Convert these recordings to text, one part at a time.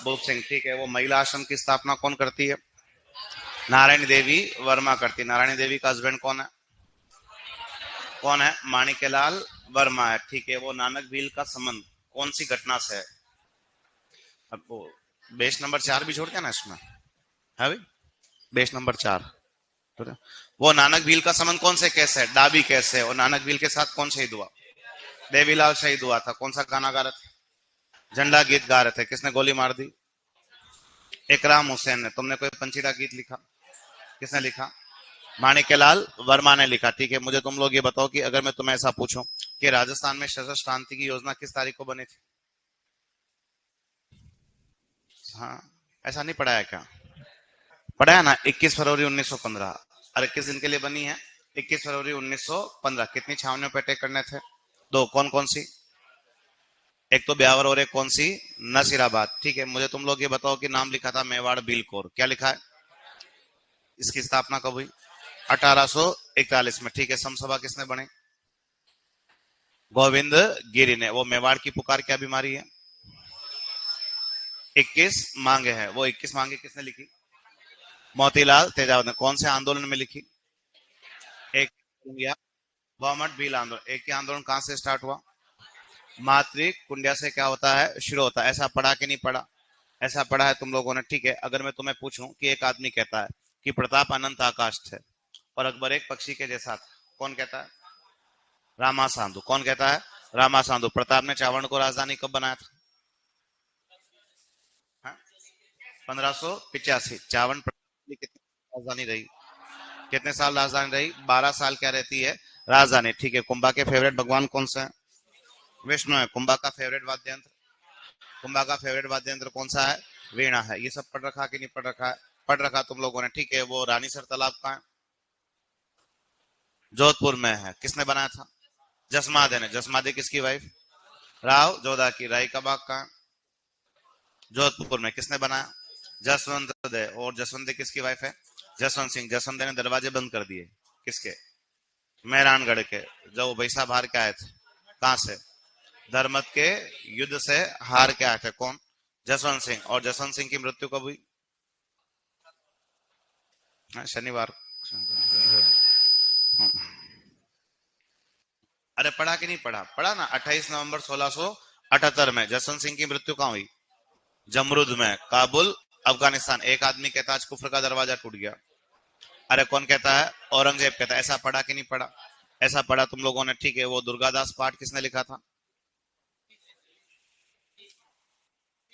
भूप सिंह, ठीक है। वो महिला आश्रम की स्थापना कौन करती है? नारायणी देवी वर्मा करती है। नारायणी देवी का हस्बैंड कौन है? कौन है? माणिक्यलाल वर्मा है, ठीक है। वो नानक भील का संबंध कौन सी घटना से है? अब वो बेस नंबर 4 भी छोड़ दिया ना इसमें, है भाई? बेस नंबर 4, वो नानक भील का संबंध कौन से केस है? डाबी केस है। और नानक भील के साथ कौन शहीद हुआ? देवीलाल शहीद हुआ था। कौन सा गाना गा रहे थे? झंडा गीत गा रहे थे। किसने गोली मार दी? इकराम हुसैन ने। तुमने कोई पंचीदा गीत लिखा? किसने लिखा? माणिक्यलाल वर्मा ने लिखा, ठीक है। मुझे तुम लोग ये बताओ कि अगर मैं तुम्हें ऐसा पूछूं कि राजस्थान में सशस्त्र क्रांति की योजना किस तारीख को बनी थी? हाँ, ऐसा नहीं पढ़ा है क्या? पढ़ा है ना, 21 फरवरी 1915। अरे किस दिन के लिए बनी है? 21 फरवरी 1915। कितनी छावनियों पे अटैक करने थे? 2। कौन कौन सी? एक तो ब्यावर और एक कौन सी? नसीराबाद, ठीक है। मुझे तुम लोग ये बताओ कि नाम लिखा था मेवाड़ बिलकोर, क्या लिखा है? इसकी स्थापना कब हुई? 1841 में, ठीक है। समसभा किसने बने? गोविंद गिरी ने। वो मेवाड़ की पुकार क्या बीमारी है? 21 मांगे है। वो 21 मांगे किसने लिखी? मोतीलाल तेजावत ने। कौन से आंदोलन में लिखी? एक इंडिया गवर्नमेंट बिल आंदोलन। एक ही आंदोलन कहां से स्टार्ट हुआ? मातृ कुंडिया से क्या होता है? शुरू होता है। ऐसा पढ़ा कि नहीं पढ़ा? ऐसा पढ़ा है तुम लोगों ने, ठीक है। अगर मैं तुम्हें पूछूं कि एक आदमी कहता है कि प्रताप अनंत आकाश थे और अकबर एक पक्षी के जैसा था, कौन कहता है? रामा सांधु। कौन कहता है? रामा सांधु। प्रताप ने चावड़ को राजधानी कब बनाया था? हाँ? 1585। चावड़ प्रताप की कितनी राजधानी रही? कितने साल राजधानी रही? 12 साल। क्या रहती है? राजधानी, ठीक है। कुंभा के फेवरेट भगवान कौन सा है? विष्णु है। कुंभा का फेवरेट वाद्य यंत्र? कुंभा का फेवरेट वाद्य यंत्र कौन सा है? वीणा है। ये सब पढ़ रखा कि नहीं पढ़ रखा है? पढ़ रखा तुम लोगों ने, ठीक है। वो रानीसर तालाब कहाँ है? जोधपुर में है। किसने बनाया था? जसमादे ने। जसमादे किसकी वाइफ? राव जोधा की। राई का बाग कहाँ? जोधपुर में। किसने बनाया? जसवंत दे। और जसवंत दे किसकी वाइफ है? जसवंत सिंह। जसवंत दे ने दरवाजे बंद कर दिए, किसके? मेहरानगढ़ के। जो भैसा बाहर के आए थे, कहां से? धर्मत के युद्ध से हार के आए थे। कौन? जसवंत सिंह। और जसवंत सिंह की मृत्यु कब हुई? शनिवार। अरे पढ़ा कि नहीं पढ़ा? पढ़ा ना। 28 नवंबर 1678 में जसवंत सिंह की मृत्यु कहां हुई? जमरुद में, काबुल, अफगानिस्तान। एक आदमी कहता है आज कुफर का दरवाजा टूट गया। अरे कौन कहता है? औरंगजेब कहता है। ऐसा पढ़ा कि नहीं पढ़ा? ऐसा पढ़ा तुम लोगों ने, ठीक है। वो दुर्गादास पाठ किसने लिखा था?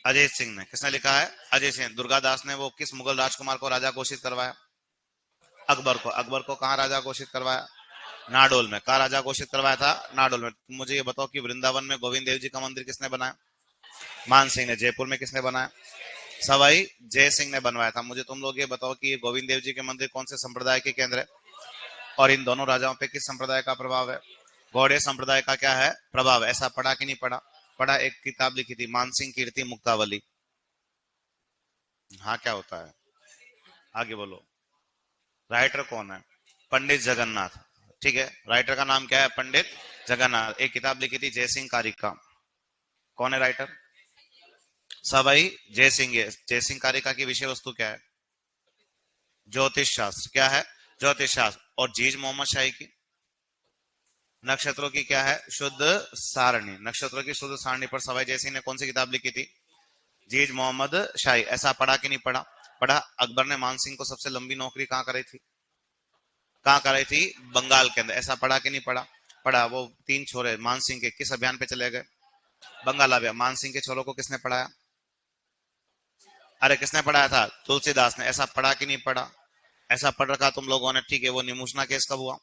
अजय सिंह ने। किसने लिखा है? अजय सिंह। दुर्गादास ने वो किस मुगल राजकुमार को राजा घोषित करवाया? अकबर को। अकबर को कहाँ राजा घोषित करवाया? नाडोल में। कहाँ राजा घोषित करवाया था? नाडोल में। तुम मुझे ये बताओ कि वृंदावन में गोविंद देव जी का मंदिर किसने बनाया? मान सिंह ने। जयपुर में किसने बनाया? सवाई जय सिंह ने बनवाया था। मुझे तुम लोग ये बताओ कि ये गोविंद देव जी के मंदिर कौन से संप्रदाय के केंद्र है? और इन दोनों राजाओं पे किस संप्रदाय का प्रभाव है? गौड़े संप्रदाय का क्या है? प्रभाव। ऐसा पढ़ा कि नहीं पढ़ा? पढ़ा। एक किताब लिखी थी मानसिंह कीर्ति मुक्तावली। हाँ, क्या होता है? आगे बोलो। राइटर कौन है? पंडित जगन्नाथ, ठीक है। राइटर का नाम क्या है? पंडित जगन्नाथ। एक किताब लिखी थी जयसिंह कारिका। कौन है राइटर? सवाई जय सिंह। जयसिंह कारिका की विषय वस्तु क्या है? ज्योतिष शास्त्र। क्या है? ज्योतिष शास्त्र। और जीज मोहम्मद शाही की नक्षत्रों की क्या है? शुद्ध सारणी। नक्षत्रों की शुद्ध सारणी पर सवाई जय सिंह ने कौन सी किताब लिखी थी? जीज मोहम्मद शाही। ऐसा पढ़ा कि नहीं पढ़ा? पढ़ा। अकबर ने मान सिंह को सबसे लंबी नौकरी कहाँ कराई थी? कहाँ कराई थी? बंगाल के अंदर। ऐसा पढ़ा कि नहीं पढ़ा? पढ़ा। वो 3 छोरे मान सिंह के किस अभियान पे चले गए? बंगाल अभियान। मान सिंह के छोरों को किसने पढ़ाया? अरे किसने पढ़ाया था? तुलसीदास ने। ऐसा पढ़ा कि नहीं पढ़ा? ऐसा पढ़ रखा तुम लोगों ने, ठीक है। वो निमुषना केस कब हुआ?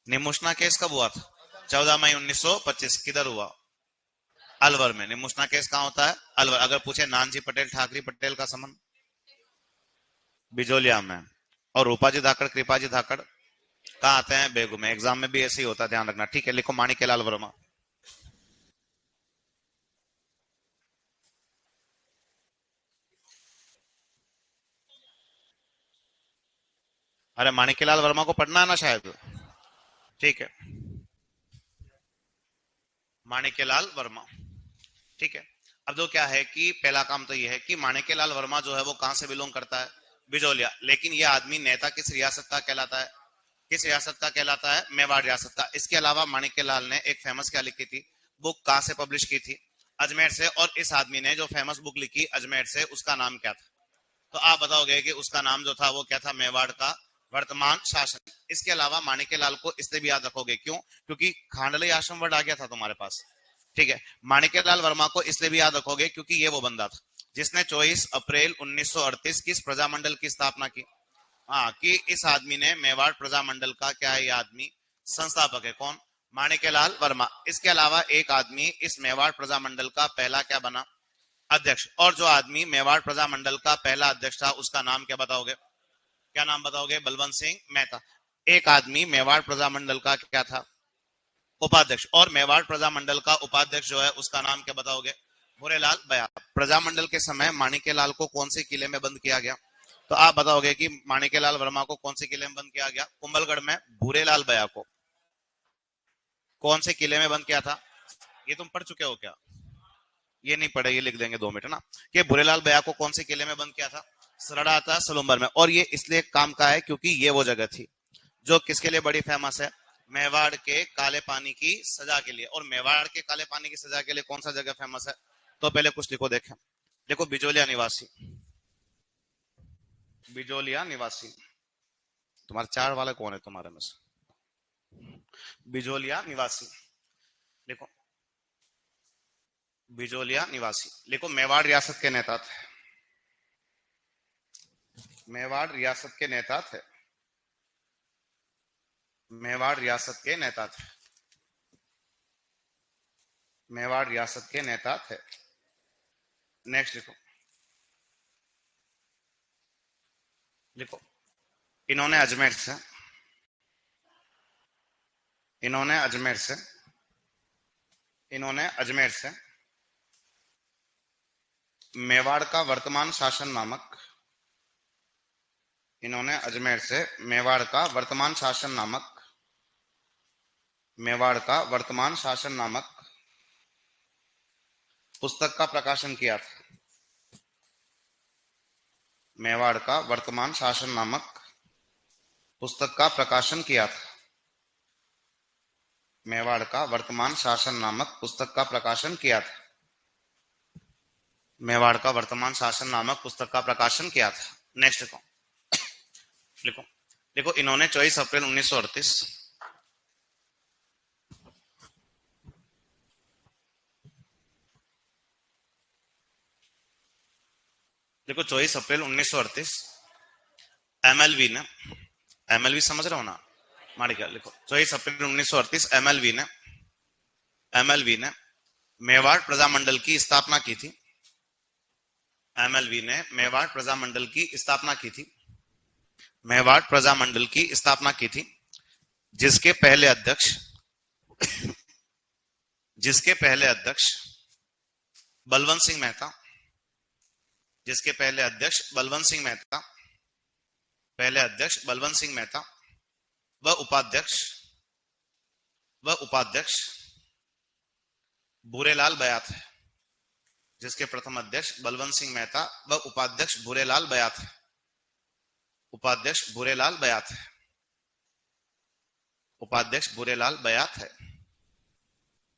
निमुषना केस कब हुआ था? 14 मई 1925। किधर हुआ? अलवर में। निमुषना केस कहाँ होता है? अलवर। अगर पूछे नानजी पटेल ठाकरी पटेल का संबंध? बिजोलिया में। और रूपाजी धाकड़ कृपाजी धाकड़ कहाँ आते हैं? बेगू में। एग्जाम में भी ऐसे ही होता है, ध्यान रखना, ठीक है। लिखो माणिक्यलाल वर्मा। अरे माणिक्यलाल वर्मा को पढ़ना है ना शायद, ठीक है। माणिक्यलाल वर्मा, ठीक है। अब जो क्या है कि पहला काम तो ये है कि माणिक्यलाल वर्मा जो है वो कहां से बिलोंग करता है, बिजोलिया। लेकिन ये आदमी नेता किस रियासत का कहलाता है, किस रियासत का कहलाता है, मेवाड़ रियासत का। इसके अलावा माणिक्यलाल ने एक फेमस क्या लिखी थी, बुक कहां से पब्लिश की थी, अजमेर से। और इस आदमी ने जो फेमस बुक लिखी अजमेर से, उसका नाम क्या था? तो आप बताओगे कि उसका नाम जो था वो क्या था, मेवाड़ का वर्तमान शासन। इसके अलावा माणिक्यलाल को इसलिए भी याद रखोगे, क्यों? क्योंकि खांडली आश्रम वर्ड आ गया था तुम्हारे पास। ठीक है। माणिक्यलाल वर्मा को इसलिए भी याद रखोगे क्योंकि ये वो बंदा था जिसने 24 अप्रैल 1938 किस प्रजामंडल की स्थापना की। हाँ, कि इस आदमी ने मेवाड़ प्रजामंडल का, क्या है, ये आदमी संस्थापक है। कौन? माणिक्यलाल वर्मा। इसके अलावा एक आदमी इस मेवाड़ प्रजामंडल का पहला क्या बना, अध्यक्ष। और जो आदमी मेवाड़ प्रजामंडल का पहला अध्यक्ष था उसका नाम क्या बताओगे, क्या नाम बताओगे? बलवंत सिंह मेहता। एक आदमी मेवाड़ प्रजामंडल का क्या था, उपाध्यक्ष। और मेवाड़ प्रजामंडल का उपाध्यक्ष जो है उसका नाम क्या बताओगे? भूरेलाल बयान। प्रजामंडल के समय माणिक्यलाल को कौन से किले में बंद किया गया? तो आप बताओगे कि माणिक्यलाल वर्मा को कौन से किले में बंद किया गया? कुंभलगढ़ में। भूरेलाल बया को कौन से किले में बंद किया था? ये तुम पढ़ चुके हो क्या? ये नहीं पढ़े, ये लिख देंगे 2 मिनट ना। कि भूरेलाल बया को कौन से किले में बंद किया था? सरड़ा था सलुम्बर में। और ये इसलिए काम का है क्योंकि ये वो जगह थी जो किसके लिए बड़ी फेमस है, मेवाड़ के काले पानी की सजा के लिए। और मेवाड़ के काले पानी की सजा के लिए कौन सा जगह फेमस है? तो पहले कुछ लिखो, देखें। देखो, बिजोलिया निवासी, बिजोलिया निवासी। तुम्हारे चार वाले कौन है तुम्हारे में से? बिजोलिया निवासी लिखो, बिजोलिया निवासी लिखो। मेवाड़ रियासत के नेता थे, मेवाड़ रियासत के नेता थे, मेवाड़ रियासत के नेता थे, मेवाड़ रियासत के नेता थे। नेक्स्ट लिखो, लिखो। इन्होंने अजमेर से, इन्होंने अजमेर से, इन्होंने अजमेर से मेवाड़ का वर्तमान शासन नामक, इन्होंने अजमेर से मेवाड़ का वर्तमान शासन नामक, मेवाड़ का वर्तमान शासन नामक पुस्तक का प्रकाशन किया था। मेवाड़ का वर्तमान शासन नामक पुस्तक का प्रकाशन किया था। मेवाड़ का वर्तमान शासन नामक पुस्तक का प्रकाशन किया था। मेवाड़ का वर्तमान शासन नामक पुस्तक का प्रकाशन किया था। नेक्स्ट लिखो, लिखो, देखो। इन्होंने 24 अप्रैल 1938, देखो 24 अप्रैल 1938 एमएलवी ने, एमएलवी समझ रहे हो ना, माड़ी क्या, लिखो 24 अप्रैल 1938 एमएलवी ने, एमएलवी ने मेवाड़ प्रजामंडल की स्थापना की थी। एमएलवी ने मेवाड़ प्रजामंडल की स्थापना की थी, मेवाड़ प्रजामंडल की स्थापना की थी, जिसके पहले अध्यक्ष, जिसके पहले अध्यक्ष बलवंत सिंह मेहता, जिसके पहले अध्यक्ष बलवंत सिंह मेहता, पहले अध्यक्ष बलवंत सिंह मेहता, व उपाध्यक्ष, व उपाध्यक्ष भूरेलाल बयात है। जिसके प्रथम अध्यक्ष बलवंत सिंह मेहता व उपाध्यक्ष भूरेलाल बयात है, उपाध्यक्ष भूरेलाल बयात है, उपाध्यक्ष भूरेलाल बयात है,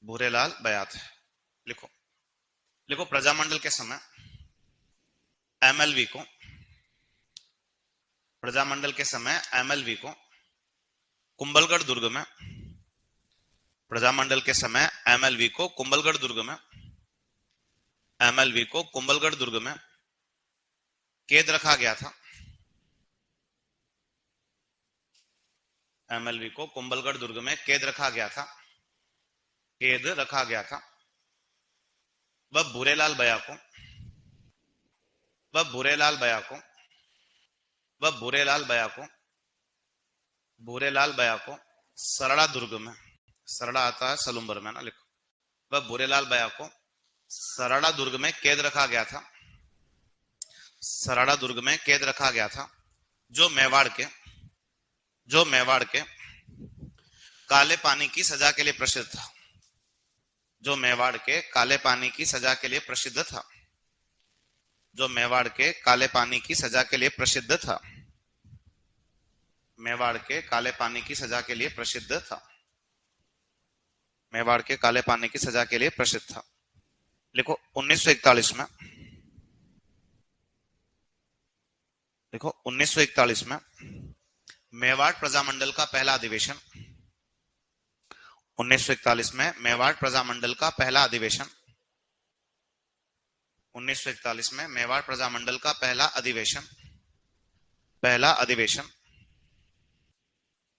भूरेलाल बयात है। लिखो, लिखो। प्रजामंडल के समय एमएलवी को, प्रजामंडल के समय एमएलवी को कुंभलगढ़ दुर्ग में, प्रजामंडल के समय एमएलवी को कुंभलगढ़ दुर्ग में, एमएलवी को कुंभलगढ़ दुर्ग में कैद रखा गया था। एमएलवी को कुंभलगढ़ दुर्ग में कैद रखा गया था, कैद रखा गया था। वह भूरेलाल बया को, वह भूरेलाल बया को, वह भूरेलाल बया को, भूरेलाल बया को सरड़ा दुर्ग में, सरड़ा आता है सलुम्बर में ना, लिखो। वह भूरेलाल बया को सरड़ा दुर्ग में कैद रखा गया था, सरड़ा दुर्ग में कैद रखा गया था, जो मेवाड़ के, जो मेवाड़ के काले पानी की सजा के लिए प्रसिद्ध था, जो मेवाड़ के काले पानी की सजा के लिए प्रसिद्ध था, जो मेवाड़ के काले पानी की सजा के लिए प्रसिद्ध था, मेवाड़ के काले पानी की सजा के लिए प्रसिद्ध था, मेवाड़ के काले पानी की सजा के लिए प्रसिद्ध था। लिखो 1941 में, देखो 1941 में मेवाड़ प्रजामंडल का पहला अधिवेशन, 1941 में मेवाड़ प्रजामंडल का पहला अधिवेशन, 1941 में मेवाड़ प्रजामंडल का पहला अधिवेशन, पहला अधिवेशन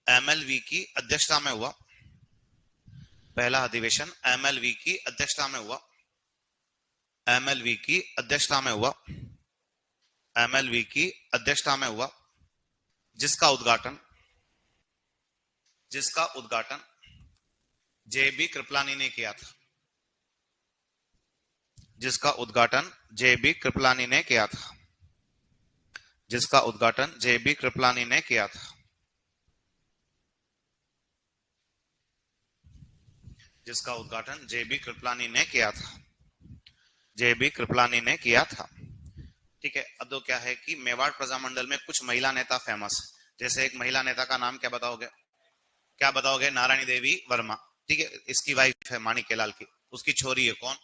एमएलवी की अध्यक्षता में हुआ, पहला अधिवेशन एमएलवी की अध्यक्षता में हुआ, एमएलवी की अध्यक्षता में हुआ, एमएलवी की अध्यक्षता में हुआ, जिसका उद्घाटन, जिसका उद्घाटन जेबी कृपलानी ने किया था, जिसका उद्घाटन जेबी कृपलानी ने किया था, जिसका उद्घाटन जेबी कृपलानी ने किया था, जिसका उद्घाटन जेबी कृपलानी ने किया था, जेबी कृपलानी ने किया था। ठीक है, अब तो क्या है कि मेवाड़ प्रजामंडल में कुछ महिला नेता फेमस, जैसे एक महिला नेता का नाम क्या बताओगे, क्या बताओगे, नारायणी देवी वर्मा। ठीक है, इसकी वाइफ है माणिक्यलाल की, उसकी छोरी है कौन,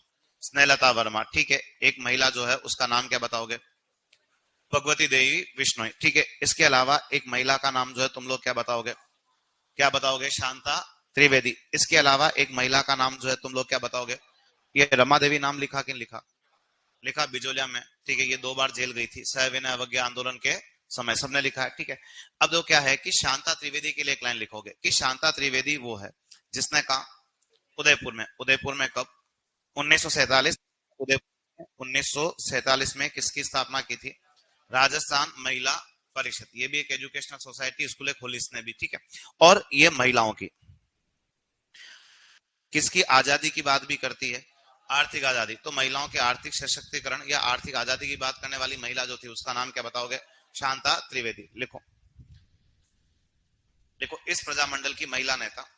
स्नेहलता वर्मा। ठीक है, एक महिला जो है उसका नाम क्या बताओगे, भगवती देवी बिश्नोई। ठीक है, इसके अलावा एक महिला का नाम जो है तुम लोग क्या बताओगे, क्या बताओगे, शांता त्रिवेदी। इसके अलावा एक महिला का नाम जो है तुम लोग क्या बताओगे, ये रमा देवी नाम लिखा कि नहीं लिखा, लिखा बिजोलिया में। ठीक है, ये 2 बार जेल गई थी सविनय अवज्ञा आंदोलन के समय, सबने लिखा है। ठीक है, अब तो क्या है कि शांता त्रिवेदी के लिए एक लाइन लिखोगे कि शांता त्रिवेदी वो है जिसने कहा उदयपुर में, उदयपुर में कब, 1947, उदयपुर 1947 में किसकी स्थापना की थी, राजस्थान महिला परिषद। ये भी एक एजुकेशनल सोसाइटी, स्कूलें खोली इसने भी। ठीक है, और ये महिलाओं की, किसकी आजादी की बात भी करती है, आर्थिक आजादी। तो महिलाओं के आर्थिक सशक्तिकरण या आर्थिक आजादी की बात करने वाली महिला जो थी उसका नाम क्या बताओगे, शांता त्रिवेदी। लिखो, देखो इस प्रजामंडल की महिला नेता,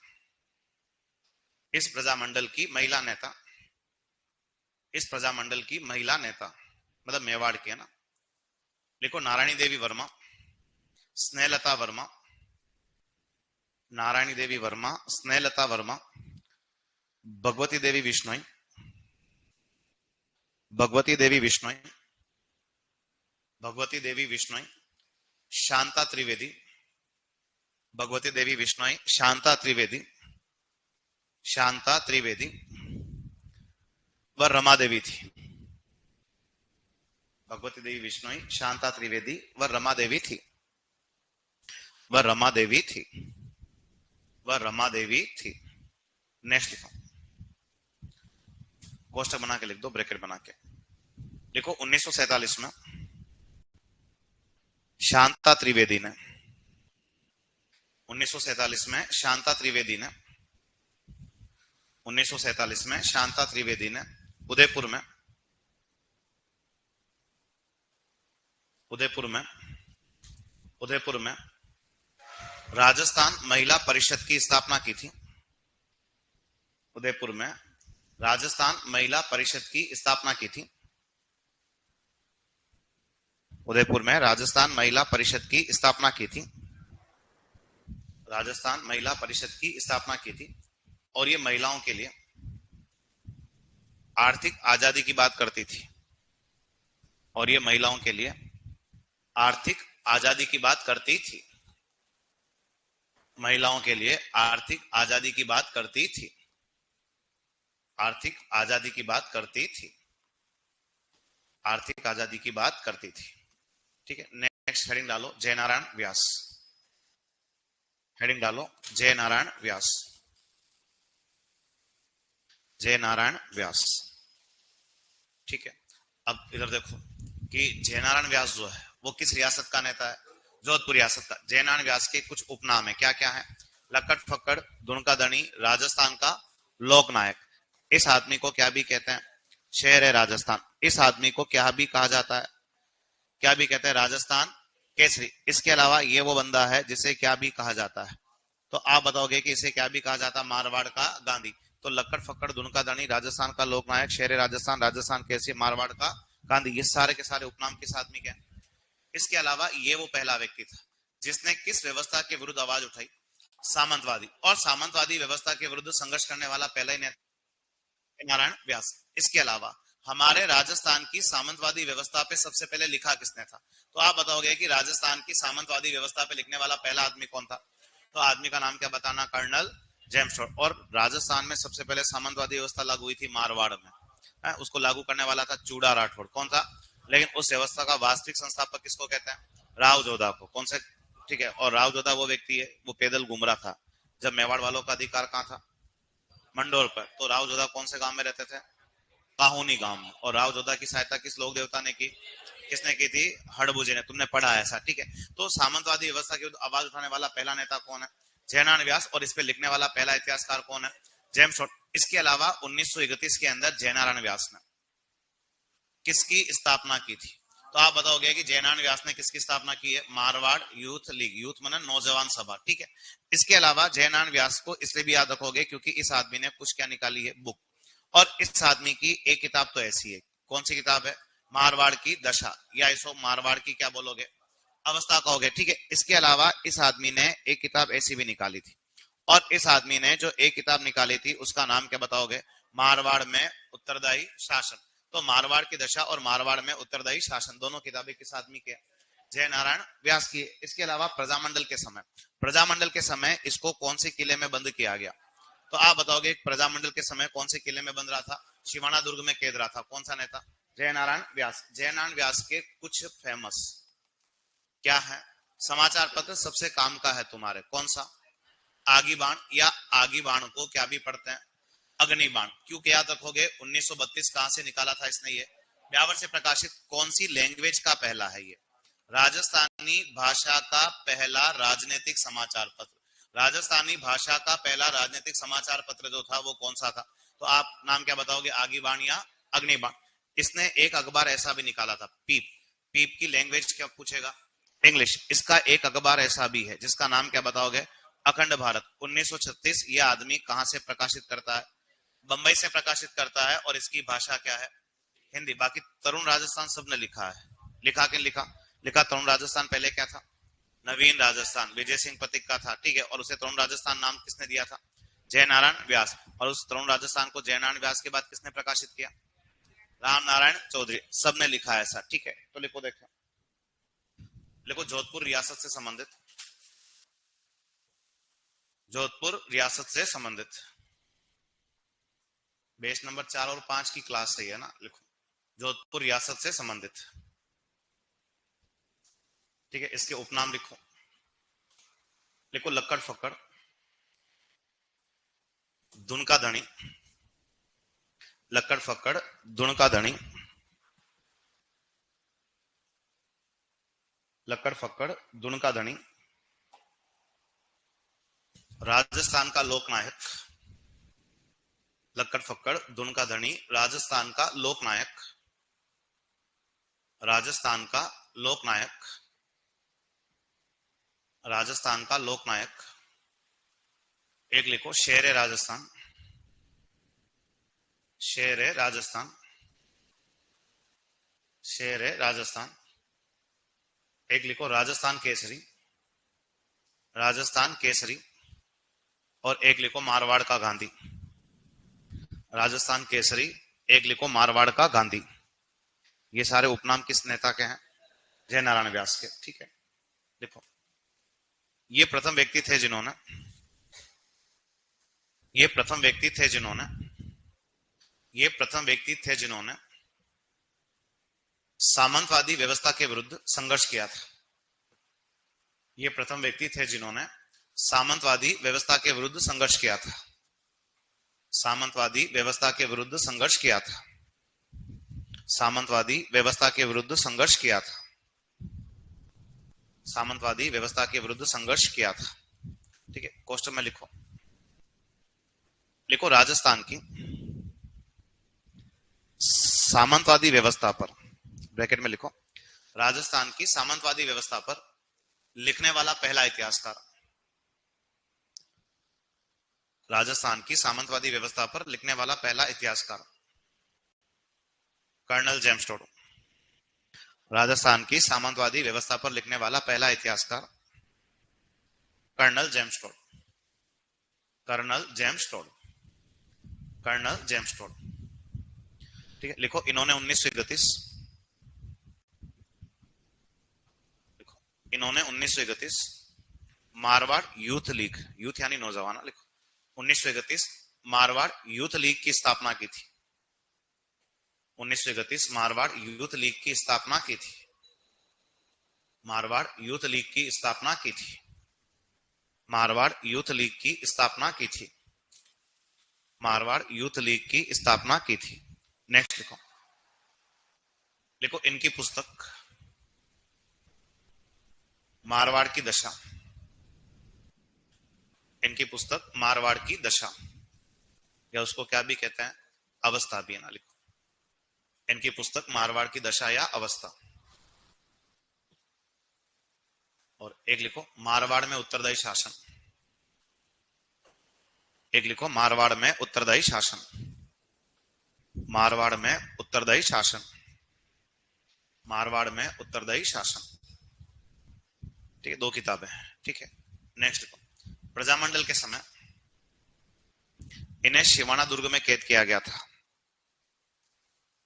इस प्रजामंडल की महिला नेता, इस प्रजामंडल की महिला नेता मतलब मेवाड़ की है ना। लिखो नारायणी देवी वर्मा, स्नेहलता वर्मा, नारायणी देवी वर्मा, स्नेहलता वर्मा, भगवती देवी बिश्नोई, भगवती देवी बिश्नोई, भगवती देवी बिश्नोई, शांता त्रिवेदी, भगवती देवी बिश्नोई, शांता त्रिवेदी, शांता त्रिवेदी व रमा देवी थी। भगवती देवी बिश्नोई, शांता त्रिवेदी व रमा देवी थी, व रमा देवी थी, व रमा देवी थी। नेक्स्ट लिखो, कोष्टक बना के लिख दो, ब्रैकेट बना के लिखो। 1947 में शांता त्रिवेदी ने, 1947 में शांता त्रिवेदी ने, 1947 में शांता त्रिवेदी ने उदयपुर में, उदयपुर में, उदयपुर में राजस्थान महिला परिषद की स्थापना की थी। उदयपुर में राजस्थान महिला परिषद की स्थापना की थी। उदयपुर में राजस्थान महिला परिषद की स्थापना की थी, राजस्थान महिला परिषद की स्थापना की थी। और ये महिलाओं के लिए आर्थिक आजादी की बात करती थी, और ये महिलाओं के लिए आर्थिक आजादी की बात करती थी, महिलाओं के लिए आर्थिक आजादी की बात करती थी, आर्थिक आजादी की बात करती थी, आर्थिक आजादी की बात करती थी। ठीक है, नेक्स्ट हेडिंग डालो जयनारायण व्यास, हेडिंग डालो जयनारायण व्यास, जयनारायण व्यास। ठीक है, अब इधर देखो कि जयनारायण व्यास जो है वो किस रियासत का नेता है, जोधपुर रियासत का। जयनारायण व्यास के कुछ उपनाम है, क्या क्या है, लकड़ फक्कड़, दुनका दणी, राजस्थान का लोकनायक। इस आदमी को क्या भी कहते हैं, शहर है राजस्थान। इस आदमी को क्या भी कहा जाता है, क्या भी कहते हैं, राजस्थान केसरी। इसके अलावा ये वो बंदा है जिसे क्या भी कहा जाता है, तो आप बताओगे कि इसे क्या भी कहा जाता है, मारवाड़ का गांधी। तो लक्कड़ फक्कड़ दुनका धनी, राजस्थान का लोकनायक, शेर राजस्थान, राजस्थान केसरी, मारवाड़ का गांधी, ये सारे के सारे उपनाम किस आदमी के हैं? इसके अलावा ये वो पहला व्यक्ति था जिसने किस व्यवस्था के विरुद्ध आवाज उठाई? सामंतवादी। और सामंतवादी व्यवस्था के विरुद्ध संघर्ष करने वाला पहला ही नेता नारायण व्यास। इसके अलावा हमारे राजस्थान की सामंतवादी व्यवस्था पे सबसे पहले लिखा किसने था? तो आप बताओगे कि राजस्थान की सामंतवादी व्यवस्था पे लिखने वाला पहला आदमी कौन था? तो आदमी का नाम क्या बताना? Colonel James Tod. और राजस्थान में सबसे पहले सामंतवादी व्यवस्था लागू हुई थी मारवाड़ में, उसको लागू करने वाला था चूड़ा राठौड़। कौन था? लेकिन उस व्यवस्था का वास्तविक संस्थापक किसको कहते हैं? राव जोधा को। कौन से? ठीक है। और राव जोधा वो व्यक्ति है, वो पैदल घूम रहा था जब मेवाड़ वालों का अधिकार कहाँ था? मंडोर पर। तो राव जोधा कौन से गांव में रहते थे? काहुनी गांव में। और राव जोधा की सहायता किस लोक देवता ने की? किसने की थी? हड़बुजे ने। तुमने पढ़ा है ऐसा, ठीक है। तो सामंतवादी व्यवस्था की आवाज उठाने वाला पहला नेता कौन है? जयनारायण व्यास। और इस पे लिखने वाला पहला इतिहासकार कौन है? James Tod. इसके अलावा 1931 के अंदर जयनारायण व्यास ने किसकी स्थापना की थी? तो आप बताओगे कि जयनारायण व्यास ने किसकी स्थापना की है? Marwar youth league. यूथ माने नौजवान सभा, ठीक है। इसके अलावा जयनारायण व्यास को इसलिए भी याद रखोगे क्योंकि इस आदमी ने कुछ क्या निकाली है? बुक। और इस आदमी की एक किताब तो ऐसी है। कौन सी किताब है? मारवाड़ की दशा, या इसको मारवाड़ की क्या बोलोगे? अवस्था कहोगे, ठीक है। इसके अलावा इस आदमी ने एक किताब ऐसी भी निकाली थी। और इस आदमी ने जो एक किताब निकाली थी उसका नाम क्या बताओगे? मारवाड़ में उत्तरदायी शासन। तो मारवाड़ की दशा और मारवाड़ में उत्तरदायी शासन दोनों किताबें किस आदमी के? जयनारायण व्यास की। इसके अलावा प्रजामंडल के समय, प्रजामंडल के समय इसको कौन से किले में बंद किया गया? तो आप बताओगे प्रजामंडल के समय कौन से किले में बंद रहा था? शिवाना दुर्ग में कैद रहा था। कौन सा नेता? जयनारायण व्यास। जयनारायण व्यास के कुछ फेमस क्या है? समाचार पत्र सबसे काम का है तुम्हारे। कौन सा? आगी बाण, या आगी बाण को क्या भी पढ़ते हैं? अग्नि बाण। क्यों याद रखोगे? 1932 कहां से निकाला था इसने? ये ब्यावर से प्रकाशित। कौन सी लैंग्वेज का पहला है ये? राजस्थानी भाषा का पहला राजनीतिक समाचार पत्र। राजस्थानी भाषा का पहला राजनीतिक समाचार पत्र जो था वो कौन सा था? तो आप नाम क्या बताओगे? आगी बाण या अग्नि बाण। इसने एक अखबार ऐसा भी निकाला था, पीप। पीप की लैंग्वेज क्या पूछेगा? इंग्लिश। इसका एक अखबार ऐसा भी है जिसका नाम क्या बताओगे? अखंड भारत। 1936 यह आदमी कहां से प्रकाशित करता है? बंबई से प्रकाशित करता है। और इसकी भाषा क्या है? हिंदी। बाकी तरुण राजस्थान सबने लिखा है। लिखा कि लिखा? लिखा। तरुण राजस्थान पहले क्या था? नवीन राजस्थान, विजय सिंह पथिक का था, ठीक है। और उसे तरुण राजस्थान नाम किसने दिया था? जयनारायण व्यास। और उस तरुण राजस्थान को जयनारायण व्यास के बाद किसने प्रकाशित किया? राम नारायण चौधरी। सबने लिखा है ऐसा, ठीक है। तो लिखो, देखो लिखो, जोधपुर रियासत से संबंधित। जोधपुर रियासत से संबंधित। बेस नंबर 4 और 5 की क्लास सही है ना? लिखो, जोधपुर रियासत से संबंधित, ठीक है। इसके उपनाम लिखो। लिखो, लक्कड़ फक्कड़, दुनका धनी, लक्कड़ फक्कड़ दुनका धनी, लक्कड़ फक्कड़ दुनका धनी, राजस्थान का लोकनायक, लक्कड़ फक्कड़ दुनका धनी, राजस्थान का लोकनायक, राजस्थान का लोकनायक, राजस्थान का लोकनायक। एक लिखो, शेर राजस्थान, शेर राजस्थान, शेर राजस्थान। एक लिखो, राजस्थान केसरी, राजस्थान केसरी। और एक लिखो, मारवाड़ का गांधी, राजस्थान केसरी। एक लिखो, मारवाड़ का गांधी। ये सारे उपनाम किस नेता के हैं? जयनारायण व्यास के, ठीक है। देखो, ये प्रथम व्यक्ति थे जिन्होंने, ये प्रथम व्यक्ति थे जिन्होंने, ये प्रथम व्यक्ति थे जिन्होंने सामंतवादी व्यवस्था के विरुद्ध संघर्ष किया था। ये प्रथम व्यक्ति थे जिन्होंने सामंतवादी व्यवस्था के विरुद्ध संघर्ष किया था। सामंतवादी व्यवस्था के विरुद्ध संघर्ष किया था। सामंतवादी व्यवस्था के विरुद्ध संघर्ष किया था। सामंतवादी व्यवस्था के विरुद्ध संघर्ष किया था, ठीक है। क्वेश्चन में लिखो, लिखो, राजस्थान की सामंतवादी व्यवस्था पर, ब्रैकेट में लिखो, राजस्थान की सामंतवादी व्यवस्था पर लिखने वाला पहला इतिहासकार। राजस्थान की सामंतवादी व्यवस्था पर लिखने वाला पहला इतिहासकार, कर्नल जेम्स टोड। राजस्थान की सामंतवादी व्यवस्था पर लिखने वाला पहला इतिहासकार, colonel James Tod. Colonel James Tod. Colonel James Tod. ठीक है, लिखो इन्होंने 1931, इन्होंने 1931 मारवाड़ यूथ लीग, यूथ यानी नौजवान, लिखो 1931 मारवाड़ यूथ लीग की स्थापना की थी। 1931 मारवाड़ यूथ लीग की स्थापना की थी। मारवाड़ यूथ लीग की स्थापना की थी। मारवाड़ यूथ लीग की स्थापना की थी। मारवाड़ यूथ लीग की स्थापना की थी। नेक्स्ट लिखो, लिखो इनकी पुस्तक मारवाड़ की दशा। इनकी पुस्तक मारवाड़ की दशा, या उसको क्या भी कहते हैं, अवस्था भी है ना, लिखो इनकी पुस्तक मारवाड़ की दशा या अवस्था। और एक लिखो मारवाड़ में उत्तरदायी शासन। एक लिखो मारवाड़ में उत्तरदायी शासन। मारवाड़ में उत्तरदायी शासन। मारवाड़ में उत्तरदायी शासन। ठीक है, दो किताबें। ठीक है, नेक्स्ट लिखो प्रजामंडल के समय इन्हें शिवाना दुर्ग में कैद किया गया था।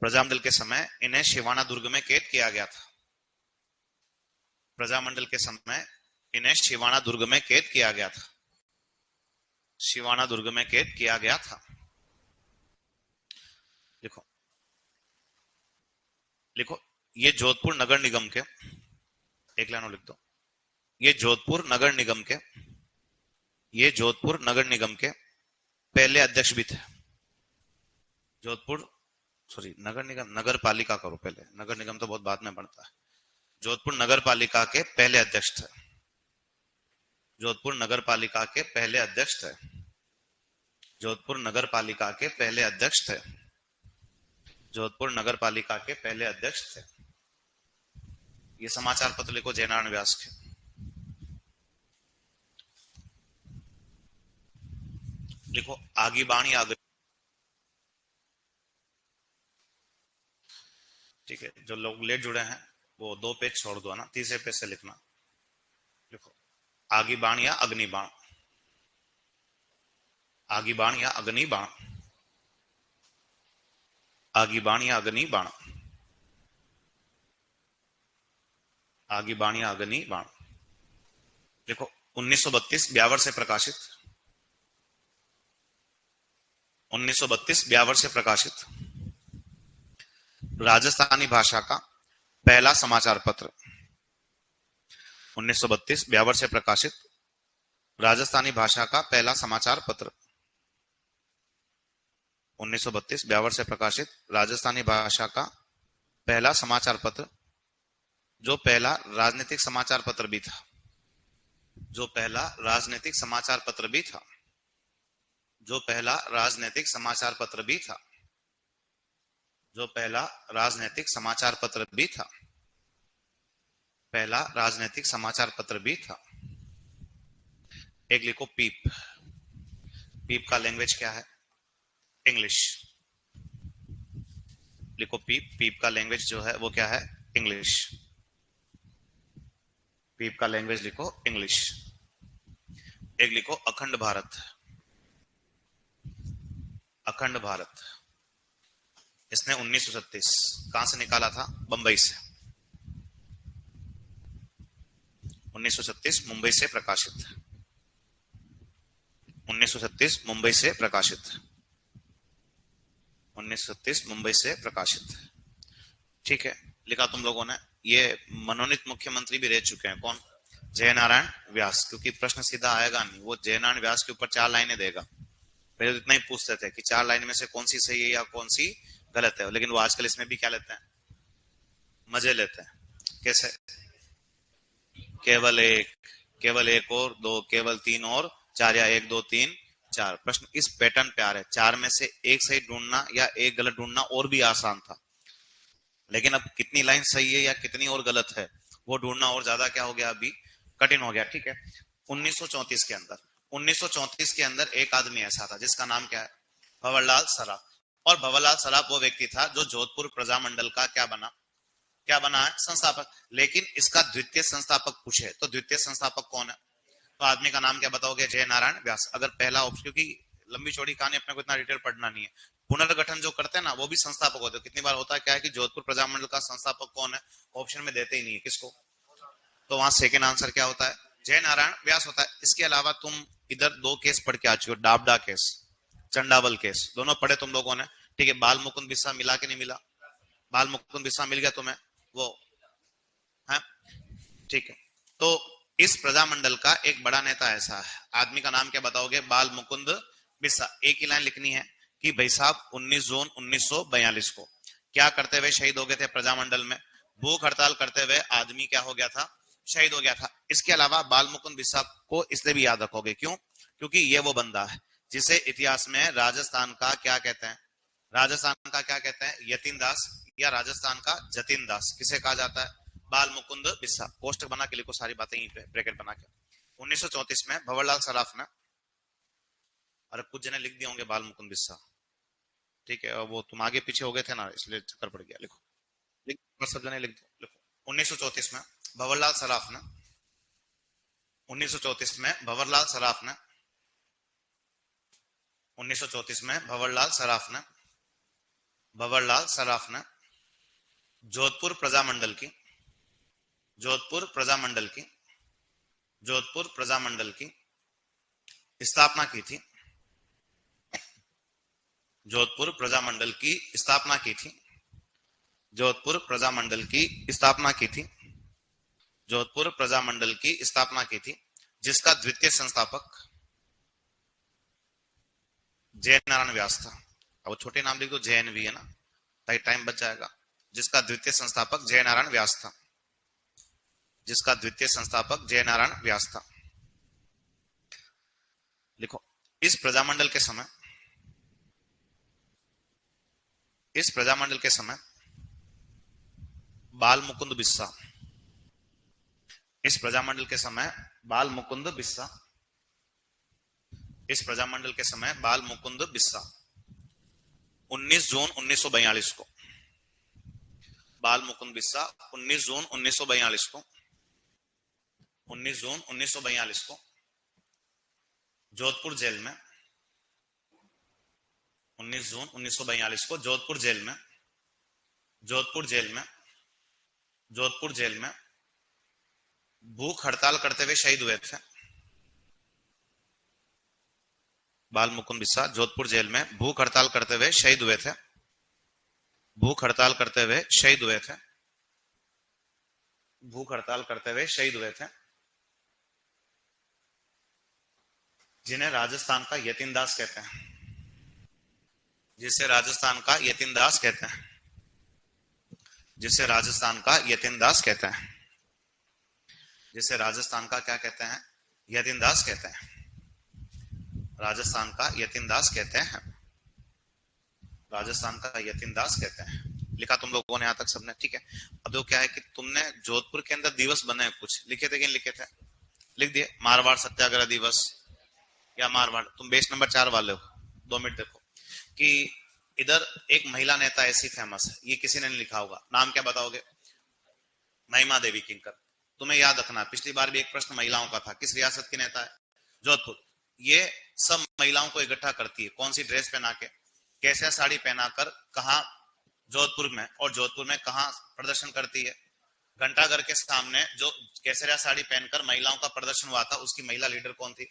प्रजामंडल के समय इन्हें शिवाना दुर्ग में कैद किया गया था। प्रजामंडल के समय इन्हें शिवाना दुर्ग में कैद किया गया था। शिवाना दुर्ग में कैद किया गया था। लिखो, लिखो ये जोधपुर नगर निगम के, एक लाइन और लिख दो, ये जोधपुर नगर निगम के, ये जोधपुर नगर निगम के पहले अध्यक्ष भी थे। जोधपुर, सॉरी नगर निगम, नगर पालिका करो पहले, नगर निगम तो बहुत बाद में बनता है। जोधपुर नगर पालिका के पहले अध्यक्ष थे। जोधपुर नगर पालिका के पहले अध्यक्ष थे। जोधपुर नगर पालिका के पहले अध्यक्ष थे। जोधपुर नगर पालिका के पहले अध्यक्ष थे। ये समाचार पत्र लिखो जयनारायण व्यास के। लिखो आगी बाणी आगे। ठीक है, जो लोग लेट जुड़े हैं वो 2 पेज छोड़ दो ना, तीसरे पेज से लिखना। लिखो आगी बाण या अग्नि बाण। आगी बाण या अग्नि बाण। आगी बाण या अग्नि बाण। आगी बाण या अग्नि बाण। देखो 1932 ब्यावर से प्रकाशित, 1932 ब्यावर से प्रकाशित राजस्थानी भाषा का पहला समाचार पत्र। 1932 ब्यावर से प्रकाशित राजस्थानी भाषा का पहला समाचार पत्र। 1932 ब्यावर से प्रकाशित राजस्थानी भाषा का पहला समाचार पत्र, जो पहला राजनीतिक समाचार पत्र भी था। जो पहला राजनीतिक समाचार पत्र भी था। जो पहला राजनीतिक समाचार पत्र भी था। जो पहला राजनीतिक समाचार पत्र भी था। पहला राजनीतिक समाचार पत्र भी था। एक लिखो पीप। पीप का लैंग्वेज क्या है? इंग्लिश। लिखो पीप। पीप का लैंग्वेज जो है वो क्या है? इंग्लिश। पीप का लैंग्वेज लिखो इंग्लिश। एक लिखो अखंड भारत। अखंड भारत, इसने 1936 कहां से निकाला था? बंबई से। 1936 मुंबई से प्रकाशित। 1936 मुंबई से प्रकाशित। 1936 मुंबई से प्रकाशित। ठीक है, लिखा तुम लोगों ने। ये मनोनीत मुख्यमंत्री भी रह चुके हैं। कौन? जयनारायण व्यास। क्योंकि प्रश्न सीधा आएगा नहीं, वो जयनारायण व्यास के ऊपर 4 लाइनें देगा। पहले तो इतना ही पूछते थे कि 4 लाइन में से कौन सी सही है या कौन सी गलत है, लेकिन वो आजकल इसमें भी क्या लेते हैं? मजे लेते हैं। कैसे? केवल एक, केवल एक और दो, केवल 3 और 4, या 1 2 3 4। प्रश्न इस पैटर्न पे आ रहे हैं। 4 में से एक सही ढूंढना या एक गलत ढूंढना और भी आसान था, लेकिन अब कितनी लाइन सही है या कितनी और गलत है वो ढूंढना और ज्यादा क्या हो गया, अभी कठिन हो गया। ठीक है, 1934 के अंदर 1934 के अंदर एक आदमी ऐसा था जिसका नाम क्या है, भंवरलाल सराफ। और भंवरलाल सराफ वो व्यक्ति था जो जोधपुर प्रजामंडल का क्या बना है, संस्थापक। लेकिन इसका द्वितीय संस्थापक पूछे तो द्वितीय संस्थापक कौन है, तो आदमी का नाम क्या बताओगे, जय नारायण व्यास। अगर पहला ऑप्शन, क्योंकि लंबी चौड़ी कहानी अपने को इतना डिटेल पढ़ना नहीं है, पुनर्गठन जो करते हैं ना वो भी संस्थापक होते हैं। कितनी बार होता है क्या है कि जोधपुर प्रजामंडल का संस्थापक कौन है, ऑप्शन में देते ही नहीं है किसको, तो वहां सेकेंड आंसर क्या होता है, जय नारायण व्यास होता है। इसके अलावा तुम इधर दो केस पढ़ के आ चुके हो, डाबडा केस, चंडावल केस, दोनों पढ़े तुम लोगों ने, ठीक है। बाल मुकुंद बिस्सा मिला कि नहीं मिला, बाल मुकुंद बिस्सा मिल गया तुम्हें वो है, ठीक है। तो इस प्रजामंडल का एक बड़ा नेता ऐसा है, आदमी का नाम क्या बताओगे, बाल मुकुंद बिस्सा। एक ही लाइन लिखनी है कि भाई साहब 19 जून 1942 को क्या करते हुए शहीद हो गए थे प्रजामंडल में, भूख हड़ताल करते हुए आदमी क्या हो गया था, शहीद हो गया था। इसके अलावा बाल मुकुंद बिस्सा को इसलिए भी याद रखोगे, क्यों, क्योंकि ये वो बंदा है जिसे इतिहास में राजस्थान का क्या कहते हैं, राजस्थान का क्या कहते हैं, यतीन दास, या राजस्थान का जतीन दास किसे कहा जाता है, बाल मुकुंद बिस्सा। कोष्टक बना के लिखो सारी बातें यहीं पे ब्रैकेट बना के। 1934 में भंवरलाल सराफ ने, और कुछ जने लिख दिए होंगे बाल मुकुंद बिस्सा, ठीक है, वो तुम आगे पीछे हो गए थे ना इसलिए चक्कर पड़ गया, लिखो लिख, सब जने लिख दो, लिखो। 1934 में भंवरलाल सराफ ने, 1934 में भंवरलाल सराफ ने, 1934 में भंवरलाल सराफ ने, भंवरलाल सराफ ने जोधपुर प्रजामंडल की, जोधपुर प्रजामंडल की, जोधपुर प्रजामंडल की स्थापना की थी, जोधपुर प्रजामंडल की स्थापना की थी, जोधपुर प्रजामंडल की स्थापना की थी, जोधपुर प्रजामंडल की स्थापना की थी, जिसका द्वितीय संस्थापक जय नारायण व्यास था। अब छोटे नाम लिख दो, जैन भी है ना, ताकि टाइम बच जाएगा। जिसका द्वितीय संस्थापक जय नारायण व्यास था, जिसका द्वितीय संस्थापक जय नारायण व्यास था। लिखो, इस प्रजामंडल के समय, इस प्रजामंडल के समय बाल मुकुंद बिस्सा, इस प्रजामंडल के समय बाल मुकुंद बिस्सा, इस प्रजामंडल के समय बाल मुकुंद बिस्सा 19 जून 1942 को, बाल मुकुंद बिस्सा 19 जून 1942 को, 19 जून 1942 को जोधपुर जेल में, 19 जून 1942 को जोधपुर जेल में, जोधपुर जेल में, जोधपुर जेल में भूख हड़ताल करते हुए शहीद हुए थे। बाल मुकुंद बिस्सा जोधपुर जेल में भूख हड़ताल करते हुए शहीद हुए थे, भूख हड़ताल करते हुए शहीद हुए थे, भूख हड़ताल करते हुए शहीद हुए थे, जिन्हें राजस्थान का यतीन दास कहते हैं, जिसे राजस्थान का यतीन दास कहते हैं, जिसे राजस्थान का यतीन दास कहते हैं, जिसे राजस्थान का क्या कहते हैं, यतीन दास कहते हैं, राजस्थान का यतीन दास कहते हैं, राजस्थान का यतीन दास कहते हैं। लिखा तुम लोगों ने यहां तक सबने, ठीक है। अब तो क्या है कि तुमने जोधपुर के अंदर दिवस बने कुछ लिखे थे कि नहीं लिखे थे, लिख दिए, मारवाड़ सत्याग्रह दिवस या मारवाड़, तुम बेस नंबर 4 वाले हो। 2 मिनट देखो कि इधर एक महिला नेता ऐसी फेमस है, ये किसी ने नहीं लिखा होगा, नाम क्या बताओगे, महिमा देवी किंकर। तुम्हें याद रखना, पिछली बार भी एक प्रश्न महिलाओं का था, किस रियासत की नेता है, जोधपुर। ये सब महिलाओं को इकट्ठा करती है, कौन सी ड्रेस पहना के, कैसे साड़ी पहनाकर, कहा जोधपुर में, और जोधपुर में कहा प्रदर्शन करती है, घंटाघर के सामने जो केसरिया साड़ी पहनकर महिलाओं का प्रदर्शन हुआ था, उसकी महिला लीडर कौन थी,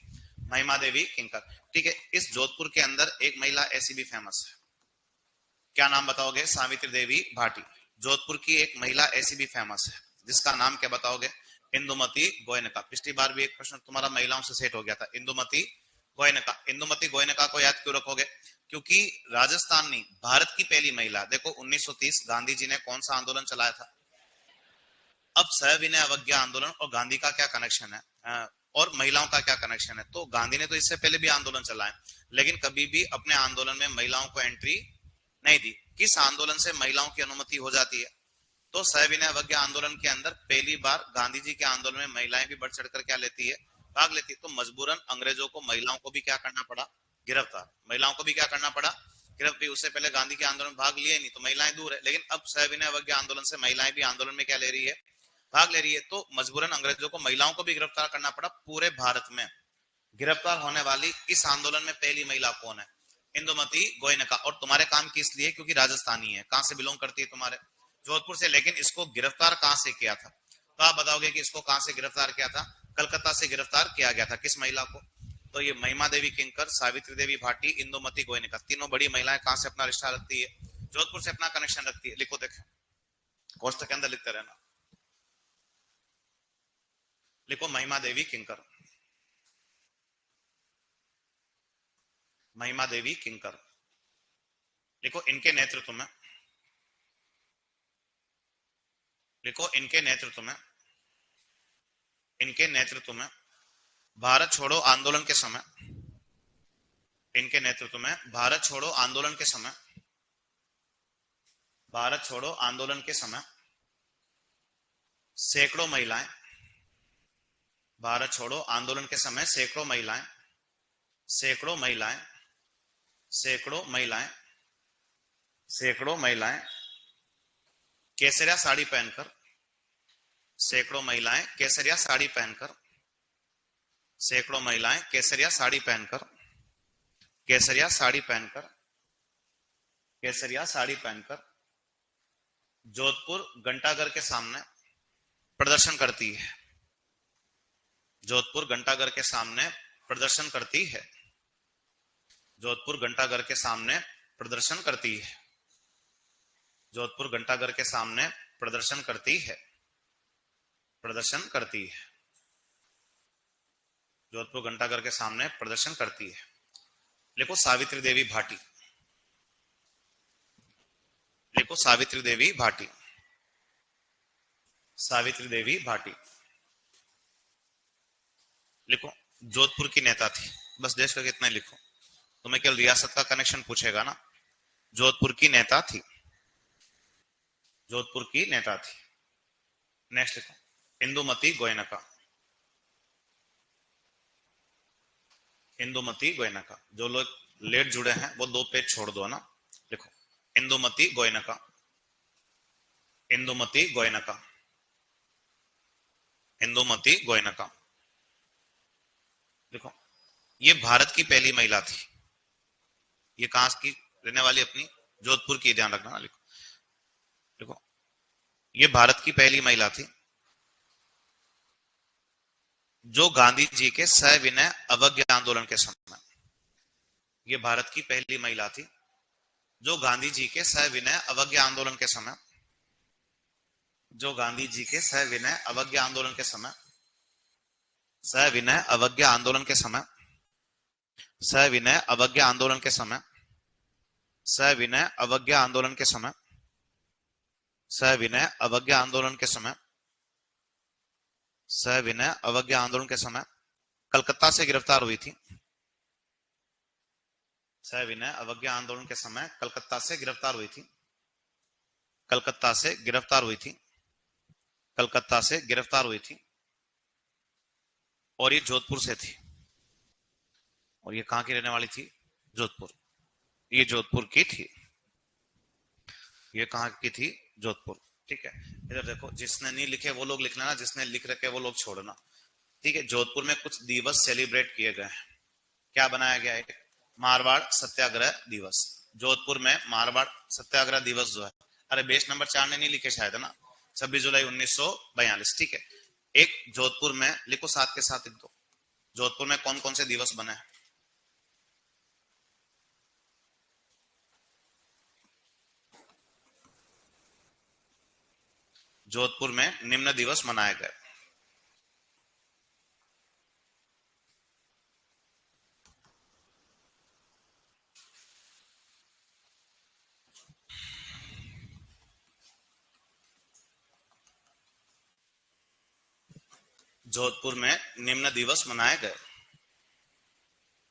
महिमा देवी किंकर, ठीक है। इस जोधपुर के अंदर एक महिला ऐसी भी फेमस है, क्या नाम बताओगे, सावित्री देवी भाटी। जोधपुर की एक महिला ऐसी भी फेमस है जिसका नाम क्या बताओगे, इंदुमती गोयनका। पिछली बार भी एक प्रश्न तुम्हारा महिलाओं से सेट हो गया था, इंदुमती गोयनका। इंदुमती गोयनका को याद क्यों रखोगे, क्योंकि राजस्थान नहीं, भारत की पहली महिला। देखो 1930 गांधी जी ने कौन सा आंदोलन चलाया था, अब सविनय अवज्ञा आंदोलन और गांधी का क्या कनेक्शन है, और महिलाओं का क्या कनेक्शन है। तो गांधी ने तो इससे पहले भी आंदोलन चलाए, लेकिन कभी भी अपने आंदोलन में महिलाओं को एंट्री नहीं दी। किस आंदोलन से महिलाओं की अनुमति हो जाती है, तो सविनय अवज्ञा आंदोलन के अंदर पहली बार गांधी जी के आंदोलन में महिलाएं भी बढ़ चढ़कर क्या लेती है, भाग लेती। तो मजबूरन अंग्रेजों को महिलाओं को भी क्या करना पड़ा, गिरफ्तार। महिलाओं को भी क्या करना पड़ा, गिरफ्तार। उससे पहले गांधी के आंदोलन में भाग लिए नहीं तो महिलाएं दूर है, लेकिन अब सविनय अवज्ञा आंदोलन से महिलाएं भी आंदोलन में क्या ले रही है, भाग ले रही है। तो मजबूरन अंग्रेजों को महिलाओं को भी गिरफ्तार करना पड़ा। पूरे भारत में गिरफ्तार होने वाली इस आंदोलन में पहली महिला कौन है, इंदुमती गोयनका। और तुम्हारे काम की इसलिए क्योंकि राजस्थानी है। कहां से बिलोंग करती है तुम्हारे, जोधपुर से। लेकिन इसको गिरफ्तार कहां से किया था, तो आप बताओगे कि इसको कहां से गिरफ्तार किया था, कलकत्ता से गिरफ्तार किया गया था। किस महिला को, तो ये महिमा देवी किंकर, सावित्री देवी भाटी, इंदुमती गोयनका, तीनों बड़ी महिलाएं कहां से अपना रिश्ता रखती है, जोधपुर से अपना कनेक्शन रखती है। लिखो देखें, कोष्टक के अंदर लिखते रहना। लिखो महिमा देवी किंकर, महिमा देवी किंकर। लिखो इनके नेतृत्व में, लिखो इनके नेतृत्व में, इनके नेतृत्व में भारत छोड़ो आंदोलन के समय, इनके नेतृत्व में भारत छोड़ो आंदोलन के समय, भारत छोड़ो आंदोलन के समय सैकड़ों महिलाएं, भारत छोड़ो आंदोलन के समय सैकड़ों महिलाएं, सैकड़ों महिलाएं, सैकड़ों महिलाएं, सैकड़ों महिलाएं केसरिया साड़ी पहनकर, सैकड़ों महिलाएं केसरिया साड़ी पहनकर, सैकड़ों महिलाएं केसरिया साड़ी पहनकर, केसरिया साड़ी पहनकर, केसरिया साड़ी पहनकर जोधपुर घंटाघर के सामने प्रदर्शन करती है, जोधपुर घंटाघर के सामने प्रदर्शन करती है, जोधपुर घंटाघर के सामने प्रदर्शन करती है, जोधपुर घंटाघर के सामने प्रदर्शन करती है, प्रदर्शन करती है, जोधपुर घंटाघर के सामने प्रदर्शन करती है। लिखो सावित्री देवी भाटी, लिखो सावित्री देवी भाटी, सावित्री देवी भाटी। लिखो जोधपुर की नेता थी, बस देश का कितना लिखो, तुम्हें केवल रियासत का कनेक्शन पूछेगा ना। जोधपुर की नेता थी, जोधपुर की नेता थी। नेक्स्ट लिखो इंदुमती गोयनका, इंदुमती गोयनका। जो लोग लेट जुड़े हैं वो 2 पेज छोड़ दो ना। लिखो इंदुमती गोयनका, इंदुमती गोयनका, इंदुमती गोयनका। देखो ये भारत की पहली महिला थी। ये कहां की रहने वाली, अपनी जोधपुर की, ध्यान रखना। लिखो, देखो ये भारत की पहली महिला थी जो गांधी जी के सविनय अवज्ञा आंदोलन के समय, ये भारत की पहली महिला थी जो गांधी जी के सविनय अवज्ञा आंदोलन के समय, जो गांधी जी के सविनय अवज्ञा आंदोलन के समय, सविनय अवज्ञा आंदोलन के समय, सविनय अवज्ञा आंदोलन के समय, सविनय अवज्ञा आंदोलन के समय, सविनय अवज्ञा आंदोलन के समय, सविनय अवज्ञा आंदोलन के समय कलकत्ता से गिरफ्तार हुई थी। सविनय अवज्ञा आंदोलन के समय कलकत्ता से गिरफ्तार हुई थी, कलकत्ता से गिरफ्तार हुई थी, कलकत्ता से गिरफ्तार हुई थी। और ये जोधपुर से थी। और ये कहां की रहने वाली थी, जोधपुर। ये जोधपुर की थी, ये कहां की थी, जोधपुर। ठीक है, इधर देखो, जिसने नहीं लिखे वो लोग लिख लेना, जिसने लिख रखे वो लोग छोड़ना। ठीक है, जोधपुर में कुछ दिवस सेलिब्रेट किए गए हैं। क्या बनाया गया है, मारवाड़ सत्याग्रह दिवस। जोधपुर में मारवाड़ सत्याग्रह दिवस जो है, अरे बेस नंबर 4 ने नहीं लिखे शायद, है ना, 26 जुलाई 1942। ठीक है, एक जोधपुर में लिखो, साथ के साथ लिख दो, जोधपुर में कौन कौन से दिवस बने हैं। जोधपुर में निम्न दिवस मनाए गए। जोधपुर में निम्न दिवस मनाए गए।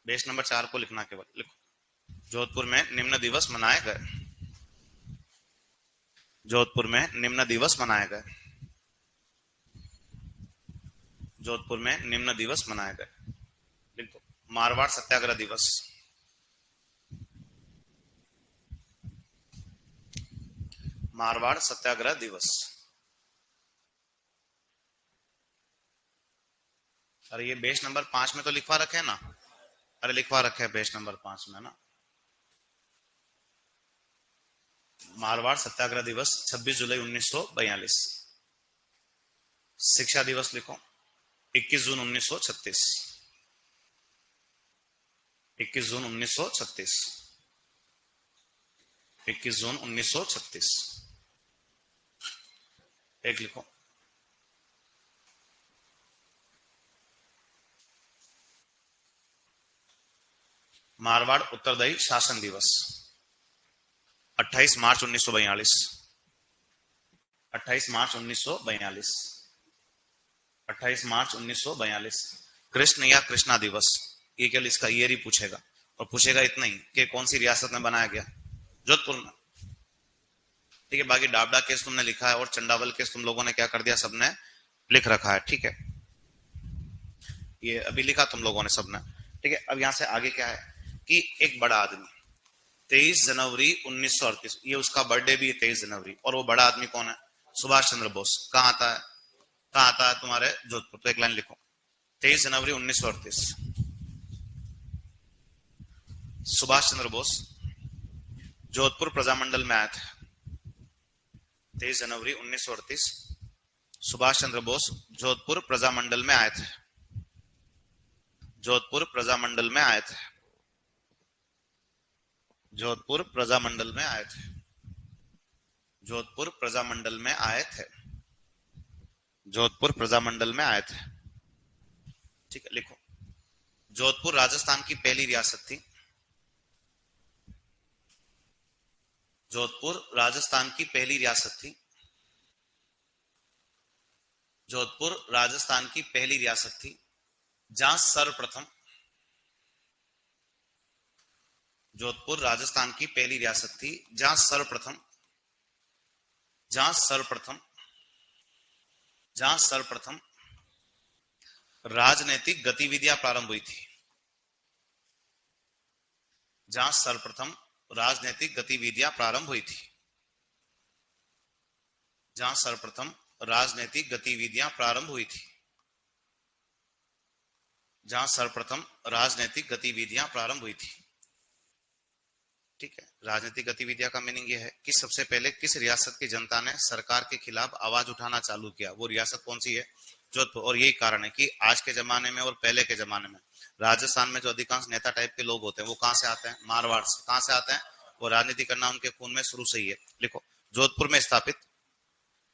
बेस नंबर 4 को लिखना केवल, लिखो जोधपुर में निम्न दिवस मनाए गए, जोधपुर में निम्न दिवस मनाए गए। जोधपुर में निम्न दिवस मनाए गए। लिख दो। मारवाड़ सत्याग्रह दिवस, मारवाड़ सत्याग्रह दिवस। अरे ये पेज नंबर 5 में तो लिखवा रखे है ना, अरे लिखवा रखे है पेज नंबर 5 में ना। मारवाड़ सत्याग्रह दिवस 26 जुलाई 1942। शिक्षा दिवस लिखो 21 जून 1936, 21 जून 1936, 21 जून 1936। एक लिखो। मारवाड़ उत्तरदायी शासन दिवस 28 मार्च 1942, 28 मार्च 1942, 28 मार्च 1942। कृष्ण या कृष्णा दिवस, ये केवल इसका ईयर ही पूछेगा, और पूछेगा इतना ही कि कौन सी रियासत में बनाया गया, जोधपुर में। ठीक है, बाकी डाबडा केस तुमने लिखा है और चंडावल केस तुम लोगों ने क्या कर दिया, सबने लिख रखा है। ठीक है, ये अभी लिखा तुम लोगों ने सबने। ठीक है, अब यहां से आगे क्या है कि एक बड़ा आदमी 23 जनवरी 1938, ये उसका बर्थडे भी है 23 जनवरी, और वो बड़ा आदमी कौन है, सुभाष चंद्र बोस। कहाँ आता है, कहाँ आता है तुम्हारे जोधपुर, तो एक लाइन लिखो 23 जनवरी 1938, सुभाष चंद्र बोस जोधपुर प्रजामंडल में आए थे। 23 जनवरी 1938 सुभाष चंद्र बोस जोधपुर प्रजामंडल में आए थे, जोधपुर प्रजामंडल में आए थे, जोधपुर प्रजामंडल में आए थे, जोधपुर प्रजामंडल में आए थे, जोधपुर प्रजामंडल में आए थे। ठीक है, लिखो। जोधपुर राजस्थान की पहली रियासत थी, जोधपुर राजस्थान की पहली रियासत थी, जोधपुर राजस्थान की पहली रियासत थी जहां सर्वप्रथम, जोधपुर राजस्थान की पहली रियासत थी जहां सर्वप्रथम, जहां सर्वप्रथम, जहां सर्वप्रथम राजनीतिक गतिविधियां प्रारंभ हुई थी, जहां सर्वप्रथम राजनीतिक गतिविधियां प्रारंभ हुई थी, जहां सर्वप्रथम राजनीतिक गतिविधियां प्रारंभ हुई थी, जहां सर्वप्रथम राजनीतिक गतिविधियां प्रारंभ हुई थी। ठीक है, राजनीतिक गतिविधियां का मीनिंग यह है कि सबसे पहले किस रियासत की जनता ने सरकार के खिलाफ आवाज उठाना चालू किया, वो रियासत कौन सी है, जोधपुर। और यही कारण है कि आज के जमाने में और पहले के जमाने में राजस्थान में जो अधिकांश नेता टाइप के लोग होते हैं वो कहां से आते हैं, मारवाड़ से। कहां से आते हैं, वो राजनीति करना उनके खून में शुरू से ही है। लिखो, जोधपुर में स्थापित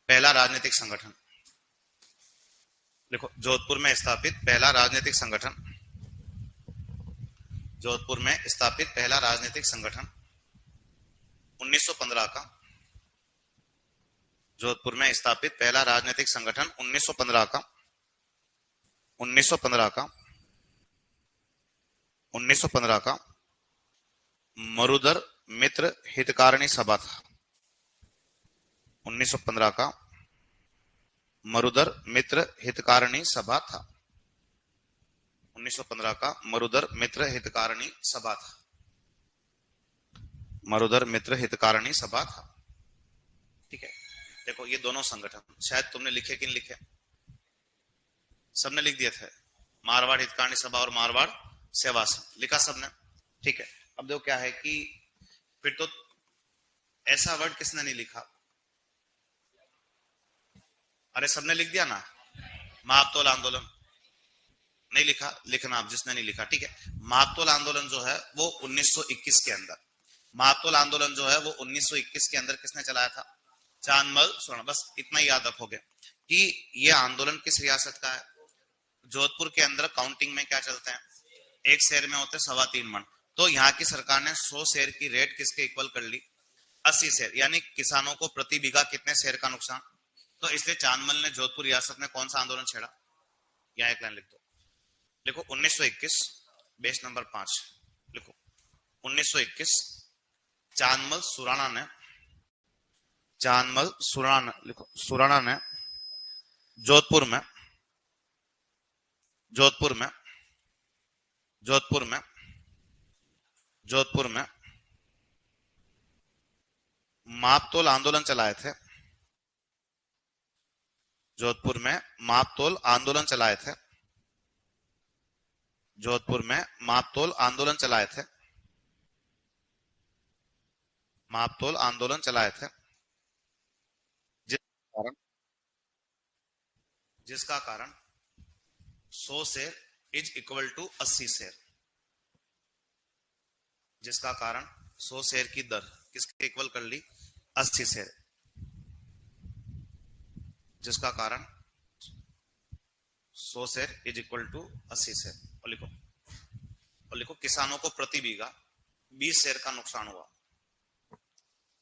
पहला राजनीतिक संगठन, देखो जोधपुर में स्थापित पहला राजनीतिक संगठन, जोधपुर में स्थापित पहला राजनीतिक संगठन 1915 का, जोधपुर में स्थापित पहला राजनीतिक संगठन 1915 का, 1915 का, 1915 का मरुधर मित्र हितकारिणी सभा था, 1915 का मरुधर मित्र हितकारिणी सभा था, 1915 का मरुधर मित्र हितकारिणी सभा था, मरुधर मित्र हितकारिणी सभा था। ठीक है, देखो ये दोनों संगठन शायद तुमने लिखे कि नहीं लिखे, सबने लिख दिए थे, मारवाड़ हितकारिणी सभा और मारवाड़ सेवा संघ, लिखा सबने। ठीक है, अब देखो क्या है कि फिर तो ऐसा वर्ड किसने नहीं लिखा, अरे सबने लिख दिया ना, महापतोल आंदोलन नहीं लिखा, लिखना आप जिसने नहीं लिखा। ठीक है, महापतोल आंदोलन जो है वो 1921 के अंदर, महापतोल आंदोलन जो है वो 1921 के अंदर किसने चलाया था, चांदमल सुरण। बस इतना ही याद रखोगे कि ये आंदोलन किस रियासत का है, जोधपुर के अंदर काउंटिंग में क्या चलते हैं, एक शेर में होते 3.25 मन, तो यहाँ की सरकार ने 100 शेर की रेट किसके इक्वल कर ली, 80 शेर, यानी किसानों को प्रति बीघा कितने शेर का नुकसान। तो इसलिए चांदमल ने जोधपुर रियासत में कौन सा आंदोलन छेड़ा, यहाँ एक लाइन लिख दो। लिखो 1921 बेस नंबर 5, लिखो 1921 चांदमल सुराणा ने, चांदमल सुराणा, लिखो सुराणा ने जोधपुर में जोधपुर में जोधपुर में जोधपुर में मापतोल आंदोलन चलाए थे। जोधपुर में मापतोल आंदोलन चलाए थे। जोधपुर में मापतोल आंदोलन चलाए थे। मापतोल आंदोलन चलाए थे। कारण जिसका कारण 100 शेर इज इक्वल टू 80 शेर। जिसका कारण 100 शेर की दर किसके इक्वल कर ली? 80 शेर। जिसका कारण 100 शेर इज इक्वल टू 80 शेर। और लिखो किसानों को प्रति बीघा 20 शेर का नुकसान हुआ।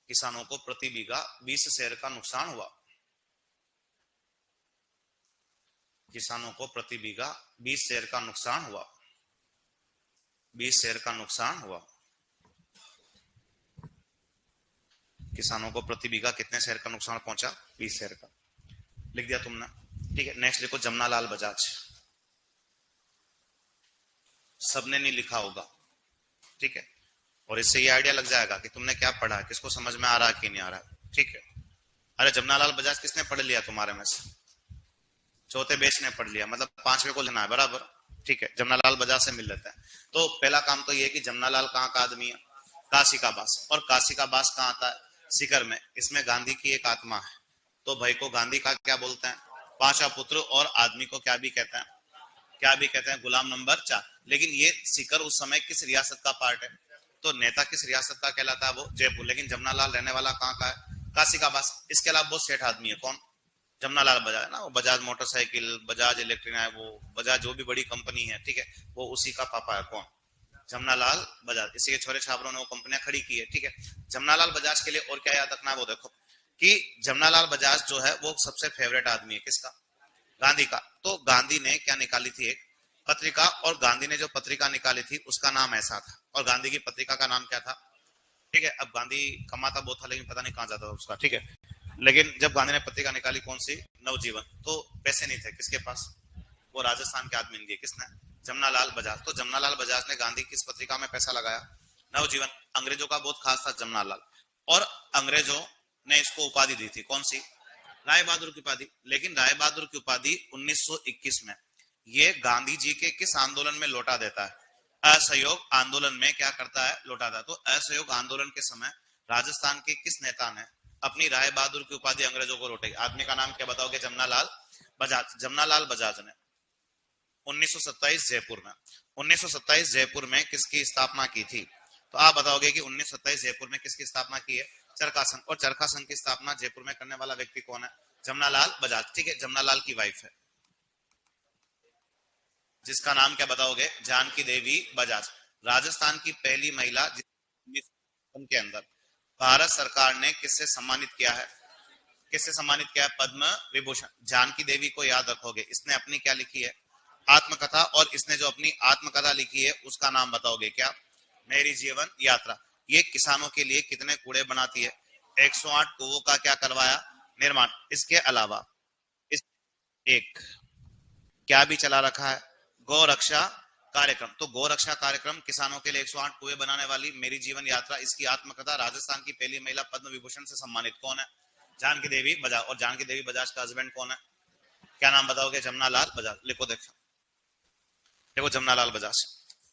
किसानों को प्रति बीघा 20 शेर का नुकसान हुआ। किसानों को प्रति बीघा 20 शेर का नुकसान हुआ। 20 शेर का नुकसान हुआ। किसानों को प्रति बीघा कितने शेर का नुकसान पहुंचा? 20 शेर का। लिख दिया तुमने, ठीक है। नेक्स्ट लिखो जमनालाल बजाज। सबने नहीं लिखा होगा, ठीक है। और इससे ये आइडिया लग जाएगा कि तुमने क्या पढ़ा है, किसको समझ में आ रहा है कि नहीं आ रहा है, ठीक है। अरे जमनालाल बजाज किसने पढ़ लिया तुम्हारे में से? चौथे बेच ने पढ़ लिया, मतलब पांचवे को लेना है, बराबर, ठीक है। जमनालाल बजाज से मिल लेते हैं। तो पहला काम तो ये कि जमनालाल कहाँ का आदमी है? काशी का बास। और काशी का बास कहाँ आता है? सीकर में। इसमें गांधी की एक आत्मा है। तो भाई को गांधी का क्या बोलते हैं? पांचवा पुत्र। और आदमी को क्या भी कहते हैं? क्या भी कहते हैं? गुलाम नंबर 4। लेकिन ये सीकर उस समय किस रियासत का पार्ट है? तो नेता किस रियासत का कहलाता है? वो जयपुर। लेकिन जमनालाल रहने वाला कहाँ का है? काशी का बास। इसके अलावा बहुत सेठ आदमी है। कौन? जमनालाल बजाज ना, वो बजाज मोटरसाइकिल, बजाज इलेक्ट्रिक है, वो बजाज जो भी बड़ी कंपनी है, ठीक है, वो उसी का पापा है। कौन? जमनालाल बजाज। इसी के छोरे छापरों ने वो कंपनियां खड़ी की है, ठीक है। जमनालाल बजाज के लिए और क्या याद रखना है वो देखो, कि जमनालाल बजाज जो है वो सबसे फेवरेट आदमी है किसका? गांधी का। तो गांधी ने क्या निकाली थी? एक पत्रिका। और गांधी ने जो पत्रिका निकाली थी उसका नाम ऐसा था। और गांधी की पत्रिका का नाम क्या था? ठीक है। अब गांधी कमाता बहुत था लेकिन पता नहीं कहां जाता था उसका, ठीक है। लेकिन जब गांधी ने पत्रिका निकाली, कौन सी? नवजीवन। तो पैसे नहीं थे किसके पास? वो राजस्थान के आदमी ने दिए। किसने? जमनालाल बजाज। तो जमनालाल बजाज ने गांधी किस पत्रिका में पैसा लगाया? नवजीवन। अंग्रेजों का बहुत खास था जमनालाल। और अंग्रेजों ने इसको उपाधि दी थी, कौन सी? राय बहादुर की उपाधि। लेकिन राय बहादुर की उपाधि 1921 में ये गांधी जी के किस आंदोलन में लौटा देता है? असहयोग आंदोलन में क्या करता है? लौटाता है। तो असहयोग आंदोलन के समय राजस्थान के किस नेता ने अपनी राय बहादुर की उपाधि अंग्रेजों को लौटाई? आदमी का नाम क्या बताओगे? जमनालाल बजाज। जमनालाल बजाज ने 1927 जयपुर में 1927 जयपुर में किसकी स्थापना की थी? तो आप बताओगे कि 1927 जयपुर में किसकी स्थापना की है? चरखा संघ। और चरखा संघ की स्थापना जयपुर में करने वाला व्यक्ति कौन है? जमनालाल बजाज, ठीक है। जमनालाल की वाइफ है, जिसका नाम क्या बताओगे? जानकी देवी बजाज। राजस्थान की पहली महिला के अंदर भारत सरकार ने किससे सम्मानित किया है? किससे सम्मानित किया है? पद्म विभूषण। जानकी देवी को याद रखोगे, इसने अपनी क्या लिखी है? आत्मकथा। और इसने जो अपनी आत्मकथा लिखी है उसका नाम बताओगे क्या? मेरी जीवन यात्रा। ये किसानों के लिए कितने कूड़े बनाती है? 108 कुओं का क्या करवाया? निर्माण। इसके अलावा इस एक क्या भी चला रखा है? गौ रक्षा कार्यक्रम। तो गौ रक्षा कार्यक्रम, किसानों के लिए 108 कुएं बनाने वाली मेरी जीवन यात्रा, इसकी आत्मकथा, राजस्थान की पहली महिला पद्म विभूषण से सम्मानित कौन है? जानकी देवी बजाज। और जानकी देवी बजाज का हस्बैंड कौन है? क्या नाम बताओगे? जमनालाल बजाज। लिखो, देखो देखो जमनालाल बजाज।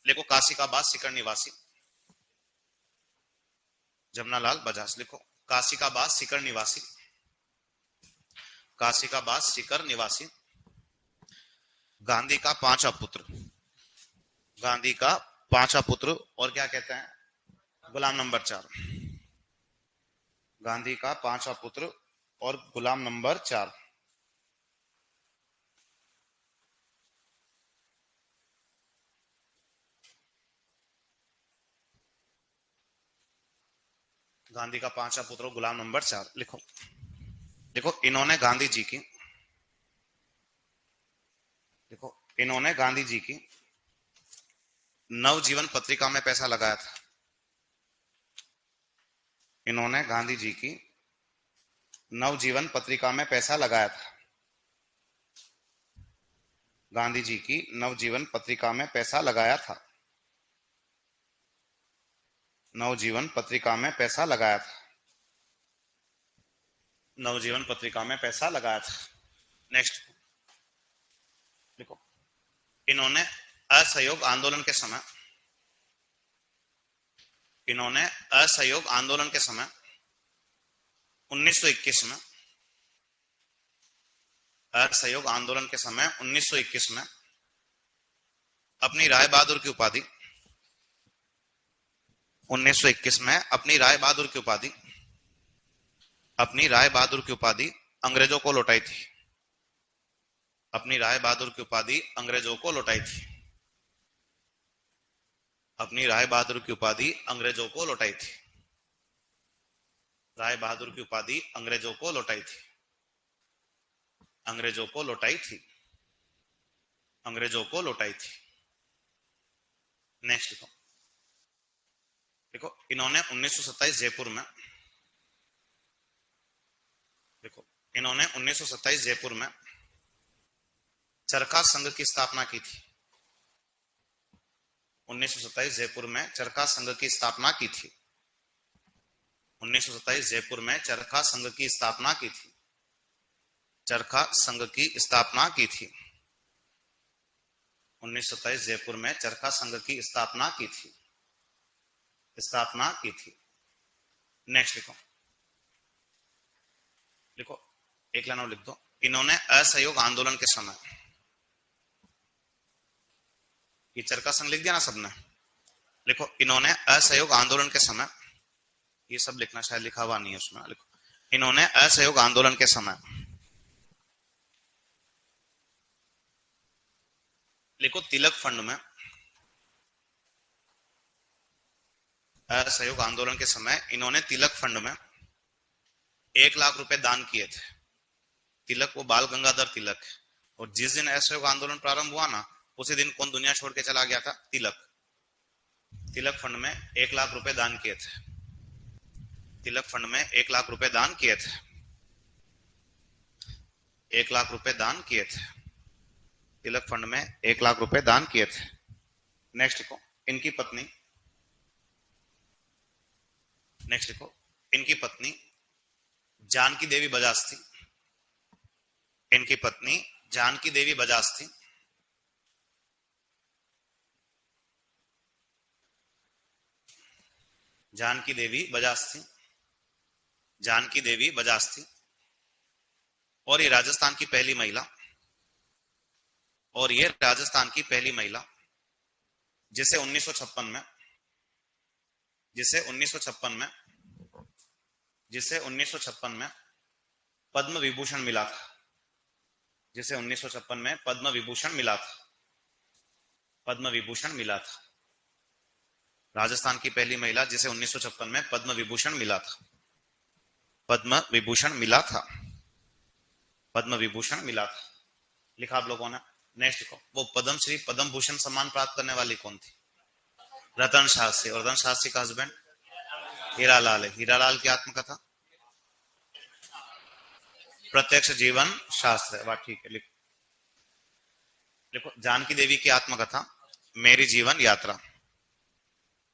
लिखो काशी का बास सीकर निवासी। जमनालाल बजाज लिखो। काशी का बास सीकर निवासी। काशी का बास सीकर निवासी। गांधी का पांचवा पुत्र। गांधी का पांचवा पुत्र। और क्या कहते हैं? गुलाम नंबर 4। गांधी का पांचवा पुत्र और गुलाम नंबर 4। गांधी का पांचवा पुत्र और गुलाम नंबर 4 लिखो। देखो इन्होंने गांधी जी की देखो इन्होंने गांधी जी की नवजीवन पत्रिका में पैसा लगाया था। इन्होंने गांधी जी की नवजीवन पत्रिका में पैसा लगाया था। गांधी जी की नवजीवन पत्रिका में पैसा लगाया था। नवजीवन पत्रिका में पैसा लगाया था। नवजीवन पत्रिका में पैसा लगाया था। नेक्स्ट देखो, इन्होंने असहयोग आंदोलन के समय, इन्होंने असहयोग आंदोलन के समय 1921 में, असहयोग आंदोलन के समय 1921 में अपनी राय बहादुर की उपाधि, 1921 में अपनी राय बहादुर की उपाधि, अपनी राय बहादुर की उपाधि अंग्रेजों को लौटाई थी। अपनी राय बहादुर की उपाधि अंग्रेजों को लौटाई थी। अपनी राय बहादुर की उपाधि अंग्रेजों को लौटाई थी। राय बहादुर की उपाधि अंग्रेजों को लौटाई थी। अंग्रेजों को लौटाई थी। अंग्रेजों को लौटाई थी। नेक्स्ट देखो, देखो इन्होंने 1927 जयपुर में, देखो इन्होंने 1927 जयपुर में चरखा संघ की स्थापना की थी। 1927 जयपुर में चरखा संघ की स्थापना की थी। 1927 जयपुर में चरखा संघ की स्थापना की थी। चरखा संघ की स्थापना की थी। 1927 जयपुर में चरखा संघ की स्थापना की थी। स्थापना की थी। नेक्स्ट लिखो, लिखो एक लाइन और लिख दो। इन्होंने असहयोग आंदोलन के समय, ये चरखा संघ लिख दिया ना सबने, लिखो इन्होंने असहयोग आंदोलन के समय, ये सब लिखना शायद लिखा हुआ नहीं है उसमें, लिखो इन्होंने असहयोग आंदोलन के समय, लिखो तिलक फंड में, असहयोग आंदोलन के समय इन्होंने तिलक फंड में 1 लाख रुपए दान किए थे। तिलक वो बाल गंगाधर तिलक है, और जिस दिन असहयोग आंदोलन प्रारंभ हुआ ना, उसी दिन कौन दुनिया छोड़ के चला गया था? तिलक। तिलक फंड में 1 लाख रुपए दान किए थे। तिलक फंड में 1 लाख रुपए दान किए थे। 1 लाख रुपए दान किए थे। तिलक फंड में 1 लाख रुपए दान किए थे। नेक्स्ट को इनकी पत्नी, नेक्स्ट को इनकी पत्नी जानकी देवी बजाज थी। इनकी पत्नी जानकी देवी बजाज थी। जानकी देवी बजाज थी। जानकी देवी बजाज थी। और ये राजस्थान की पहली महिला, और ये राजस्थान की पहली महिला जिसे 1956 में, जिसे 1956 में, जिसे 1956 में पद्म विभूषण मिला था। जिसे 1956 में पद्म विभूषण मिला था। पद्म विभूषण मिला था। राजस्थान की पहली महिला जिसे 1956 में पद्म विभूषण मिला था। पद्म विभूषण मिला था। पद्म विभूषण मिला था। लिखा आप लोगों ने। नेक्स्ट को वो पद्मश्री पद्म भूषण सम्मान प्राप्त करने वाली कौन थी? रतन शास्त्री। और रतन शास्त्री का हस्बैंड हीरालाल है। हीरालाल की आत्मकथा प्रत्यक्ष जीवन शास्त्र है। बात ठीक है। लिखो, लिखो जानकी देवी की आत्मकथा मेरी जीवन यात्रा।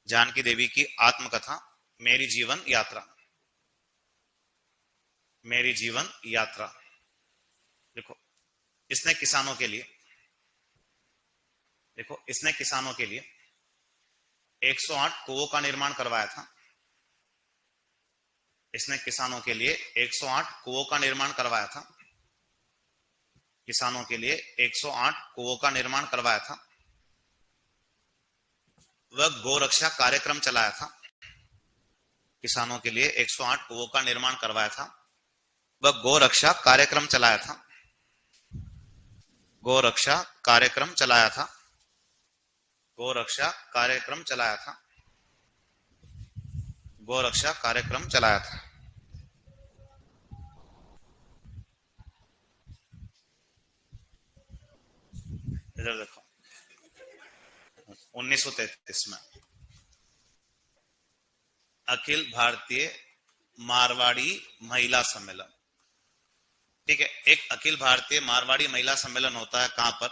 जानकी देवी की आत्मकथा मेरी जीवन यात्रा। मेरी जीवन यात्रा। देखो इसने किसानों के लिए, देखो इसने किसानों के लिए 108 कुओं का निर्माण करवाया था। इसने किसानों के लिए 108 कुओं का निर्माण करवाया था। किसानों के लिए 108 कुओं का निर्माण करवाया था। वह गोरक्षा कार्यक्रम चलाया था। किसानों के लिए 108 कुओं का निर्माण करवाया था। वह गोरक्षा कार्यक्रम चलाया था। गोरक्षा कार्यक्रम चलाया था। गोरक्षा कार्यक्रम चलाया था। गोरक्षा कार्यक्रम चलाया था। इधर देखो 1933 में अखिल भारतीय मारवाड़ी महिला सम्मेलन, ठीक है, एक अखिल भारतीय मारवाड़ी महिला सम्मेलन होता है कहां पर?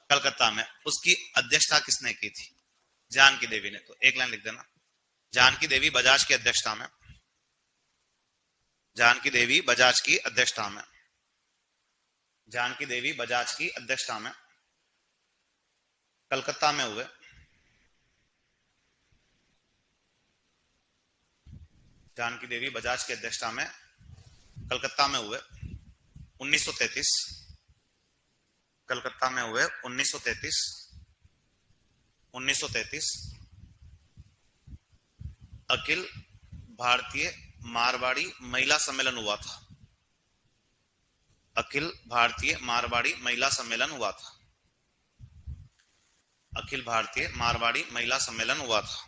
कलकत्ता में। उसकी अध्यक्षता किसने की थी? जानकी देवी ने। तो एक लाइन लिख देना, जानकी देवी बजाज की अध्यक्षता में, जानकी देवी बजाज की अध्यक्षता में, जानकी देवी बजाज की अध्यक्षता में कलकत्ता में हुए। जानकी देवी बजाज की अध्यक्षता में कलकत्ता में हुए 1933, कलकत्ता में हुए 1933, 1933 अखिल भारतीय मारवाड़ी महिला सम्मेलन हुआ था। अखिल भारतीय मारवाड़ी महिला सम्मेलन हुआ था। अखिल भारतीय मारवाड़ी महिला सम्मेलन हुआ था।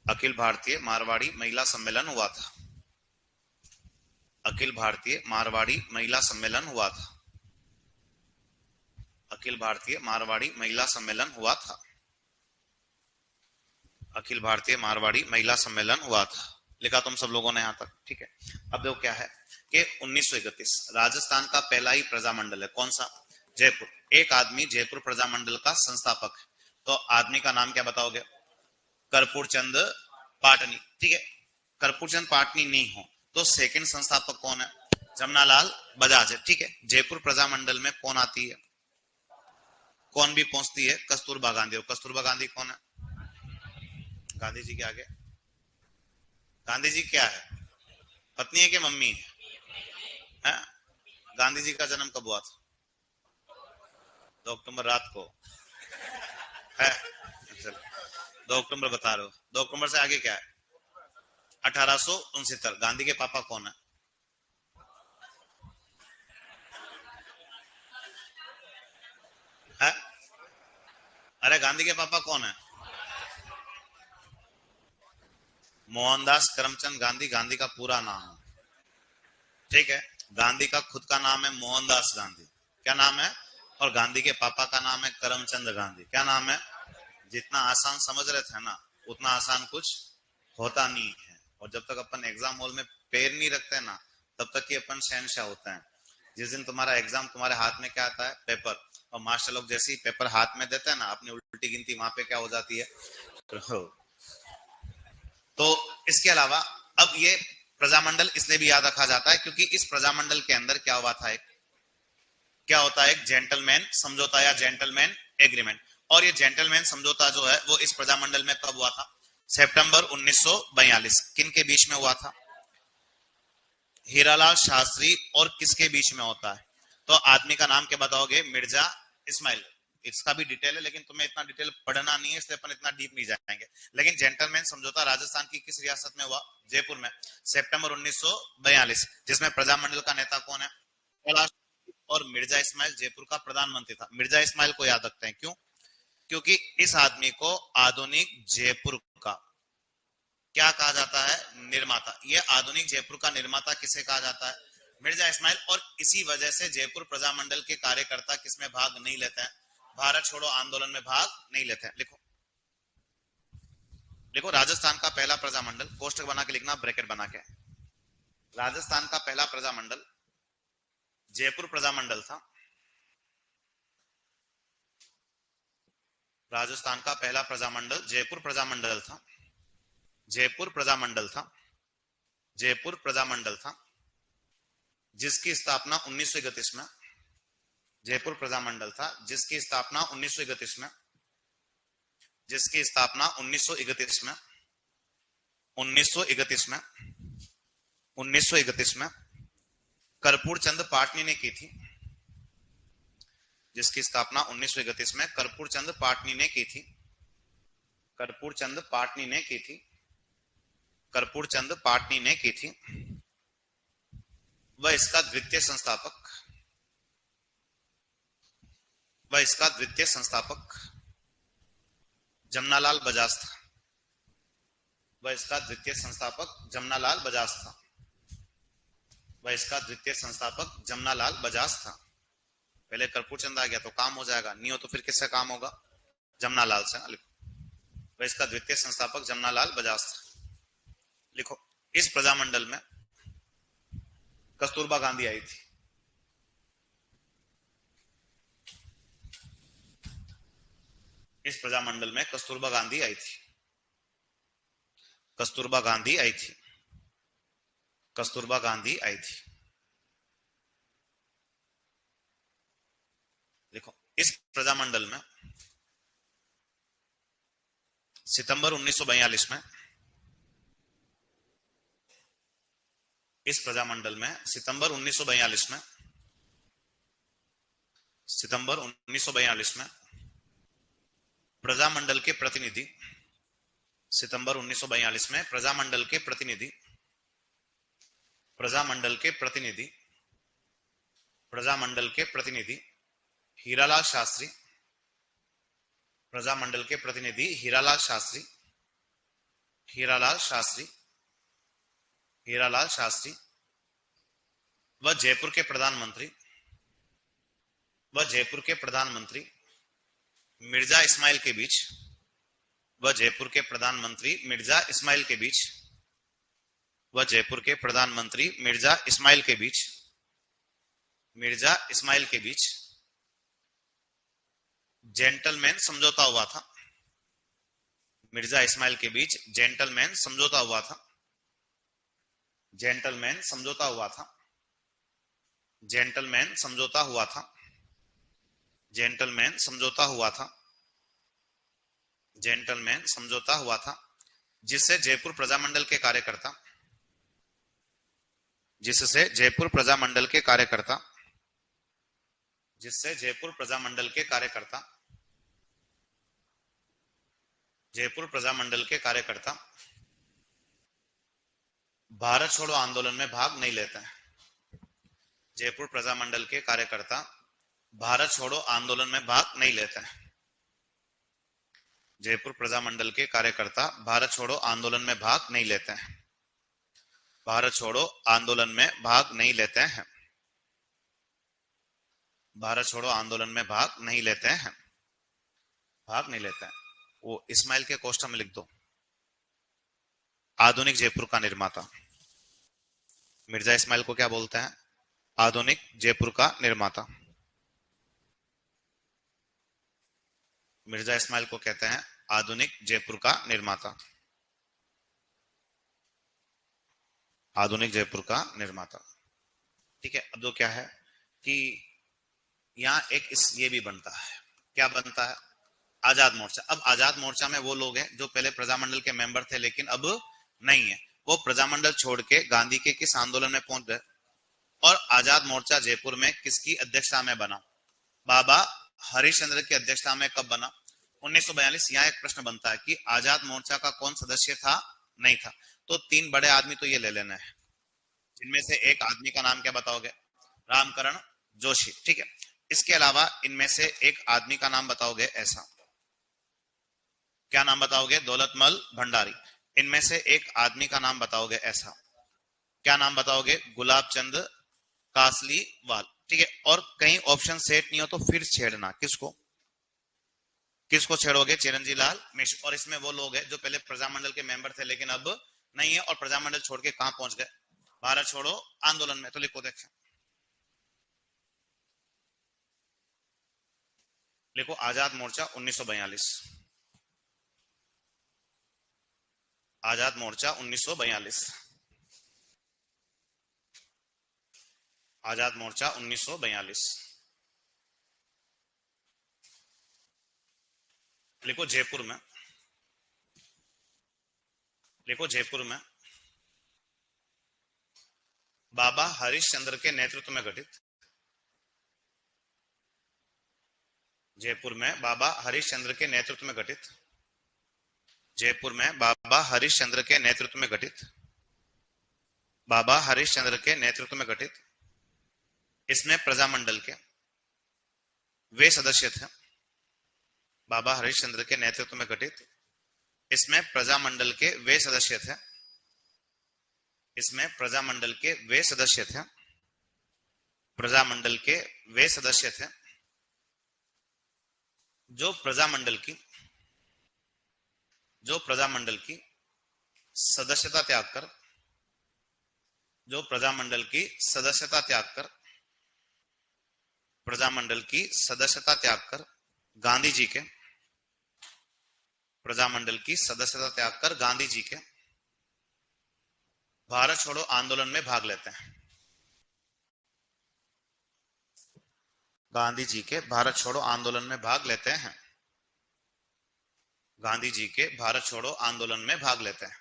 अखिल भारतीय मारवाड़ी महिला सम्मेलन हुआ था। अखिल भारतीय मारवाड़ी महिला सम्मेलन हुआ था। अखिल भारतीय मारवाड़ी महिला सम्मेलन हुआ था। अखिल भारतीय मारवाड़ी महिला सम्मेलन हुआ था। लिखा तुम सब लोगों ने यहां तक, ठीक है। अब देखो क्या है कि 1931 राजस्थान का पहला ही प्रजामंडल है। कौन सा? जयपुर। एक आदमी जयपुर प्रजामंडल का संस्थापक है, तो आदमी का नाम क्या बताओगे? कर्पूर चंद पाटनी, ठीक है। कर्पूर चंद पाटनी नहीं हो तो सेकंड संस्थापक कौन है? जमनालाल बजाज है, ठीक है। जयपुर प्रजामंडल में कौन आती है, कौन भी पहुंचती है? कस्तूरबा गांधी। और कस्तूरबा गांधी कौन है? गांधी जी के आगे गांधी जी क्या है? पत्नी है कि मम्मी है? गांधी जी का जन्म कब हुआ था? 2 अक्टूबर रात को है। चलो 2 अक्टूबर बता रहे हो, 2 अक्टूबर से आगे क्या है? 1869। गांधी के पापा कौन है? है? अरे गांधी के पापा कौन है? मोहनदास करमचंद गांधी। गांधी का पूरा नाम है, ठीक है। गांधी का खुद का नाम है मोहनदास गांधी। क्या नाम है? और गांधी के पापा का नाम है करमचंद गांधी। क्या नाम है? जितना आसान समझ रहे थे ना, उतना आसान कुछ होता नहीं है। और जब तक अपन एग्जाम हॉल में पैर नहीं रखते ना, तब तक ही अपन शहनशाह होते हैं। जिस दिन तुम्हारा एग्जाम, तुम्हारे हाथ में क्या आता है? पेपर। और मास्टर लोग जैसे ही पेपर हाथ में देते हैं ना, अपनी उल्टी गिनती वहां पे क्या हो जाती है? तो इसके अलावा अब ये प्रजामंडल इसलिए भी याद रखा जाता है क्योंकि इस प्रजामंडल के अंदर क्या हुआ था? एक क्या होता है? एक जेंटलमैन समझौता या जेंटलमैन एग्रीमेंट। और ये जेंटलमैन समझौता जो है वो इस प्रजामंडल में कब हुआ था? सितंबर 1942। किन के बीच में हुआ था? हीरालाल शास्त्री और किसके बीच में होता है? तो आदमी का नाम क्या बताओगे? मिर्जा इस्माइल। इसका भी डिटेल है, लेकिन तुम्हें इतना डिटेल पढ़ना नहीं है, इसलिए अपन इतना डीप नहीं जाएंगे। लेकिन जेंटलमैन समझौता राजस्थान की किस रियासत में हुआ? जयपुर में, सितंबर 1942। जिसमें प्रजामंडल का नेता कौन है? कैलाश। और मिर्जा इस्माइल जयपुर का प्रधानमंत्री था। मिर्जा इस्माइल को याद रखते हैं, क्यों? क्योंकि इस आदमी को आधुनिक जयपुर का क्या कहा जाता है? निर्माता। ये आधुनिक जयपुर का निर्माता किसे कहा जाता है? मिर्जा इस्माइल। और इसी वजह से जयपुर प्रजामंडल के कार्यकर्ता किसमें भाग नहीं लेते हैं? भारत छोड़ो आंदोलन में भाग नहीं लेते हैं। लिखो, देखो राजस्थान का पहला प्रजामंडल, कोष्टक बना के लिखना, ब्रैकेट बना के। राजस्थान का पहला प्रजामंडल जयपुर प्रजामंडल था। राजस्थान का पहला प्रजामंडल जयपुर प्रजामंडल था। जयपुर प्रजामंडल था। जयपुर प्रजामंडल था जिसकी स्थापना 1931 में। जयपुर प्रजामंडल था जिसकी स्थापना 1931 में। जिसकी स्थापना 1931 में। 1931 में। 1931 में कर्पूर चंद पाटनी ने की थी। जिसकी स्थापना 1931 में कर्पूर चंद पाटनी ने की थी। कर्पूर चंद पाटनी ने की थी। कर्पूर चंद पाटनी ने की थी। वह इसका द्वितीय संस्थापक वह इसका द्वितीय संस्थापक जमनालाल बजाज था। वह इसका द्वितीय संस्थापक जमनालाल बजाज था। वह इसका द्वितीय संस्थापक जमनालाल बजाज था। पहले कर्पूर चंद आ गया तो काम हो जाएगा, नहीं हो तो फिर किससे काम होगा? जमनालाल से ना। लिखो, वह इसका द्वितीय संस्थापक जमनालाल बजाज था। लिखो, इस प्रजामंडल में कस्तूरबा गांधी आई थी। इस प्रजामंडल में कस्तूरबा गांधी आई थी। कस्तूरबा गांधी आई थी। कस्तूरबा गांधी आई थी। देखो, इस प्रजामंडल में सितंबर 1942 में, इस प्रजामंडल में सितंबर 1942 में, सितंबर 1942 में प्रजामंडल के प्रतिनिधि, सितंबर 1942 में प्रजामंडल के प्रतिनिधि, प्रजामंडल के प्रतिनिधि, प्रजामंडल के प्रतिनिधि हीरालाल शास्त्री, प्रजामंडल के प्रतिनिधि हीरालाल शास्त्री, हीरालाल शास्त्री, हीरालाल शास्त्री व जयपुर के प्रधानमंत्री, व जयपुर के प्रधानमंत्री मिर्जा इस्माइल के बीच, व जयपुर के प्रधानमंत्री मिर्जा इस्माइल के बीच, व जयपुर के प्रधानमंत्री मिर्जा इस्माइल के बीच, मिर्जा इस्माइल के बीच जेंटलमैन समझौता हुआ था। मिर्जा इस्माइल के बीच जेंटलमैन समझौता हुआ था। जेंटलमैन समझौता हुआ था। जेंटलमैन समझौता हुआ था। जेंटलमैन समझौता हुआ था। जेंटलमैन समझौता हुआ था जिससे जयपुर प्रजामंडल के कार्यकर्ता, जिससे जयपुर प्रजामंडल के कार्यकर्ता, जिससे जयपुर प्रजामंडल के कार्यकर्ता, जयपुर प्रजामंडल के कार्यकर्ता भारत छोड़ो आंदोलन में भाग नहीं लेते हैं। जयपुर प्रजामंडल के कार्यकर्ता भारत छोड़ो आंदोलन में भाग नहीं लेते हैं। जयपुर प्रजामंडल के कार्यकर्ता भारत छोड़ो आंदोलन में भाग नहीं लेते हैं। भारत छोड़ो आंदोलन में भाग नहीं लेते हैं। भारत छोड़ो आंदोलन में भाग नहीं लेते हैं। भाग नहीं लेते हैं। वो इस्माइल के कोष्ठक में लिख दो, आधुनिक जयपुर का निर्माता। मिर्जा इस्माइल को क्या बोलते हैं? आधुनिक जयपुर का निर्माता। मिर्जा इस्माइल को कहते हैं आधुनिक जयपुर का निर्माता। आधुनिक जयपुर का निर्माता। ठीक है। अब तो क्या है कि यहाँ एक ये भी बनता है, क्या बनता है? आजाद मोर्चा। अब आजाद मोर्चा में वो लोग हैं जो पहले प्रजामंडल के मेंबर थे लेकिन अब नहीं है। वो प्रजामंडल छोड़ के गांधी के किस आंदोलन में पहुंच गए? और आजाद मोर्चा जयपुर में किसकी अध्यक्षता में बना? बाबा हरिश्चंद्र की अध्यक्षता में कब बना? 1942। यहाँ एक प्रश्न बनता है कि आजाद मोर्चा का कौन सदस्य था? नहीं था। तो तीन बड़े आदमी तो ये ले लेना है, जिनमें से एक आदमी का नाम क्या बताओगे? रामकरण जोशी। ठीक है। इसके अलावा इनमें से एक आदमी का नाम बताओगे ऐसा, क्या नाम बताओगे? दौलतमल भंडारी। इनमें से एक आदमी का नाम बताओगे ऐसा, क्या नाम बताओगे? गुलाब चंद कासलीवाल। ठीक है। और कहीं ऑप्शन सेट नहीं हो तो फिर छेड़ना। किसको किसको छेड़ोगे? चिरंजी लाल मिश्र। और इसमें वो लोग हैं जो पहले प्रजामंडल के मेंबर थे लेकिन अब नहीं है और प्रजामंडल छोड़ के कहां पहुंच गए? भारत छोड़ो आंदोलन में। तो लिखो, देखें, लिखो आजाद मोर्चा 1942। आजाद मोर्चा 1942। आजाद मोर्चा 1942। लिखो जयपुर में, लिखो जयपुर में बाबा हरिश्चंद्र के नेतृत्व में गठित, जयपुर में बाबा हरिश्चंद्र के नेतृत्व में गठित, जयपुर में बाबा हरिश्चंद्र के नेतृत्व में गठित, बाबा हरिश्चंद्र के नेतृत्व में गठित। इसमें प्रजामंडल के वे सदस्य थे। बाबा हरिश्चंद्र के नेतृत्व में गठित। इसमें प्रजामंडल के वे सदस्य थे। इसमें प्रजामंडल के वे सदस्य थे। प्रजामंडल के वे सदस्य थे जो प्रजामंडल की, जो प्रजामंडल की सदस्यता त्याग कर, जो प्रजामंडल की सदस्यता त्याग कर, प्रजामंडल की सदस्यता त्याग कर गांधी जी के, प्रजामंडल की सदस्यता त्याग कर गांधी जी के भारत छोड़ो आंदोलन में भाग लेते हैं। गांधी जी के भारत छोड़ो आंदोलन में भाग लेते हैं। गांधी जी के भारत छोड़ो आंदोलन में भाग लेते हैं।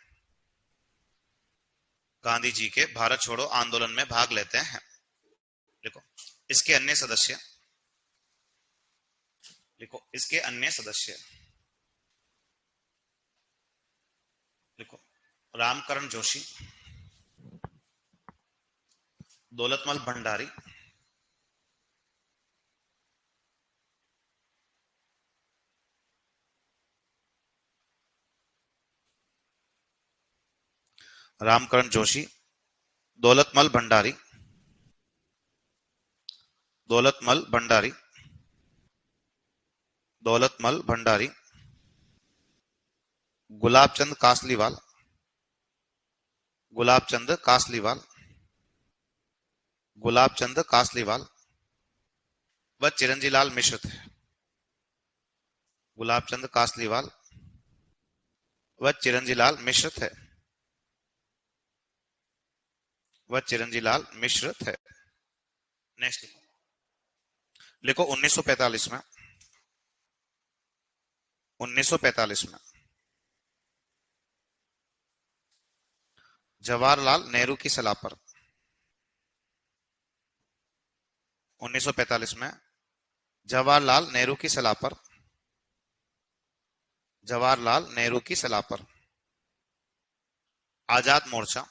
गांधी जी के भारत छोड़ो आंदोलन में भाग लेते हैं। लिखो इसके अन्य सदस्य। लिखो इसके अन्य सदस्य। लिखो रामकरण जोशी, दौलतमल भंडारी, रामकरण जोशी, दौलतमल भंडारी, दौलतमल भंडारी, दौलतमल भंडारी, गुलाबचंद कासलीवाल, गुलाबचंद कासलीवाल, गुलाबचंद कासलीवाल व चिरंजीलाल मिश्र थे। गुलाबचंद कासलीवाल व चिरंजीलाल मिश्र थे। व चिरंजीलाल मिश्र थे। नेक्स्ट लिखो 1945 में, 1945 में जवाहरलाल नेहरू की सलाह पर, 1945 में जवाहरलाल नेहरू की सलाह पर, जवाहरलाल नेहरू की सलाह पर आजाद मोर्चा,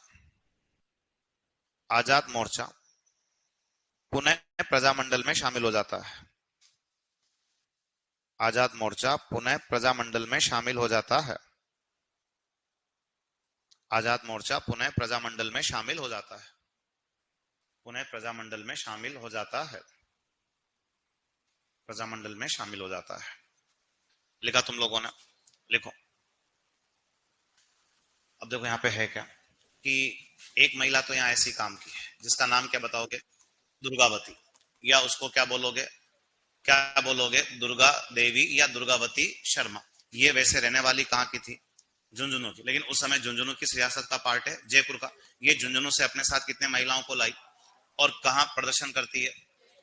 आजाद मोर्चा पुनः प्रजामंडल में शामिल हो जाता है। आजाद मोर्चा पुनः प्रजामंडल में शामिल हो जाता है। आजाद मोर्चा पुनः प्रजामंडल में शामिल हो जाता है। पुनः प्रजामंडल में शामिल हो जाता है। प्रजामंडल में शामिल हो जाता है। लिखा तुम लोगों ने? लिखो। अब देखो यहाँ पे है क्या कि एक महिला तो यहाँ ऐसी काम की है जिसका नाम क्या बताओगे? दुर्गावती। या उसको क्या बोलोगे? क्या बोलोगे? दुर्गा देवी या दुर्गावती शर्मा। ये वैसे रहने वाली कहाँ की थी? झुंझुनू की। लेकिन उस समय झुंझुनू किस रियासत का पार्ट है? जयपुर का। ये झुंझुनू से अपने साथ कितने महिलाओं को लाई और कहाँ प्रदर्शन करती है?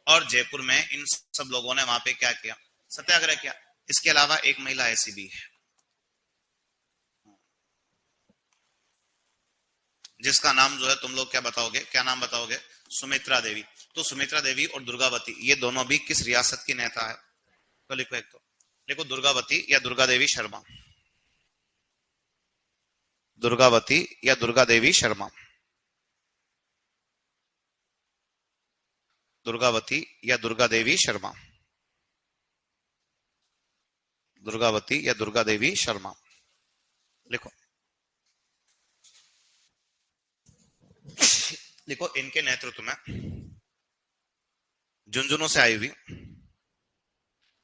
और जयपुर में इन सब लोगों ने वहां पे क्या किया? सत्याग्रह किया। इसके अलावा एक महिला ऐसी भी है जिसका नाम जो है तुम लोग क्या बताओगे? क्या नाम बताओगे? सुमित्रा देवी। तो सुमित्रा देवी और दुर्गावती ये दोनों भी किस रियासत की नेता है? तो लिखो एक तो लिखो दुर्गावती या दुर्गा देवी शर्मा। दुर्गावती या दुर्गा देवी शर्मा। दुर्गावती या दुर्गा देवी शर्मा। दुर्गावती या दुर्गा देवी शर्मा। लिखो। लिखो इनके नेतृत्व में झुंझुनू से आई हुई,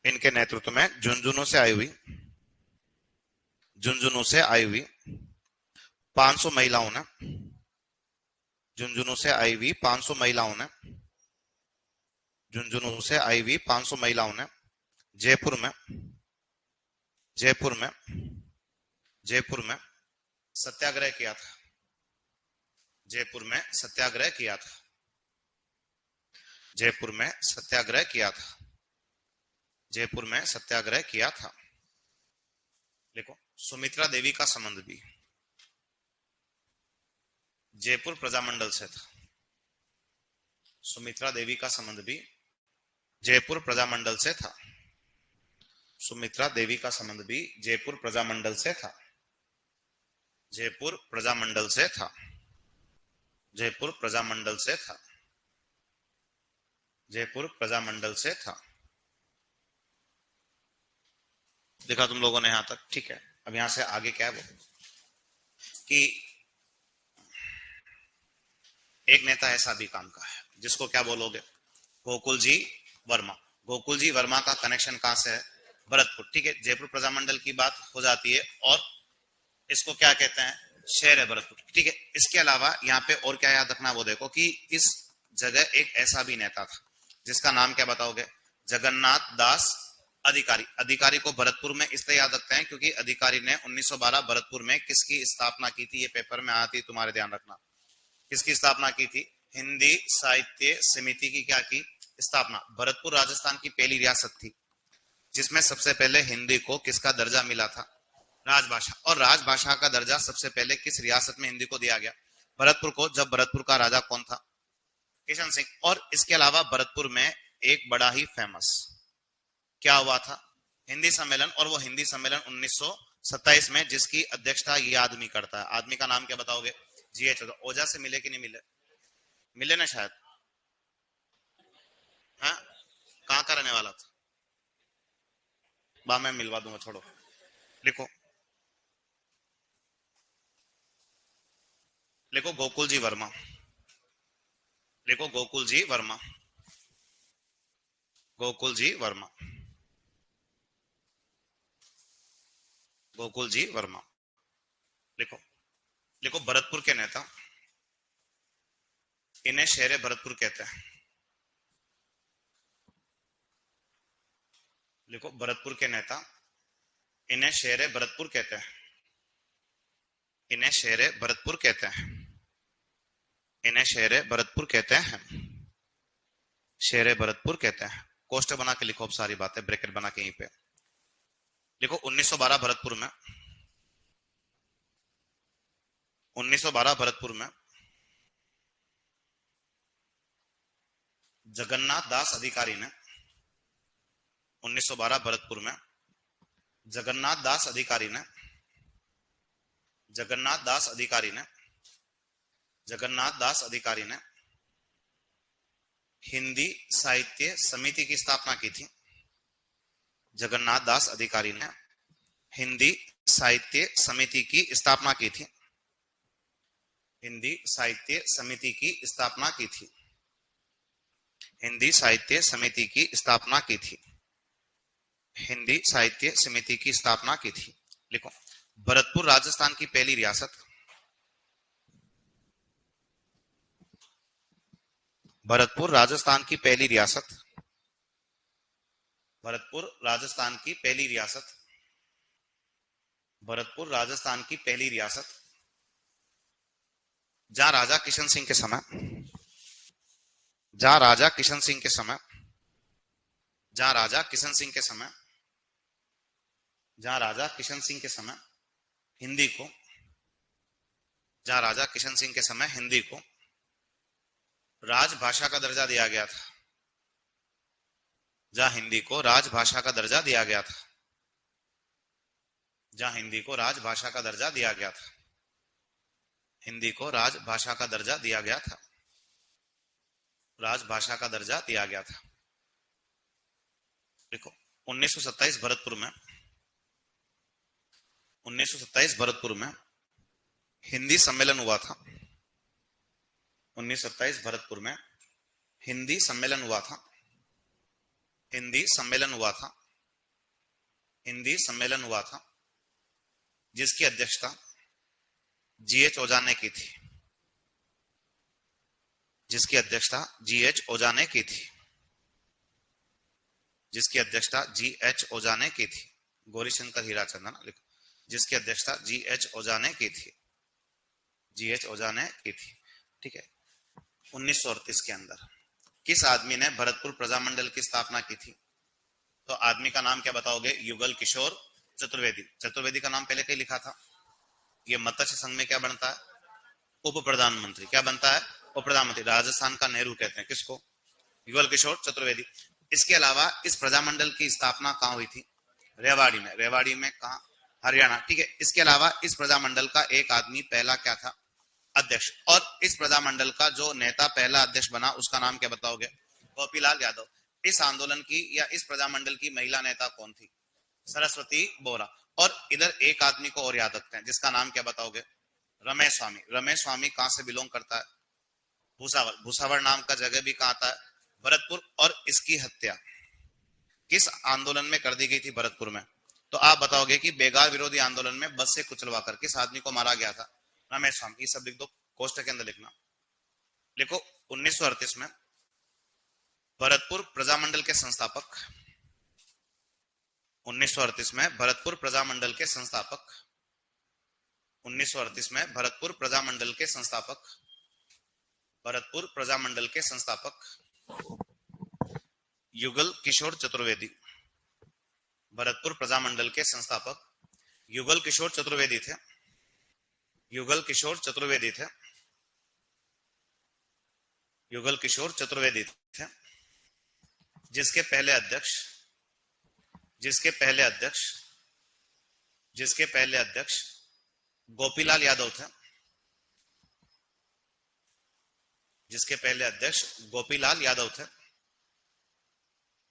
इनके नेतृत्व में झुंझुनू से आई हुई, झुंझुनू से आई हुई 500 महिलाओं ने, झुंझुनू से आई हुई 500 महिलाओं ने, झुंझुनू से आई हुई 500 महिलाओं ने जयपुर में, जयपुर में, जयपुर में सत्याग्रह किया था। जयपुर में सत्याग्रह किया था। जयपुर में सत्याग्रह किया था। जयपुर में सत्याग्रह किया था। देखो सुमित्रा देवी का संबंध भी जयपुर प्रजामंडल से था। सुमित्रा देवी का संबंध भी जयपुर प्रजामंडल से था। सुमित्रा देवी का संबंध भी जयपुर प्रजामंडल से था। जयपुर प्रजामंडल से था। जयपुर प्रजामंडल से था। जयपुर प्रजामंडल से था। देखा तुम लोगों ने यहां तक? ठीक है। अब यहां से आगे क्या है वो कि एक नेता ऐसा भी काम का है जिसको क्या बोलोगे? गोकुल जी वर्मा। गोकुल जी वर्मा का कनेक्शन कहां से है? भरतपुर। ठीक है। जयपुर प्रजामंडल की बात हो जाती है और इसको क्या कहते हैं? शहर है भरतपुर। ठीक है। इसके अलावा यहाँ पे और क्या याद रखना वो देखो कि इस जगह एक ऐसा भी नेता था जिसका नाम क्या बताओगे? जगन्नाथ दास अधिकारी, अधिकारी को भरतपुर में इसलिए याद रखते हैं क्योंकि अधिकारी ने 1912 भरतपुर में किसकी स्थापना की थी, ये पेपर में आती, तुम्हारे ध्यान रखना। किसकी स्थापना की थी? हिंदी साहित्य समिति की क्या की स्थापना। भरतपुर राजस्थान की पहली रियासत थी जिसमें सबसे पहले हिंदी को किसका दर्जा मिला था? राजभाषा। और राजभाषा का दर्जा सबसे पहले किस रियासत में हिंदी को दिया गया? भरतपुर को। जब भरतपुर का राजा कौन था? किशन सिंह। और इसके अलावा भरतपुर में एक बड़ा ही फेमस क्या हुआ था? हिंदी सम्मेलन। और वो हिंदी सम्मेलन 1927 में जिसकी अध्यक्षता ये आदमी करता है। आदमी का नाम क्या बताओगे? जीएच ओझा। से मिले कि नहीं मिले? मिले ना शायद। हाँ, कहाँ का रहने वाला था? मैं मिलवा दूंगा, छोड़ो। लिखो, लिखो गोकुल जी वर्मा। लिखो गोकुल जी वर्मा। गोकुल जी वर्मा। गोकुल जी वर्मा। लिखो, लिखो भरतपुर के नेता, इन्हें शेर भरतपुर कहते हैं। लिखो भरतपुर के नेता, इन्हें शेर भरतपुर कहते हैं। इन्हें शेर भरतपुर कहते हैं। इन्हें शेर भरतपुर कहते हैं। शेर भरतपुर कहते हैं। कोष्टक बना के लिखो अब सारी बातें, ब्रैकेट बना के यहीं पे लिखो। 1912 भरतपुर में, 1912 भरतपुर में जगन्नाथ दास अधिकारी ने, 1912 भरतपुर में जगन्नाथ दास अधिकारी ने, जगन्नाथ दास अधिकारी ने, जगन्नाथ दास अधिकारी ने हिंदी साहित्य समिति की स्थापना की थी। जगन्नाथ दास अधिकारी ने हिंदी साहित्य समिति की स्थापना की थी। हिंदी साहित्य समिति की स्थापना की थी। हिंदी साहित्य समिति की स्थापना की थी। हिंदी साहित्य समिति की स्थापना की थी। लिखो भरतपुर राजस्थान की पहली रियासत, भरतपुर राजस्थान की पहली रियासत, भरतपुर राजस्थान की पहली रियासत, भरतपुर राजस्थान की पहली रियासत जहां राजा किशन सिंह के समय, जहां राजा किशन सिंह के समय, जहां राजा किशन सिंह के समय, जहां राजा किशन सिंह के समय हिंदी को, जहां राजा किशन सिंह के समय हिंदी को राजभाषा का दर्जा दिया गया था। जहां हिंदी को राजभाषा का दर्जा दिया गया था। जहां हिंदी को राजभाषा का दर्जा दिया गया था। हिंदी को राजभाषा का दर्जा दिया गया था। राजभाषा का दर्जा दिया गया था। देखो 1927 भरतपुर में, 1927 भरतपुर में हिंदी सम्मेलन हुआ था। 1927 भरतपुर में हिंदी सम्मेलन हुआ था। हिंदी सम्मेलन हुआ था। हिंदी सम्मेलन हुआ था जिसकी अध्यक्षता जीएच ओझा ने की थी। जिसकी अध्यक्षता जीएच ओझा ने की थी। जिसकी अध्यक्षता जीएच ओझा ने की थी। गौरीशंकर हीराचंदन लिखो। जिसकी अध्यक्षता जीएच ओझा ने की थी। जीएच ओझा ने की थी। ठीक है। 1938 के अंदर किस आदमी ने भरतपुर प्रजामंडल की स्थापना की थी? तो आदमी का नाम क्या बताओगे? युगल किशोर चतुर्वेदी। चतुर्वेदी का नाम पहले कहीं लिखा था। ये मत्स्य संघ में क्या बनता है? उप प्रधानमंत्री। क्या बनता है? उप प्रधानमंत्री। राजस्थान का नेहरू कहते हैं किसको? युगल किशोर चतुर्वेदी। इसके अलावा इस प्रजामंडल की स्थापना कहां हुई थी? रेवाड़ी में। रेवाड़ी में कहां? हरियाणा। ठीक है। इसके अलावा इस प्रजामंडल का एक आदमी पहला क्या था? अध्यक्ष। और इस प्रजामंडल का जो नेता पहला अध्यक्ष बना उसका नाम क्या बताओगे? गोपीलाल यादव। इस आंदोलन की या इस प्रजामंडल की महिला नेता कौन थी? सरस्वती बोरा। और इधर एक आदमी को और याद रखते हैं जिसका नाम क्या बताओगे? रमेश स्वामी। रमेश स्वामी कहां से बिलोंग करता है? भूसावल। भूसावल नाम का जगह भी कहां आता है? भरतपुर। और इसकी हत्या किस आंदोलन में कर दी गई थी? भरतपुर में। तो आप बताओगे कि बेगार विरोधी आंदोलन में बस से कुचलवाकर किस आदमी को मारा गया था? रमेश स्वामी। ये सब लिख दो, कोष्टक के अंदर लिखना। लिखो 1938 में भरतपुर प्रजामंडल के संस्थापक, 1938 में भरतपुर प्रजामंडल के संस्थापक, 1938 में भरतपुर प्रजामंडल के संस्थापक, भरतपुर प्रजामंडल के संस्थापक युगल किशोर चतुर्वेदी। भरतपुर प्रजामंडल के संस्थापक युगल किशोर चतुर्वेदी थे, युगल किशोर चतुर्वेदी थे, युगल किशोर चतुर्वेदी थे, जिसके पहले अध्यक्ष, जिसके पहले अध्यक्ष, जिसके पहले अध्यक्ष गोपीलाल यादव थे, जिसके पहले अध्यक्ष गोपीलाल यादव थे,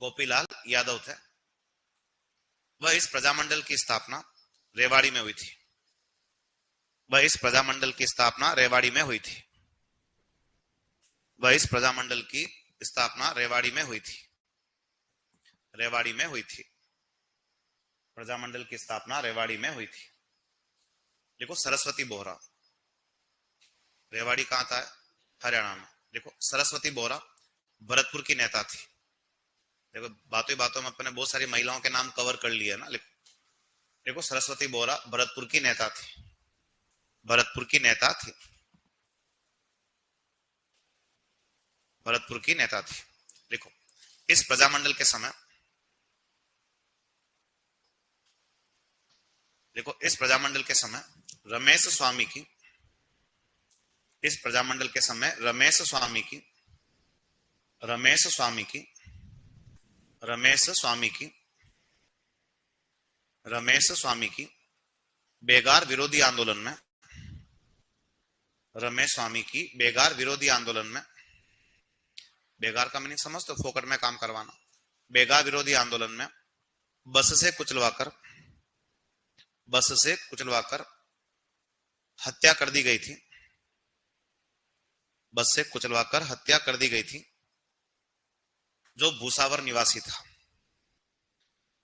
गोपीलाल यादव थे। वह इस प्रजामंडल की स्थापना रेवाड़ी में हुई थी, वह इस प्रजामंडल की स्थापना रेवाड़ी में हुई थी, वह इस प्रजामंडल की स्थापना रेवाड़ी में हुई थी, रेवाड़ी में हुई थी, प्रजामंडल की स्थापना रेवाड़ी में हुई थी। देखो सरस्वती बोहरा, रेवाड़ी कहां था? हरियाणा में। देखो सरस्वती बोहरा भरतपुर की नेता थी। देखो बातों ही बातों में अपने बहुत सारी महिलाओं के नाम कवर कर लिए ना। देखो सरस्वती बोहरा भरतपुर की नेता थी, भरतपुर की नेता थी, भरतपुर की नेता थी। देखो इस प्रजामंडल के समय, देखो इस प्रजामंडल के समय रमेश स्वामी की, इस प्रजामंडल के समय रमेश स्वामी की, रमेश स्वामी की, रमेश स्वामी की, रमेश स्वामी की बेगार विरोधी आंदोलन में, रमेश स्वामी की बेगार विरोधी आंदोलन में, बेगार का मीनिंग समझते हो? फोकट में काम करवाना। बेगार विरोधी आंदोलन में बस से कुचलवाकर, बस से कुचलवाकर हत्या कर दी गई थी, बस से कुचलवाकर हत्या कर दी गई थी जो भूसावर निवासी था,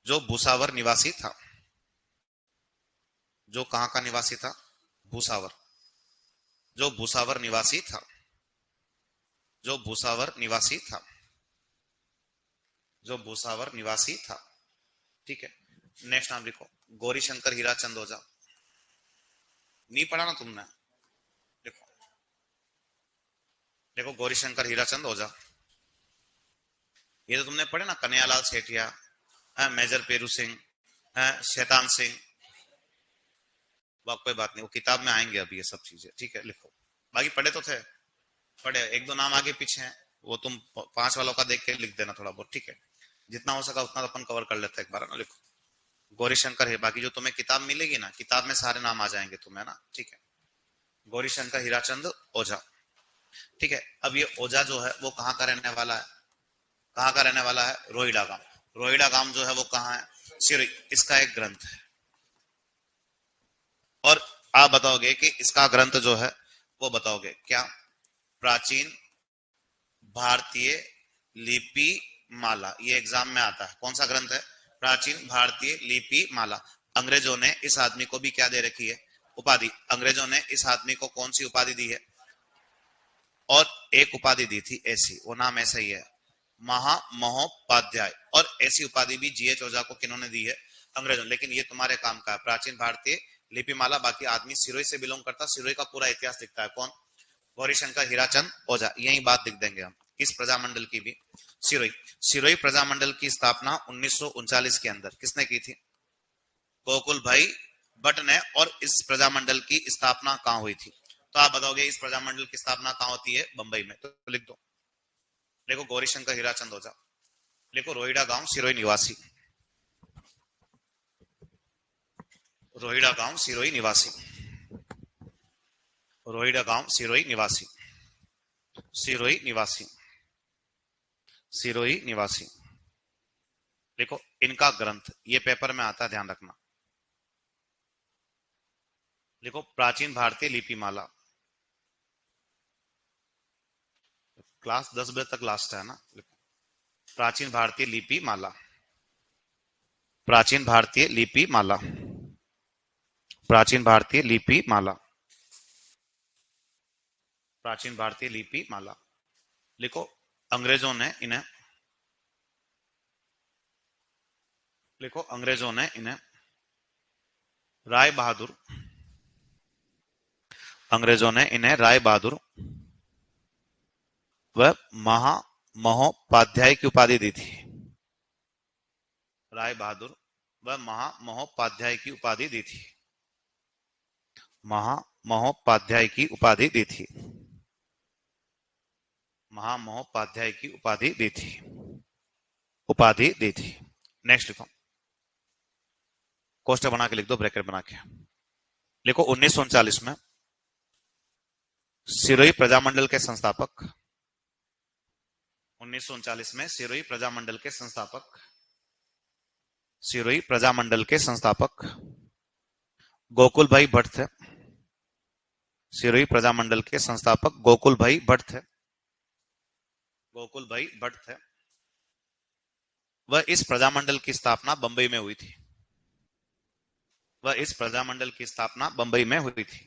जो भूसावर निवासी था, जो कहां का निवासी था? भूसावर, जो भूसावर निवासी था, जो भूसावर निवासी था, जो भूसावर निवासी था। ठीक है, नेक्स्ट नाम लिखो गौरीशंकर हीराचंद ओझा। नहीं पढ़ा ना तुमने? देखो, देखो गौरीशंकर हीराचंद ओझा, ये तो तुमने पढ़े ना। Kanhaiyalal Sethia, major Peru Singh, Shaitan Singh. कोई बात नहीं, वो किताब में आएंगे अभी ये सब चीजें। ठीक है, लिखो। बाकी पढ़े तो थे, पढ़े। एक दो नाम आगे पीछे हैं, वो तुम 5 वालों का देख के लिख देना थोड़ा बहुत। ठीक है, जितना हो सका उतना तो अपन कवर कर लेते हैं एक बार ना। लिखो गौरीशंकर है, बाकी जो तुम्हें किताब मिलेगी ना, किताब में सारे नाम आ जाएंगे तुम्हें ना। ठीक है, गौरीशंकर हीराचंद ओझा। ठीक है, अब ये ओझा जो है वो कहाँ का रहने वाला है? कहाँ का रहने वाला है? रोहिड़ा गांव। रोहिड़ा गांव जो है वो कहाँ है? सिरोही। इसका एक ग्रंथ है, और आप बताओगे कि इसका ग्रंथ जो है वो बताओगे क्या? प्राचीन भारतीय लिपि माला। ये एग्जाम में आता है। कौन सा ग्रंथ है? प्राचीन भारतीय लिपि माला। अंग्रेजों ने इस आदमी को भी क्या दे रखी है? उपाधि। अंग्रेजों ने इस आदमी को कौन सी उपाधि दी है? और एक उपाधि दी थी ऐसी, वो नाम ऐसा ही है, महामहोपाध्याय। और ऐसी उपाधि भी जीएच ओझा को किन्होंने दी है? अंग्रेजों। लेकिन ये तुम्हारे काम का है, प्राचीन भारतीय लिपिमाला। बाकी आदमी सिरोही से बिलोंग करता, सिरोही का पूरा इतिहास दिखता है। कौन? गौरीशंकर हीराचंद ओझा। यही बात लिख देंगे हम। इस प्रजामंडल की भी सिरोही, सिरोही प्रजामंडल की स्थापना 1939 के अंदर किसने की थी? गोकुल भाई भट्ट ने। और इस प्रजामंडल की स्थापना कहां हुई थी? तो आप बताओगे इस प्रजामंडल की स्थापना कहां होती है? बंबई में। तो लिख दो, देखो गौरीशंकर हीराचंद ओझा। देखो रोहिड़ा गांव सिरोही निवासी, रोहिड़ा गांव सिरोही निवासी, रोहिड़ा गांव सिरोही निवासी, सिरोही निवासी, सिरोही निवासी। देखो इनका ग्रंथ, ये पेपर में आता है, ध्यान रखना। देखो प्राचीन भारतीय लिपिमाला। क्लास 10 बजे तक लास्ट है ना। प्राचीन भारतीय लिपि माला, प्राचीन भारतीय लिपि माला, प्राचीन भारतीय लिपि माला, प्राचीन भारतीय लिपि माला। लिखो अंग्रेजों ने इन्हें, लिखो अंग्रेजों ने इन्हें राय बहादुर, अंग्रेजों ने इन्हें राय बहादुर व महामहोपाध्याय की उपाधि दी थी। राय बहादुर व महामहोपाध्याय की उपाधि दी थी। महामहोपाध्याय की उपाधि दी थी। महामहोपाध्याय की उपाधि दी थी। उपाधि दी थी। नेक्स्ट लिखो, कोष्टक बना के लिख दो, ब्रैकेट बना के लिखो। 1939 में सिरोही प्रजामंडल के संस्थापक, 1939 में सिरोही प्रजामंडल के संस्थापक, सिरोही प्रजामंडल के संस्थापक गोकुल भाई भट्ट थे। सिरोही प्रजामंडल के संस्थापक गोकुल भाई भट्ट थे। गोकुल भाई भट्ट थे। वह इस प्रजामंडल की स्थापना बंबई में हुई थी। वह इस प्रजामंडल की स्थापना बंबई में हुई थी।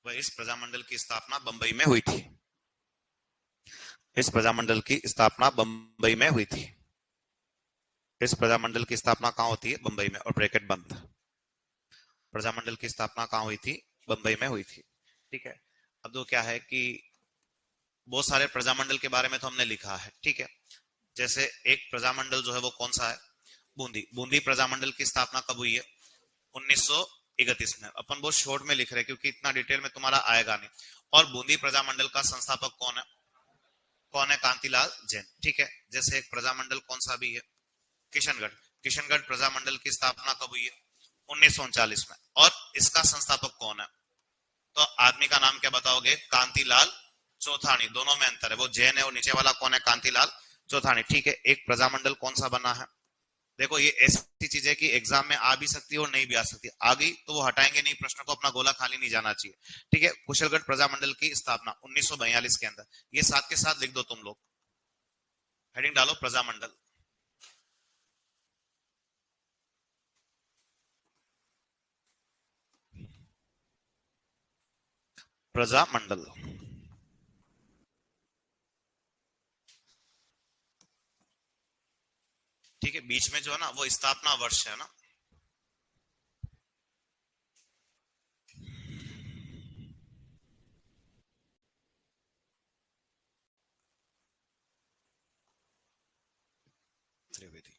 वह इस प्रजामंडल की स्थापना बंबई में हुई थी। इस प्रजामंडल की स्थापना बंबई में हुई थी। इस प्रजामंडल की स्थापना कहां होती है? बंबई में। और ब्रैकेट बंद। प्रजामंडल की स्थापना कहां हुई थी? बंबई में हुई थी। ठीक है। अब तो क्या है कि बहुत सारे प्रजामंडल के बारे में तो हमने लिखा है, ठीक है। जैसे एक प्रजामंडल जो है वो कौन सा है? बूंदी। बूंदी प्रजामंडल की स्थापना कब हुई है? 1931 में। अपन बहुत शॉर्ट में लिख रहे हैं क्योंकि इतना डिटेल में तुम्हारा आएगा नहीं। और बूंदी प्रजामंडल का संस्थापक कौन है? कौन है? कांतिलाल जैन। ठीक है। जैसे एक प्रजामंडल कौन सा भी है? किशनगढ़। किशनगढ़ प्रजामंडल की स्थापना कब हुई है? 1939 में। और इसका संस्थापक कौन है? तो आदमी का नाम क्या बताओगे? कांतिलाल चौथानी। दोनों में अंतर है, वो जैन है और नीचे वाला कौन है? कांतिलाल चौथानी। ठीक है। एक प्रजामंडल कौन सा बना है? देखो ये ऐसी चीज है कि एग्जाम में आ भी सकती है और नहीं भी आ सकती। आ गई तो वो हटाएंगे नहीं प्रश्न को, अपना गोला खाली नहीं जाना चाहिए। ठीक है। कुशलगढ़ प्रजामंडल की स्थापना 1942 के अंदर। ये साथ के साथ लिख दो तुम लोग, हेडिंग डालो प्रजामंडल। प्रजामंडल। ठीक है। बीच में जो है ना वो स्थापना वर्ष है ना। त्रिवेदी।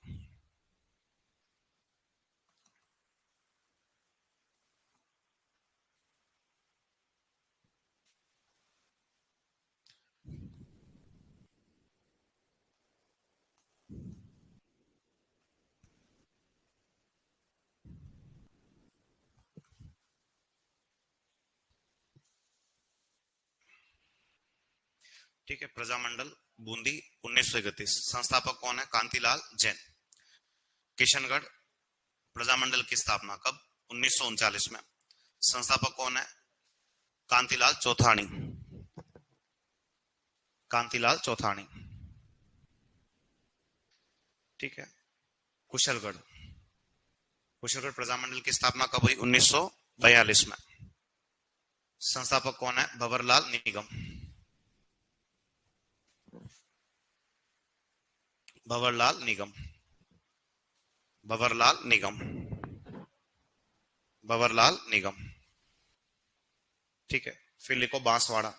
ठीक है। प्रजामंडल बूंदी 1931। संस्थापक कौन है? कांतिलाल जैन। किशनगढ़ प्रजामंडल की स्थापना कब? 1939 में। संस्थापक कौन है? कांतिलाल चौथानी। कांतिलाल चौथानी। ठीक है। कुशलगढ़। कुशलगढ़ प्रजामंडल की स्थापना कब हुई? 1942 में। संस्थापक कौन है? भंवरलाल निगम। भंवरलाल निगम। भंवरलाल निगम। भंवरलाल निगम। ठीक है। फिर लिखो बांसवाड़ा।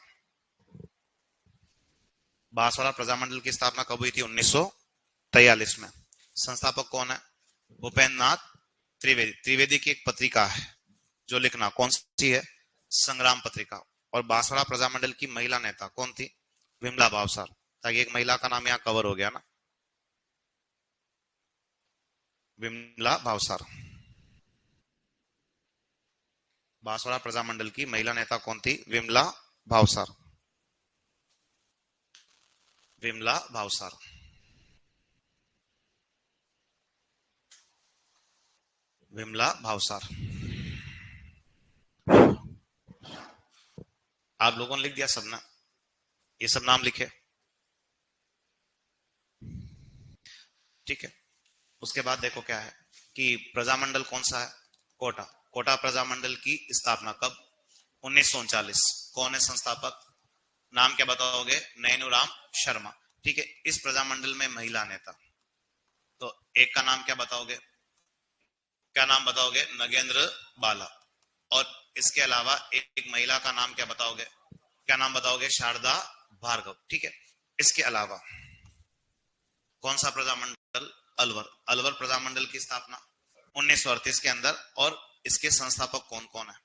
बांसवाड़ा प्रजामंडल की स्थापना कब हुई थी? 1943 में। संस्थापक कौन है? भूपेंद्र नाथ त्रिवेदी। त्रिवेदी की एक पत्रिका है जो लिखना, कौन सी है? संग्राम पत्रिका। और बांसवाड़ा प्रजामंडल की महिला नेता कौन थी? विमला भावसार। ताकि एक महिला का नाम यहाँ कवर हो गया ना, विमला भावसार। बांसवाड़ा प्रजामंडल की महिला नेता कौन थी? विमला भावसार। विमला भावसार। विमला भावसार। आप लोगों ने लिख दिया सब ना? ये सब नाम लिखे? ठीक है। उसके बाद देखो क्या है कि प्रजामंडल कौन सा है? कोटा। कोटा प्रजामंडल की स्थापना कब? 1939। कौन है संस्थापक? नाम क्या बताओगे? नैनूराम शर्मा। ठीक है। इस प्रजामंडल में महिला नेता, तो एक का नाम क्या बताओगे? क्या नाम बताओगे? नगेंद्र बाला। और इसके अलावा एक महिला का नाम क्या बताओगे? क्या नाम बताओगे? शारदा भार्गव। ठीक है। इसके अलावा कौन सा प्रजामंडल? अलवर। अलवर प्रजामंडल की स्थापना 1938 के अंदर। और इसके संस्थापक कौन कौन है?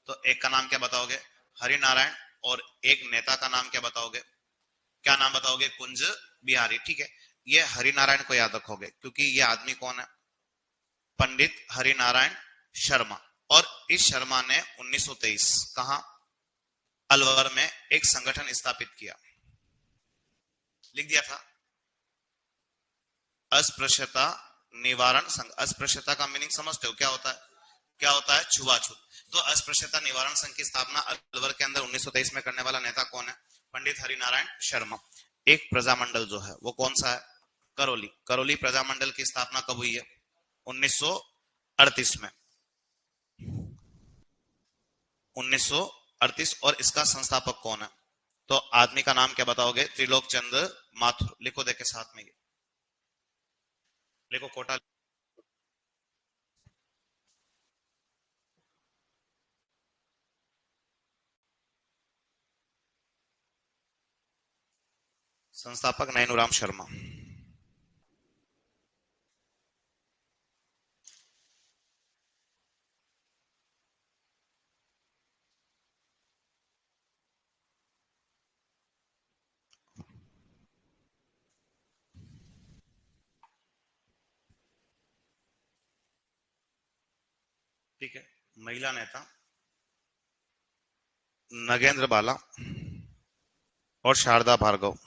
तो एक का नाम क्या बताओगे? हरिनारायण। और एक नेता का नाम क्या बताओगे? क्या नाम बताओगे? कुंज बिहारी। ठीक है। ये हरिनारायण को याद रखोगे क्योंकि ये आदमी कौन है? पंडित हरिनारायण शर्मा। और इस शर्मा ने 1923 कहा? अलवर में एक संगठन स्थापित किया। लिख दिया था। अस्पृश्यता निवारण संघ। अस्पृश्यता का मीनिंग समझते हो क्या होता है? क्या होता है? छुआछूत। तो अस्पृश्यता निवारण संघ की स्थापना अलवर के अंदर 1923 में करने वाला नेता कौन है? पंडित हरिनारायण शर्मा। एक प्रजामंडल जो है वो कौन सा है? करौली। करौली प्रजामंडल की स्थापना कब हुई है? 1938 में। 1938। और इसका संस्थापक कौन है? तो आदमी का नाम क्या बताओगे? त्रिलोक चंद्र माथुर। लिखो देखे साथ में ये। लिखो कोटा। संस्थापक नैनूराम शर्मा। ठीक है। महिला नेता नगेंद्र बाला और शारदा भार्गव।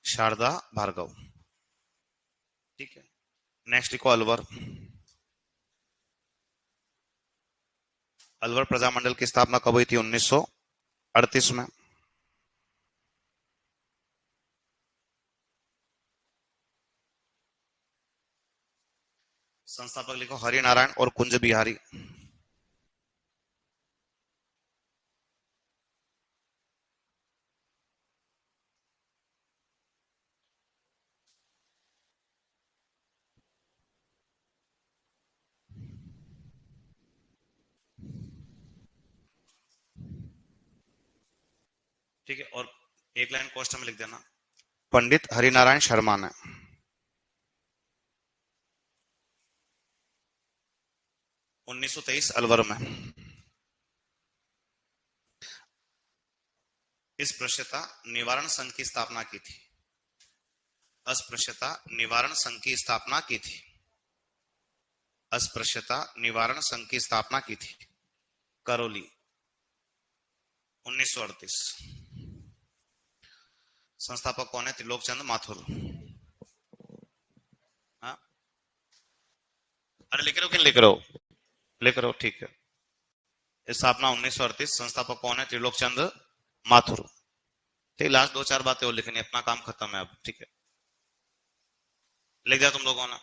शारदा भार्गव। ठीक है। नेक्स्ट लिखो अलवर। अलवर प्रजामंडल की स्थापना कब हुई थी? 1938 में। संस्थापक लिखो हरिनारायण और कुंज बिहारी। ठीक है। और एक लाइन क्वेश्चन में लिख देना, पंडित हरिनारायण शर्मा ने 1923 अलवर में अस्पृश्यता निवारण संघ की स्थापना की थी। अस्पृश्यता निवारण संघ की स्थापना की थी। अस्पृश्यता निवारण संघ की स्थापना की थी करौली 1938। संस्थापक कौन है? त्रिलोक चंद्र माथुर। हाँ? अरे लिख रहे हो कि नहीं लिख रहे हो? लिख रहे हो? ठीक है। स्थापना 1938। संस्थापक कौन है? त्रिलोक चंद्र माथुर। ठीक। लास्ट दो चार बातें और लिखनी, अपना काम खत्म है अब। ठीक है। लिख दिया तुम लोगों ने?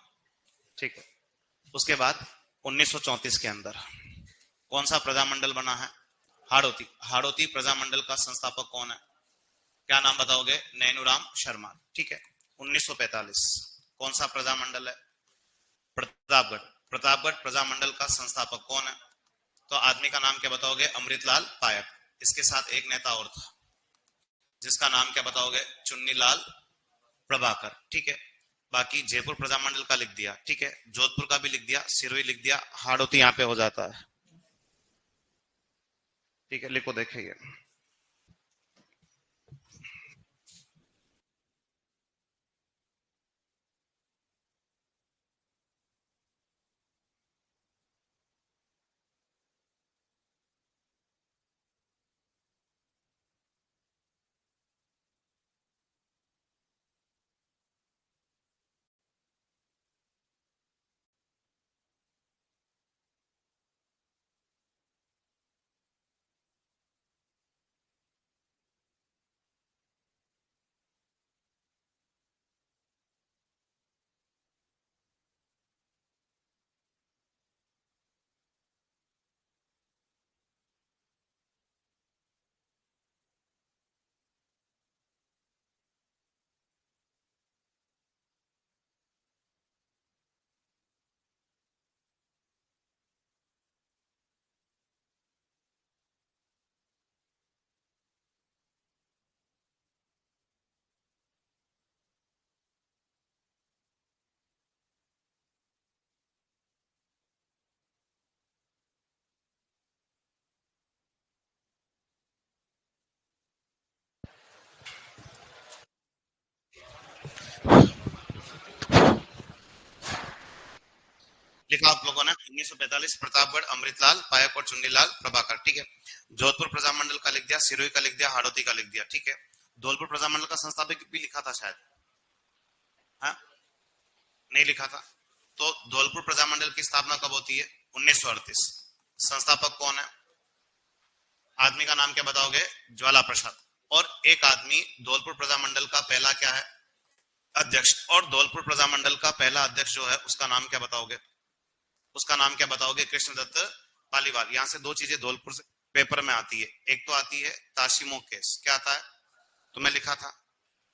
ठीक है। उसके बाद 1934 के अंदर कौन सा प्रजामंडल बना है? हाड़ौती। हाड़ौती प्रजामंडल का संस्थापक कौन है? क्या नाम बताओगे? नैनूराम शर्मा। ठीक है। 1945 कौन सा प्रजामंडल है? प्रतापगढ़। प्रतापगढ़ प्रजामंडल का संस्थापक कौन है? तो आदमी का नाम क्या बताओगे? अमृतलाल पायक। इसके साथ एक नेता और था जिसका नाम क्या बताओगे? चुन्नीलाल प्रभाकर। ठीक है। बाकी जयपुर प्रजामंडल का लिख दिया। ठीक है। जोधपुर का भी लिख दिया, सिरोही लिख दिया, हाड़ौती यहाँ पे हो जाता है। ठीक है। लिखो देखिए। 45 प्रतापगढ़, अमृतलाल, पायक और चुन्नीलाल प्रभाकर, ठीक है। जोधपुर प्रजामंडल का लिख दिया, सिरोही का लिख दिया, हाड़ौती का लिख दिया, ठीक है। धौलपुर प्रजामंडल का संस्थापक भी लिखा था शायद, हाँ नहीं लिखा था। तो धौलपुर प्रजामंडल की स्थापना कब होती है? 1938। संस्थापक कौन है? आदमी का नाम क्या बताओगे? ज्वाला प्रसाद। और एक आदमी धौलपुर प्रजामंडल का पहला क्या है? अध्यक्ष। और धौलपुर प्रजामंडल का पहला अध्यक्ष जो है उसका नाम क्या बताओगे? उसका नाम क्या बताओगे? कृष्णदत्त पालीवाल। यहां से दो चीजें धौलपुर से पेपर में आती है, एक तो आती है ताशिमो केस, क्या आता है? तुम्हें लिखा था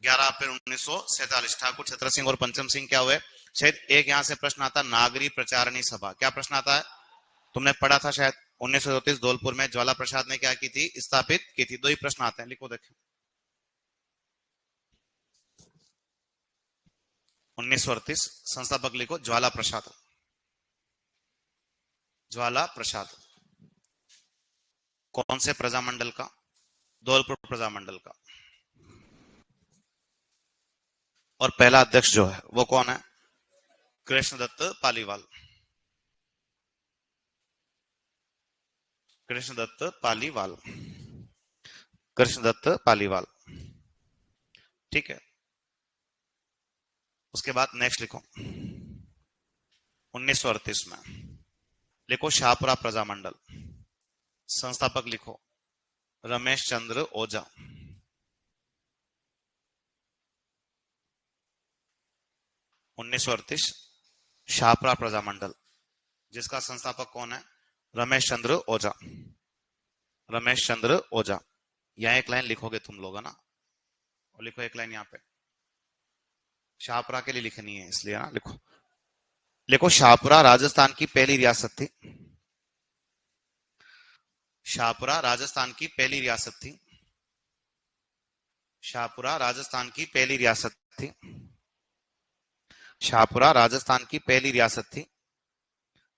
11 अप्रैल 1947 ठाकुर छत्र सिंह और पंचम सिंह क्या हुए शायद। एक यहां से प्रश्न आता नागरी प्रचारणी सभा, क्या प्रश्न आता है? तुमने पढ़ा था शायद 1934 धौलपुर में ज्वाला प्रसाद ने क्या की थी? स्थापित की थी। दो ही प्रश्न आते हैं, लिखो देखें। 1938 संस्थापक लिखो ज्वाला प्रसाद। ज्वाला प्रसाद कौन से प्रजामंडल का? धौलपुर प्रजामंडल का। और पहला अध्यक्ष जो है वो कौन है? कृष्णदत्त पालीवाल। कृष्णदत्त पालीवाल। कृष्णदत्त पालीवाल, ठीक है। उसके बाद नेक्स्ट लिखो 1938 में लिखो शाहपुरा प्रजामंडल। संस्थापक लिखो रमेश चंद्र ओझा। 1938 शाहपुरा प्रजामंडल, जिसका संस्थापक कौन है? रमेश चंद्र ओझा। रमेश चंद्र ओझा। यहां एक लाइन लिखोगे तुम लोग, है ना? और लिखो एक लाइन यहाँ पे, शाहपुरा के लिए लिखनी है इसलिए ना, लिखो। लिखो शाहपुरा राजस्थान की पहली रियासत थी। शाहपुरा राजस्थान की पहली रियासत थी। शाहपुरा राजस्थान की पहली रियासत थी। शाहपुरा राजस्थान की पहली रियासत थी,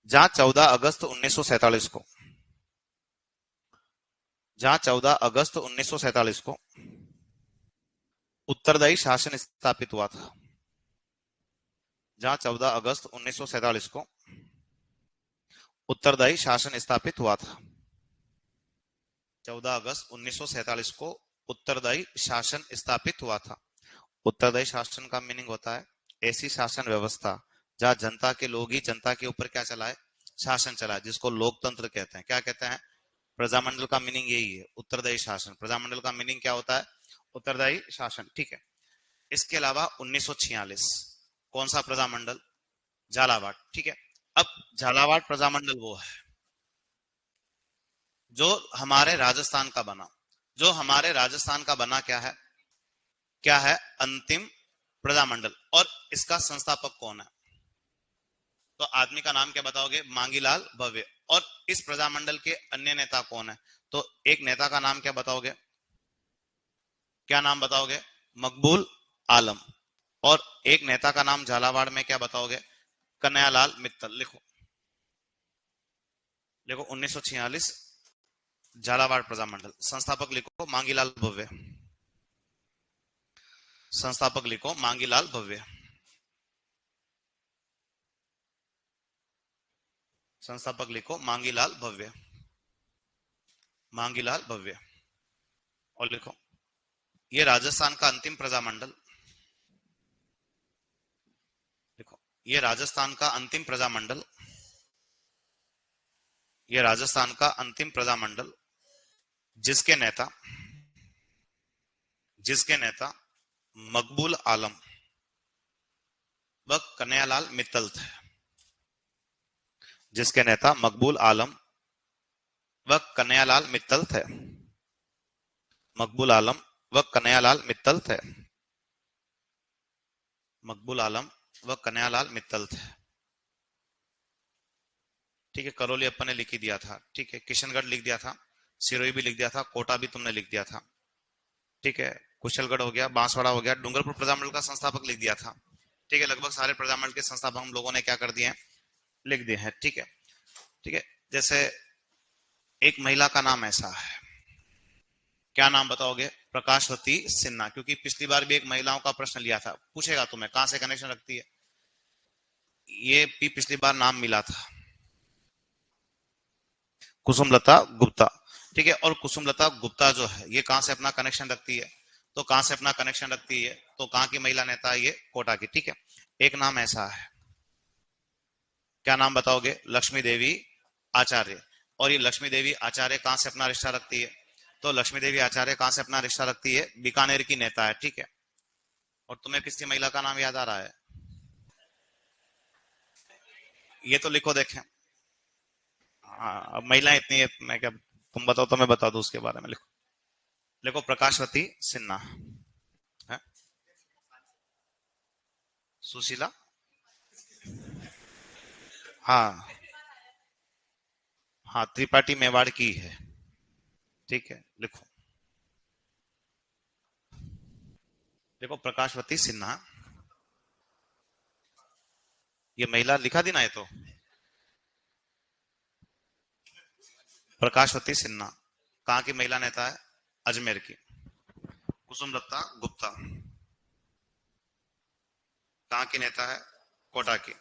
जहां 14 अगस्त 1947 को, जहां 14 अगस्त 1947 को उत्तरदायी शासन स्थापित हुआ था। जहां 14 अगस्त 1947 को उत्तरदायी शासन स्थापित हुआ था। 14 अगस्त 1947 को उत्तरदायी शासन स्थापित हुआ था। उत्तरदायी शासन का मीनिंग होता है ऐसी शासन व्यवस्था जहां जनता के लोग ही जनता के ऊपर क्या चलाए? शासन चलाए, जिसको लोकतंत्र कहते हैं। क्या कहते हैं? प्रजामंडल का मीनिंग यही है, उत्तरदायी शासन। प्रजामंडल का मीनिंग क्या होता है? उत्तरदायी शासन, ठीक है। इसके अलावा 1946 कौन सा प्रजामंडल? झालावाड़, ठीक है। अब झालावाड़ प्रजामंडल वो है जो हमारे राजस्थान का बना। जो हमारे राजस्थान का बना क्या है? क्या है? अंतिम प्रजामंडल। और इसका संस्थापक कौन है? तो आदमी का नाम क्या बताओगे? मांगीलाल भव्य। और इस प्रजामंडल के अन्य नेता कौन है? तो एक नेता का नाम क्या बताओगे? क्या नाम बताओगे? मकबूल आलम। और एक नेता का नाम झालावाड़ में क्या बताओगे? कन्हैयालाल मित्तल। लिखो, लिखो 1946 झालावाड़ प्रजामंडल। संस्थापक लिखो मांगीलाल भव्य। संस्थापक लिखो मांगीलाल भव्य। संस्थापक लिखो मांगीलाल भव्य। मांगीलाल भव्य। और लिखो ये राजस्थान का अंतिम प्रजामंडल। देखो ये राजस्थान का अंतिम प्रजामंडल, ये राजस्थान का अंतिम प्रजामंडल जिसके नेता, जिसके नेता मकबूल आलम व कन्हैयालाल मित्तल थे। जिसके नेता मकबूल आलम व कन्हैयालाल मित्तल थे। मकबूल आलम व कन्हैयालाल मित्तल थे। मकबूल आलम व कन्हैयालाल मित्तल थे, ठीक है। करौली अपन ने लिख ही दिया था, ठीक है। किशनगढ़ लिख दिया था, सिरोही भी लिख दिया था, कोटा भी तुमने लिख दिया था, ठीक है। कुशलगढ़ हो गया, बांसवाड़ा हो गया, डूंगरपुर प्रजामंडल का संस्थापक लिख दिया था, ठीक है। लगभग सारे प्रजामंडल के संस्थापक हम लोगों ने क्या कर दिए हैं? लिख दिए हैं, ठीक है। ठीक है, जैसे एक महिला का नाम ऐसा है, क्या नाम बताओगे? प्रकाशवती सिन्हा। क्योंकि पिछली बार भी एक महिलाओं का प्रश्न लिया था, पूछेगा तुम्हें कहां से कनेक्शन रखती है। ये भी पिछली बार नाम मिला था, कुसुमलता गुप्ता, ठीक है। और कुसुमलता गुप्ता जो है ये कहां से अपना कनेक्शन रखती है, तो कहां से अपना कनेक्शन रखती है, तो कहां की महिला नेता है, ये कोटा की, ठीक है। एक नाम ऐसा है, क्या नाम बताओगे, लक्ष्मी देवी आचार्य। और ये लक्ष्मी देवी आचार्य कहां से अपना रिश्ता रखती है, तो लक्ष्मी देवी आचार्य कहां से अपना रिश्ता रखती है, बीकानेर की नेता है, ठीक है। और तुम्हें किसी महिला का नाम याद आ रहा है, ये तो लिखो देखें। हाँ, अब महिलाएं इतनी है, मैं क्या, तुम बताओ तो मैं बता दूं उसके बारे में, लिखो। लिखो प्रकाशवती सिन्हा है, सुशीला, हाँ हाँ, त्रिपाठी मेवाड़ की है, ठीक है, लिखो। देखो प्रकाशवती सिन्हा, ये महिला लिखा दी ना, ये तो प्रकाशवती सिन्हा कहाँ की महिला नेता है, अजमेर की। कुसुमलता गुप्ता कहाँ की नेता है, कोटा की।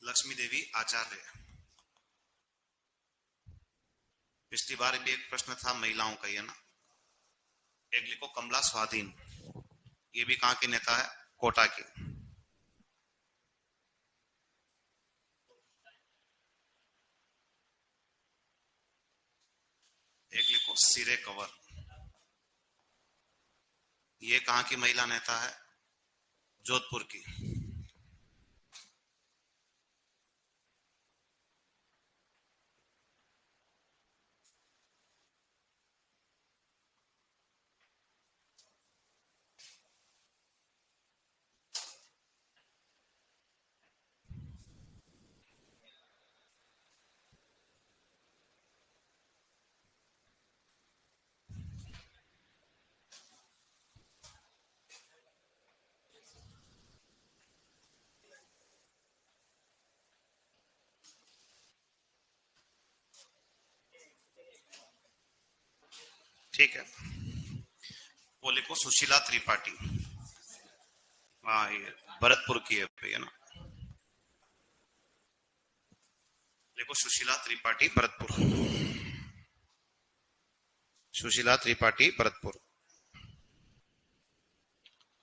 लक्ष्मी देवी आचार्य, पिछली बार भी एक प्रश्न था महिलाओं का, ये ना। एक लिखो कमला स्वाधीन, ये भी कहाँ की नेता है, कोटा की। एक लिखो सिरे कंवर, ये कहाँ की महिला नेता है, जोधपुर की। ठीक है, वो लिखो सुशीला त्रिपाठी, हाँ ये भरतपुर की है भैया ना। देखो सुशीला त्रिपाठी भरतपुर, सुशीला त्रिपाठी भरतपुर,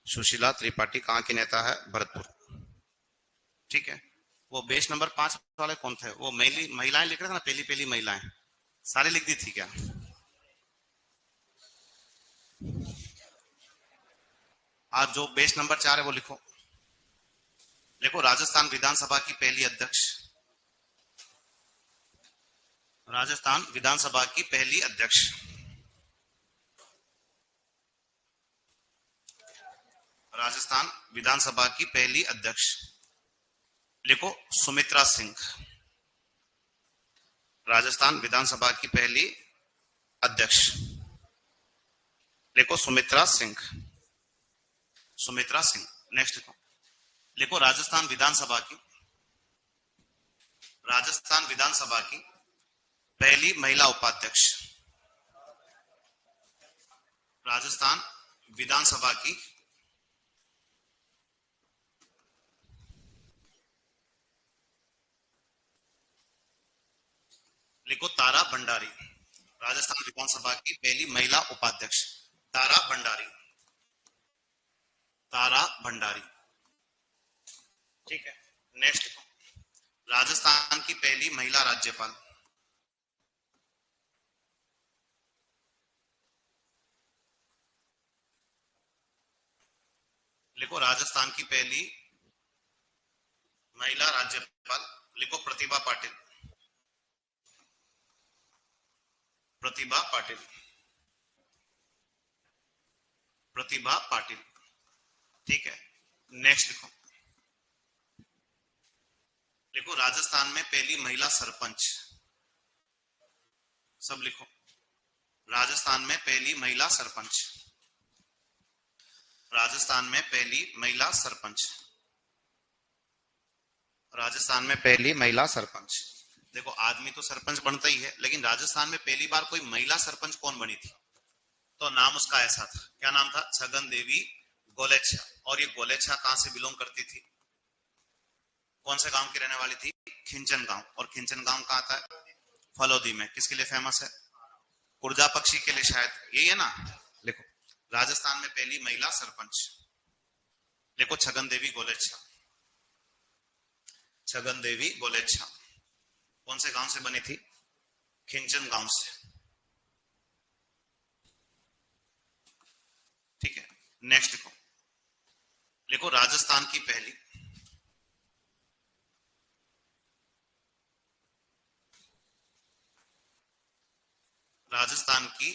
सुशीला त्रिपाठी कहाँ की नेता है, भरतपुर, ठीक है। वो बेस नंबर 5 वाले कौन थे, वो महिलाएं लिख रहे थे ना, पहली पहली महिलाएं सारी लिख दी थी क्या। आज जो बेस नंबर 4 है वो लिखो। देखो राजस्थान विधानसभा की पहली अध्यक्ष, राजस्थान विधानसभा की पहली अध्यक्ष, राजस्थान विधानसभा की पहली अध्यक्ष, लिखो सुमित्रा सिंह, राजस्थान विधानसभा की पहली अध्यक्ष, लिखो सुमित्रा सिंह, सुमित्रा सिंह। नेक्स्ट लिखो, लिखो राजस्थान विधानसभा की, राजस्थान विधानसभा की पहली महिला उपाध्यक्ष, राजस्थान विधानसभा की लिखो तारा भंडारी, राजस्थान विधानसभा की पहली महिला उपाध्यक्ष तारा भंडारी, तारा भंडारी, ठीक है। नेक्स्ट लिखो राजस्थान की पहली महिला राज्यपाल, लिखो राजस्थान की पहली महिला राज्यपाल, लिखो प्रतिभा पाटिल, प्रतिभा पाटिल, प्रतिभा पाटिल, ठीक है। नेक्स्ट लिखो, लिखो राजस्थान में पहली महिला सरपंच, सब लिखो, राजस्थान में पहली महिला सरपंच, राजस्थान में पहली महिला सरपंच, राजस्थान में पहली महिला सरपंच। देखो आदमी तो सरपंच बनता ही है, लेकिन राजस्थान में पहली बार कोई महिला सरपंच कौन बनी थी, तो नाम उसका ऐसा था, क्या नाम था? छगन देवी गोलेच्छा। और ये गोलेच्छा कहां से बिलोंग करती थी? कौन से गांव की रहने वाली थी? खिंचन गांव। और खिंचन गांव कहां आता है? फलोदी में। किसके लिए फेमस है? कुर्जा पक्षी के लिए, शायद यही है ना। देखो, राजस्थान में पहली महिला सरपंच, देखो छगन देवी गोलेच्छा। छगन देवी गोलेच्छा कौन से गांव से बनी थी? खिंचन गांव से। ठीक है, नेक्स्ट देखो, देखो राजस्थान की पहली, राजस्थान की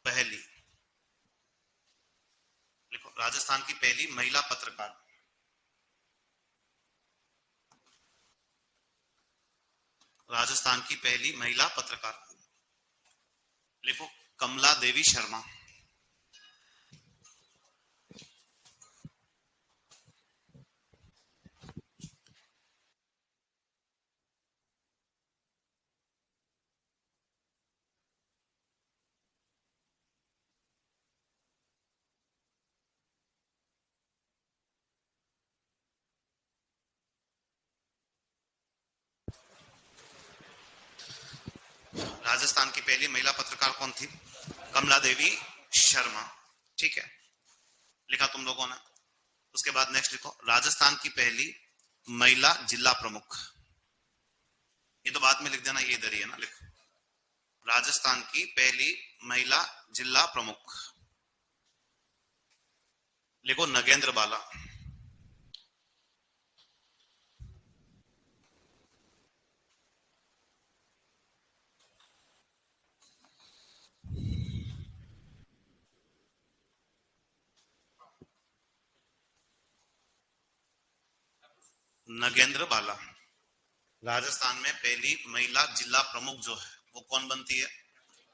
पहली, देखो राजस्थान की पहली महिला पत्रकार, राजस्थान की पहली महिला पत्रकार, देखो कमला देवी शर्मा। राजस्थान की पहली महिला पत्रकार कौन थी? कमला देवी शर्मा। ठीक है, लिखा तुम लोगों ने। उसके बाद नेक्स्ट लिखो, राजस्थान की पहली महिला जिला प्रमुख। ये तो बाद में लिख देना, ये इधर ही है ना, लिखो राजस्थान की पहली महिला जिला प्रमुख, लिखो नगेंद्र बाला। नगेंद्र बाला। राजस्थान में पहली महिला जिला प्रमुख जो है वो कौन बनती है?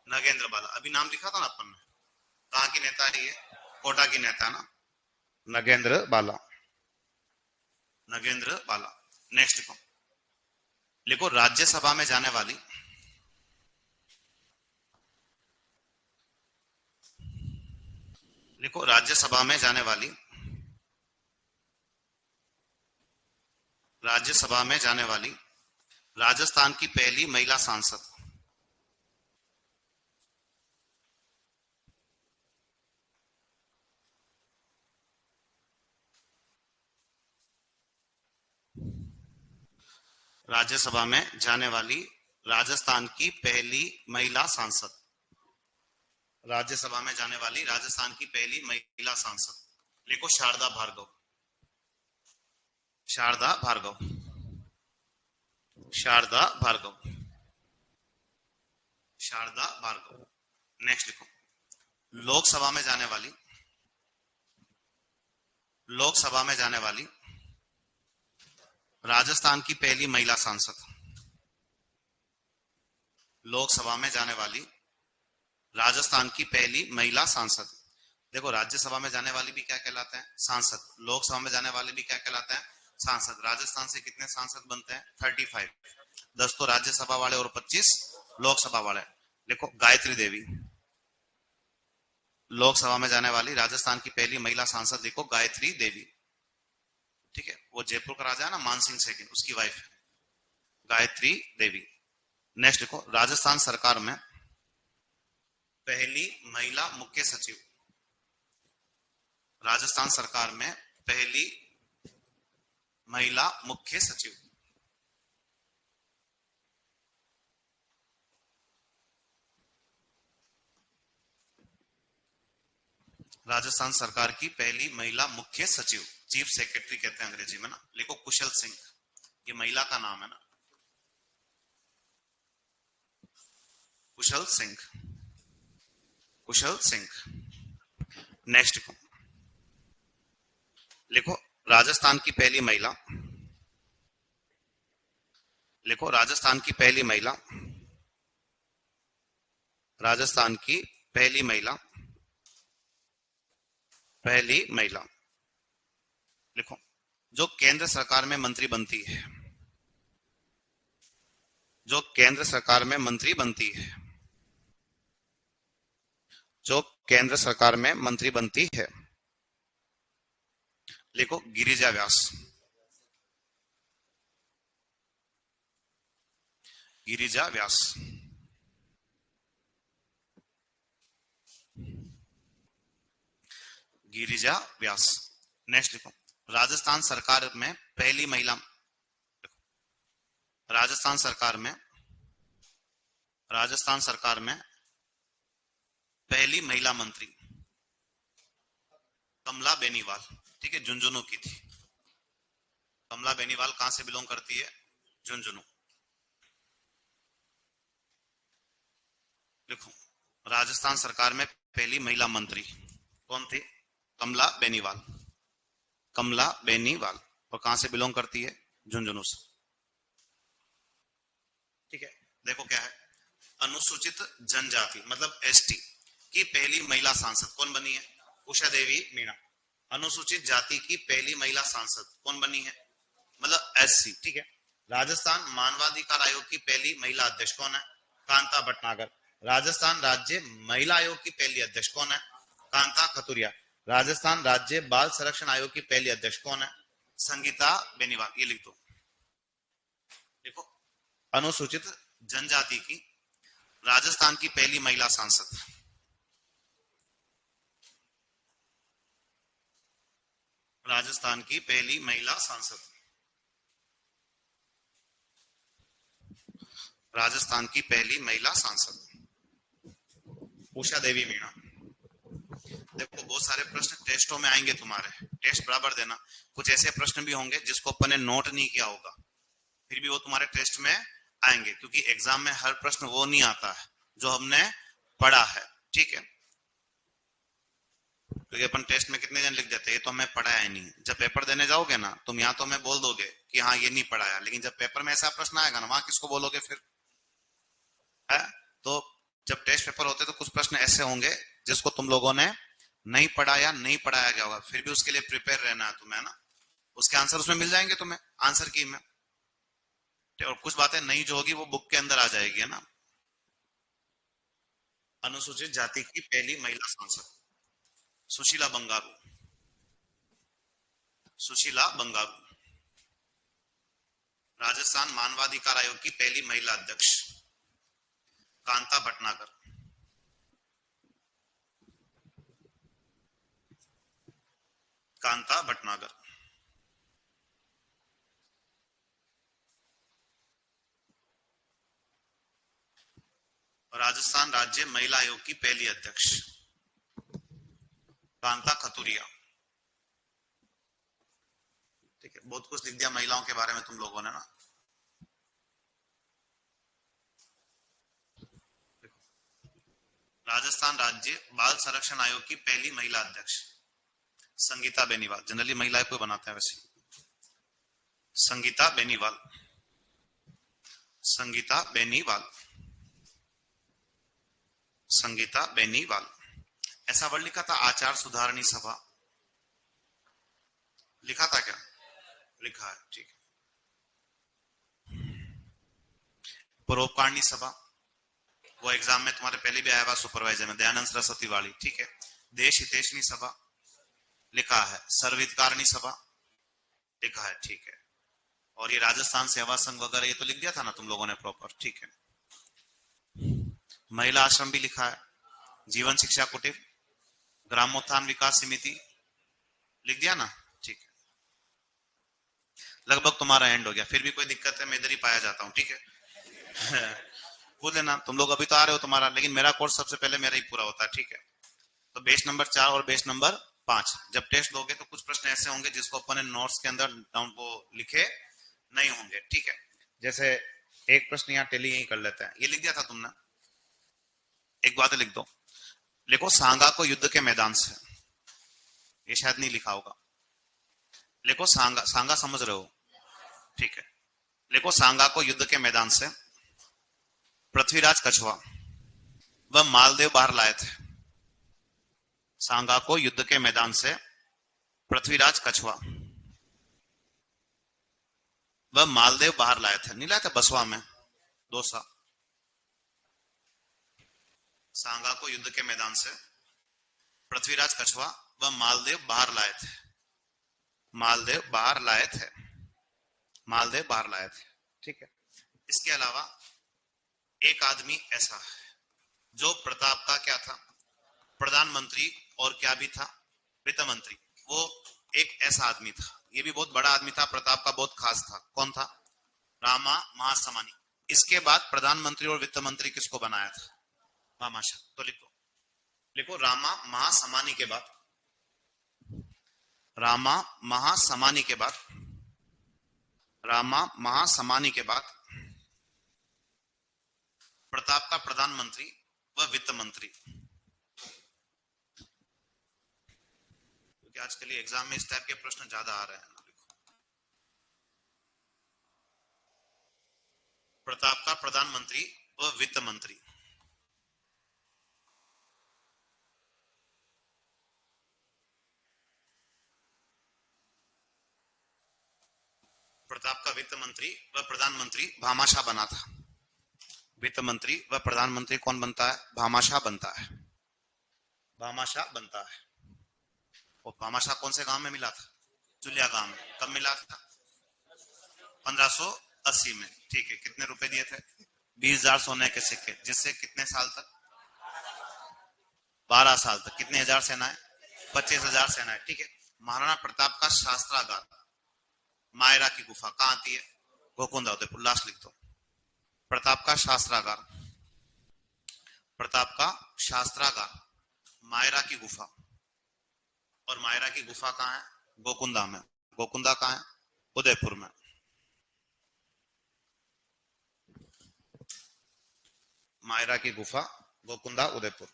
नगेंद्र बाला। अभी नाम लिखा था ना अपन ने, कहाँ की नेता है ये? कोटा की नेता है ना, नगेंद्र बाला। नगेंद्र बाला। नेक्स्ट लिखो, लिखो राज्यसभा में जाने वाली, लिखो राज्यसभा में जाने वाली, राज्यसभा में जाने वाली राजस्थान की पहली महिला सांसद, राज्यसभा में जाने वाली राजस्थान की पहली महिला सांसद, राज्यसभा में जाने वाली राजस्थान की पहली महिला सांसद, लिखो शारदा भार्गव। शारदा भार्गव। शारदा भार्गव। शारदा भार्गव। नेक्स्ट लिखो, लोकसभा में जाने वाली, लोकसभा में जाने वाली राजस्थान की पहली महिला सांसद, लोकसभा में जाने वाली राजस्थान की पहली महिला सांसद। देखो राज्यसभा में जाने वाली भी क्या कहलाते हैं? सांसद। लोकसभा में जाने वाले भी क्या कहलाते हैं? सांसद। राजस्थान से कितने सांसद बनते हैं? 35। 10 तो राज्यसभा वाले और 25 लोकसभा वाले। देखो गायत्री देवी, लोकसभा में जाने वाली राजस्थान की पहली महिला सांसद, देखो गायत्री देवी। ठीक है, वो जयपुर का राजा है ना, मानसिंह सेकंड, उसकी वाइफ है गायत्री देवी। नेक्स्ट देखो, राजस्थान सरकार में पहली महिला मुख्य सचिव, राजस्थान सरकार में पहली महिला मुख्य सचिव, राजस्थान सरकार की पहली महिला मुख्य सचिव, चीफ सेक्रेटरी कहते हैं अंग्रेजी में ना, लिखो कुशल सिंह। ये महिला का नाम है ना, कुशल सिंह। कुशल सिंह। नेक्स्ट लिखो, राजस्थान की पहली महिला, लिखो राजस्थान की पहली महिला, राजस्थान की पहली महिला, पहली महिला, लिखो जो केंद्र सरकार में मंत्री बनती है, जो केंद्र सरकार में मंत्री बनती है, जो केंद्र सरकार में मंत्री बनती है? लिखो गिरिजा व्यास। गिरिजा व्यास। गिरिजा व्यास। नेक्स्ट लिखो, राजस्थान सरकार में पहली महिला, राजस्थान सरकार में, राजस्थान सरकार में पहली महिला मंत्री कमला बेनीवाल। ठीक है, झुंझुनू की थी। कमला बेनीवाल कहां से बिलोंग करती है? झुंझुनू। लिखो, राजस्थान सरकार में पहली महिला मंत्री कौन थी? कमला बेनीवाल। कमला बेनीवाल। और कहां से बिलोंग करती है? झुंझुनू से। ठीक है, देखो क्या है, अनुसूचित जनजाति मतलब एसटी की पहली महिला सांसद कौन बनी है? उषा देवी मीणा। अनुसूचित जाति की पहली महिला सांसद कौन बनी है? मतलब एससी। ठीक है, राजस्थान मानवाधिकार आयोग की पहली महिला अध्यक्ष कौन है? कांता भटनागर। राजस्थान राज्य महिला आयोग की पहली अध्यक्ष कौन है? कांता खतुरिया। राजस्थान राज्य बाल संरक्षण आयोग की पहली अध्यक्ष कौन है? संगीता बेनीवाल। ये लिख दो। देखो, अनुसूचित जनजाति की राजस्थान की पहली महिला सांसद, राजस्थान की पहली महिला सांसद, राजस्थान की पहली महिला सांसद उषा देवी मीणा। देखो, बहुत सारे प्रश्न टेस्टों में आएंगे तुम्हारे, टेस्ट बराबर देना। कुछ ऐसे प्रश्न भी होंगे जिसको अपन ने नोट नहीं किया होगा, फिर भी वो तुम्हारे टेस्ट में आएंगे, क्योंकि एग्जाम में हर प्रश्न वो नहीं आता है जो हमने पढ़ा है। ठीक है, क्योंकि अपन टेस्ट में कितने जन लिख देते हैं ये तो हमें पढ़ाया ही नहीं। जब पेपर देने जाओगे ना, तुम यहाँ तो हमें बोल दोगे कि हाँ ये नहीं पढ़ाया, लेकिन जब पेपर में ऐसा प्रश्न आएगा ना, वहां किसको बोलोगे फिर? है? तो जब टेस्ट पेपर होते तो कुछ प्रश्न ऐसे होंगे जिसको तुम लोगों ने नहीं पढ़ा या नहीं पढ़ाया गया होगा, फिर भी उसके लिए प्रिपेयर रहना है तुम्हें, ना। उसके आंसर उसमें मिल जाएंगे तुम्हें, आंसर की में। और कुछ बातें नहीं जो होगी वो बुक के अंदर आ जाएगी, है ना। अनुसूचित जाति की पहली महिला सांसद सुशीला बंगारू। सुशीला बंगारू। राजस्थान मानवाधिकार आयोग की पहली महिला अध्यक्ष कांता भटनागर। कांता भटनागर। राजस्थान राज्य महिला आयोग की पहली अध्यक्ष कांता खतुरिया। ठीक है, बहुत कुछ लिख दिया महिलाओं के बारे में तुम लोगों ने, ना। राजस्थान राज्य बाल संरक्षण आयोग की पहली महिला अध्यक्ष संगीता बेनीवाल। जनरली महिलाएं को बनाते हैं वैसे। संगीता बेनीवाल। संगीता बेनीवाल। संगीता बेनीवाल। ऐसा वर्ड लिखा था आचार सुधारणी सभा, लिखा था क्या? लिखा है, ठीक है। परोपकारणी सभा, वो एग्जाम में तुम्हारे पहले भी आया हुआ सुपरवाइजर में, दयानंद सरस्वती वाली। ठीक है, देश हितेशनी सभा लिखा है, सर्वहितकारिणी सभा लिखा है, ठीक है। और ये राजस्थान सेवा संघ वगैरह ये तो लिख दिया था ना तुम लोगों ने प्रॉपर, ठीक है। महिला आश्रम भी लिखा है, जीवन शिक्षा कुटीर, ग्रामोत्थान विकास समिति लिख दिया ना, ठीक है। लगभग तुम्हारा एंड हो गया, फिर भी कोई दिक्कत है मैं इधर ही पाया जाता हूँ, ठीक है। पूछ लेना, तुम लोग अभी तो आ रहे हो तुम्हारा, लेकिन मेरा कोर्स सबसे पहले मेरा ही पूरा होता है, ठीक है। तो बेस नंबर 4 और बेस नंबर 5 जब टेस्ट दोगे तो कुछ प्रश्न ऐसे होंगे जिसको अपन ने नोट्स के अंदर डाउन वो लिखे नहीं होंगे, ठीक है। जैसे एक प्रश्न यहाँ टेली यही कर लेते हैं, ये लिख दिया था तुमने, एक बात लिख दो। लिखो, सांगा को युद्ध के मैदान से, ये शायद नहीं लिखा होगा। लिखो सांगा, सांगा समझ रहे हो, ठीक है। लिखो, सांगा को युद्ध के मैदान से पृथ्वीराज कछवा व मालदेव बाहर लाए थे। सांगा को युद्ध के मैदान से पृथ्वीराज कछवा व मालदेव बाहर लाए थे, नहीं लाए थे बसवा में, दौसा। सांगा को युद्ध के मैदान से पृथ्वीराज कछवा व मालदेव बाहर लाए थे। मालदेव बाहर लाए थे। मालदेव बाहर लाए थे। ठीक है। इसके अलावा एक आदमी ऐसा है जो प्रताप का क्या था, प्रधानमंत्री, और क्या भी था, वित्त मंत्री। वो एक ऐसा आदमी था, ये भी बहुत बड़ा आदमी था, प्रताप का बहुत खास था। कौन था? रामा महासमानी। इसके बाद प्रधानमंत्री और वित्त मंत्री किसको बनाया था? भामाशाह। तो लिखो, लिखो रामा महासमानी के बाद, रामा महासमानी के बाद, रामा महासमानी के बाद प्रताप का प्रधानमंत्री व वित्त मंत्री। क्योंकि आज के लिए एग्जाम में इस टाइप के प्रश्न ज्यादा आ रहे हैं। प्रताप का प्रधानमंत्री व वित्त मंत्री। प्रताप का वित्त मंत्री व प्रधानमंत्री भामाशाह बना था। वित्त मंत्री व प्रधानमंत्री कौन बनता है? भामाशाह बनता है। भामाशाह बनता है। और भामाशाह कौन से गांव में मिला था? चुलिया गांव में। कब मिला था? 1580 में। ठीक है। कितने रुपए दिए थे? 20,000 सोने के सिक्के। जिससे कितने साल तक? 12 साल तक। कितने हजार सेनाएं? 25,000 सेनाएं। ठीक है। महाराणा प्रताप का शास्त्रागार मायरा की गुफा कहाँ आती है? गोकुंदा उदयपुर। लास्ट लिख दो। प्रताप का शास्त्रागार, प्रताप का शास्त्रागार मायरा की गुफा। और मायरा की गुफा कहाँ है? गोकुंदा में। गोकुंदा कहाँ है? उदयपुर में। मायरा की गुफा, गोकुंदा उदयपुर।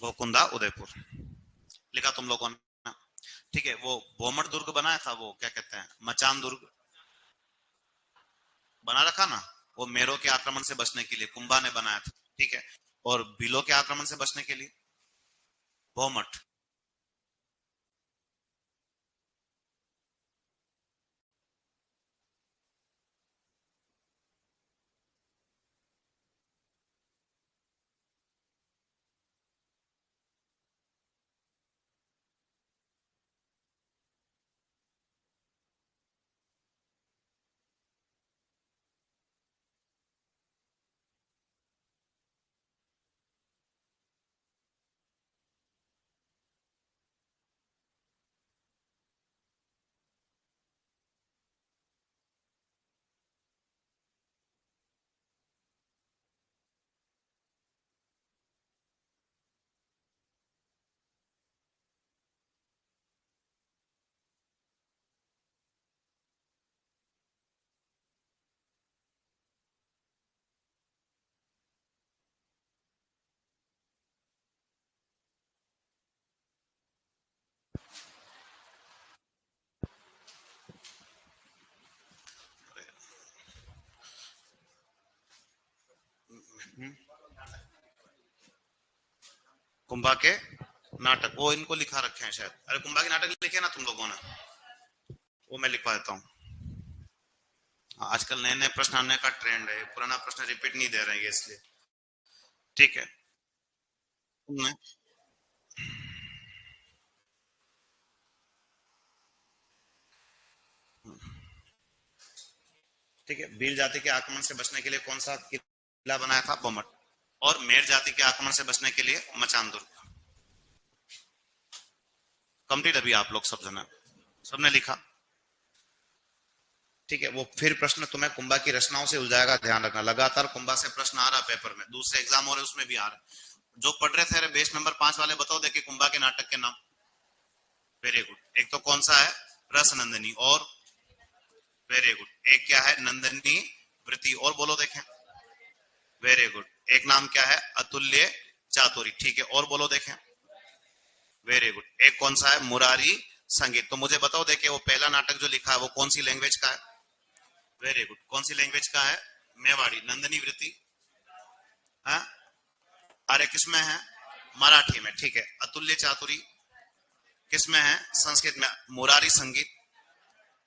गोकुंदा उदयपुर लिखा तुम लोगों ने। ठीक है। वो भोमट दुर्ग बनाया था, वो क्या कहते हैं, मचान दुर्ग बना रखा ना, वो मेरो के आक्रमण से बचने के लिए कुंभा ने बनाया था। ठीक है। और भीलों के आक्रमण से बचने के लिए भोमट। कुंभा के नाटक, वो इनको लिखा रखे हैं शायद। अरे कुंभा के नाटक लिखे ना तुम लोगों ने, वो मैं लिखवा देता हूँ। आजकल नए नए प्रश्न आने का ट्रेंड है, पुराना प्रश्न रिपीट नहीं दे रहे हैं इसलिए। ठीक है। तुमने ठीक है, भील जाति के आक्रमण से बचने के लिए कौन सा किला बनाया था? बोमट। और मेर जाति के आक्रमण से बचने के लिए मचान दुर्ग। कंप्लीट अभी आप लोग सब जने सबने लिखा। ठीक है। वो फिर प्रश्न तुम्हें कुंभा की रचनाओं से उलझाएगा, ध्यान रखना। लगातार कुंभा से प्रश्न आ रहा पेपर में, दूसरे एग्जाम हो रहे उसमें भी आ रहा। जो पढ़ रहे थे, अरे बेस नंबर 5 वाले बताओ देखिए कुंभा के नाटक के नाम। Very good. एक तो कौन सा है? रस नंदिनी। और वेरी गुड। एक क्या है? नंदिनी वृत्ति। और बोलो देखें। Very good. एक नाम क्या है? अतुल्य चातुरी। ठीक है। और बोलो देखें। Very good. एक कौन सा है? मुरारी संगीत। तो मुझे बताओ देखिए वो पहला नाटक जो लिखा है वो कौन सी लैंग्वेज का है? Very good. कौन सी लैंग्वेज का है? मेवाड़ी। नंदिनी वृत्ति हाँ, अरे किसमें है? मराठी में। ठीक है। अतुल्य चातुरी किसमें है? संस्कृत में। मुरारी संगीत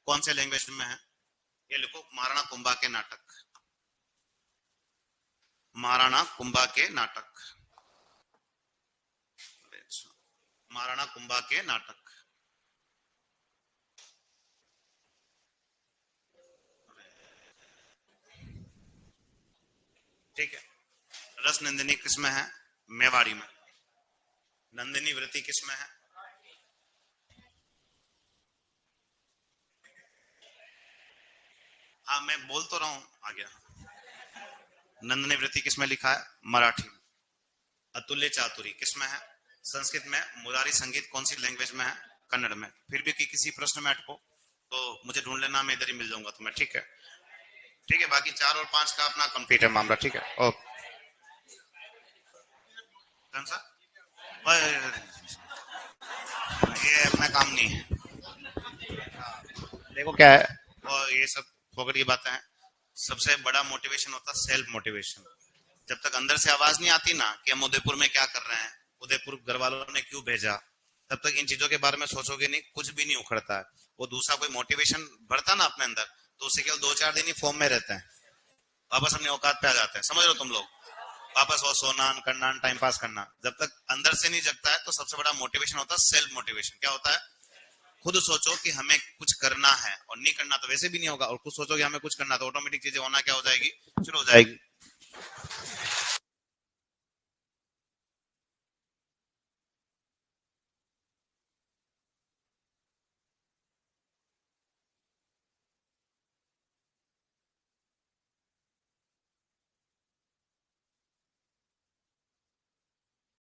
कौन से लैंग्वेज में है? ये लिखो, महाराणा कुंभा के नाटक। महाराणा कुंभा के नाटक। महाराणा कुंभा के नाटक। ठीक है। रस नंदिनी किसमें है? मेवाड़ी में। नंदिनी वृत्ति किसमें है? हाँ मैं बोल तो रहा हूं, आ गया। नंदिनी वृत्ति किसमें लिखा है? मराठी में। अतुल्य चातुरी किसमें है? संस्कृत में। मुरारी संगीत कौन सी लैंग्वेज में है? कन्नड़ में। फिर भी किसी प्रश्न में अटको तो मुझे ढूंढ लेना, मैं इधर ही मिल जाऊंगा तुम्हें। ठीक है। ठीक है, बाकी 4 और 5 का अपना कंप्लीट है मामला। ठीक है, ओके। कौन सा? ये अपना काम नहीं है। देखो क्या है, और ये सब फोकट की बातें हैं। सबसे बड़ा मोटिवेशन होता है सेल्फ मोटिवेशन। जब तक अंदर से आवाज नहीं आती ना कि हम उदयपुर में क्या कर रहे हैं, उदयपुर घर वालों ने क्यों भेजा, तब तक इन चीजों के बारे में सोचोगे नहीं, कुछ भी नहीं उखड़ता है। वो दूसरा कोई मोटिवेशन बढ़ता ना अपने अंदर, तो उससे केवल 2-4 दिन ही फॉर्म में रहते हैं, वापस अपनी औकात पे आ जाते हैं। समझ रहे हो तुम लोग? वापस वो सोना करना, टाइम पास करना। जब तक अंदर से नहीं जगता है तो सबसे बड़ा मोटिवेशन होता है सेल्फ मोटिवेशन। क्या होता है? खुद सोचो कि हमें कुछ करना है, और नहीं करना तो वैसे भी नहीं होगा, और खुद सोचो कि हमें कुछ करना, तो ऑटोमेटिक चीजें होना क्या हो जाएगी, शुरू हो जाएगी।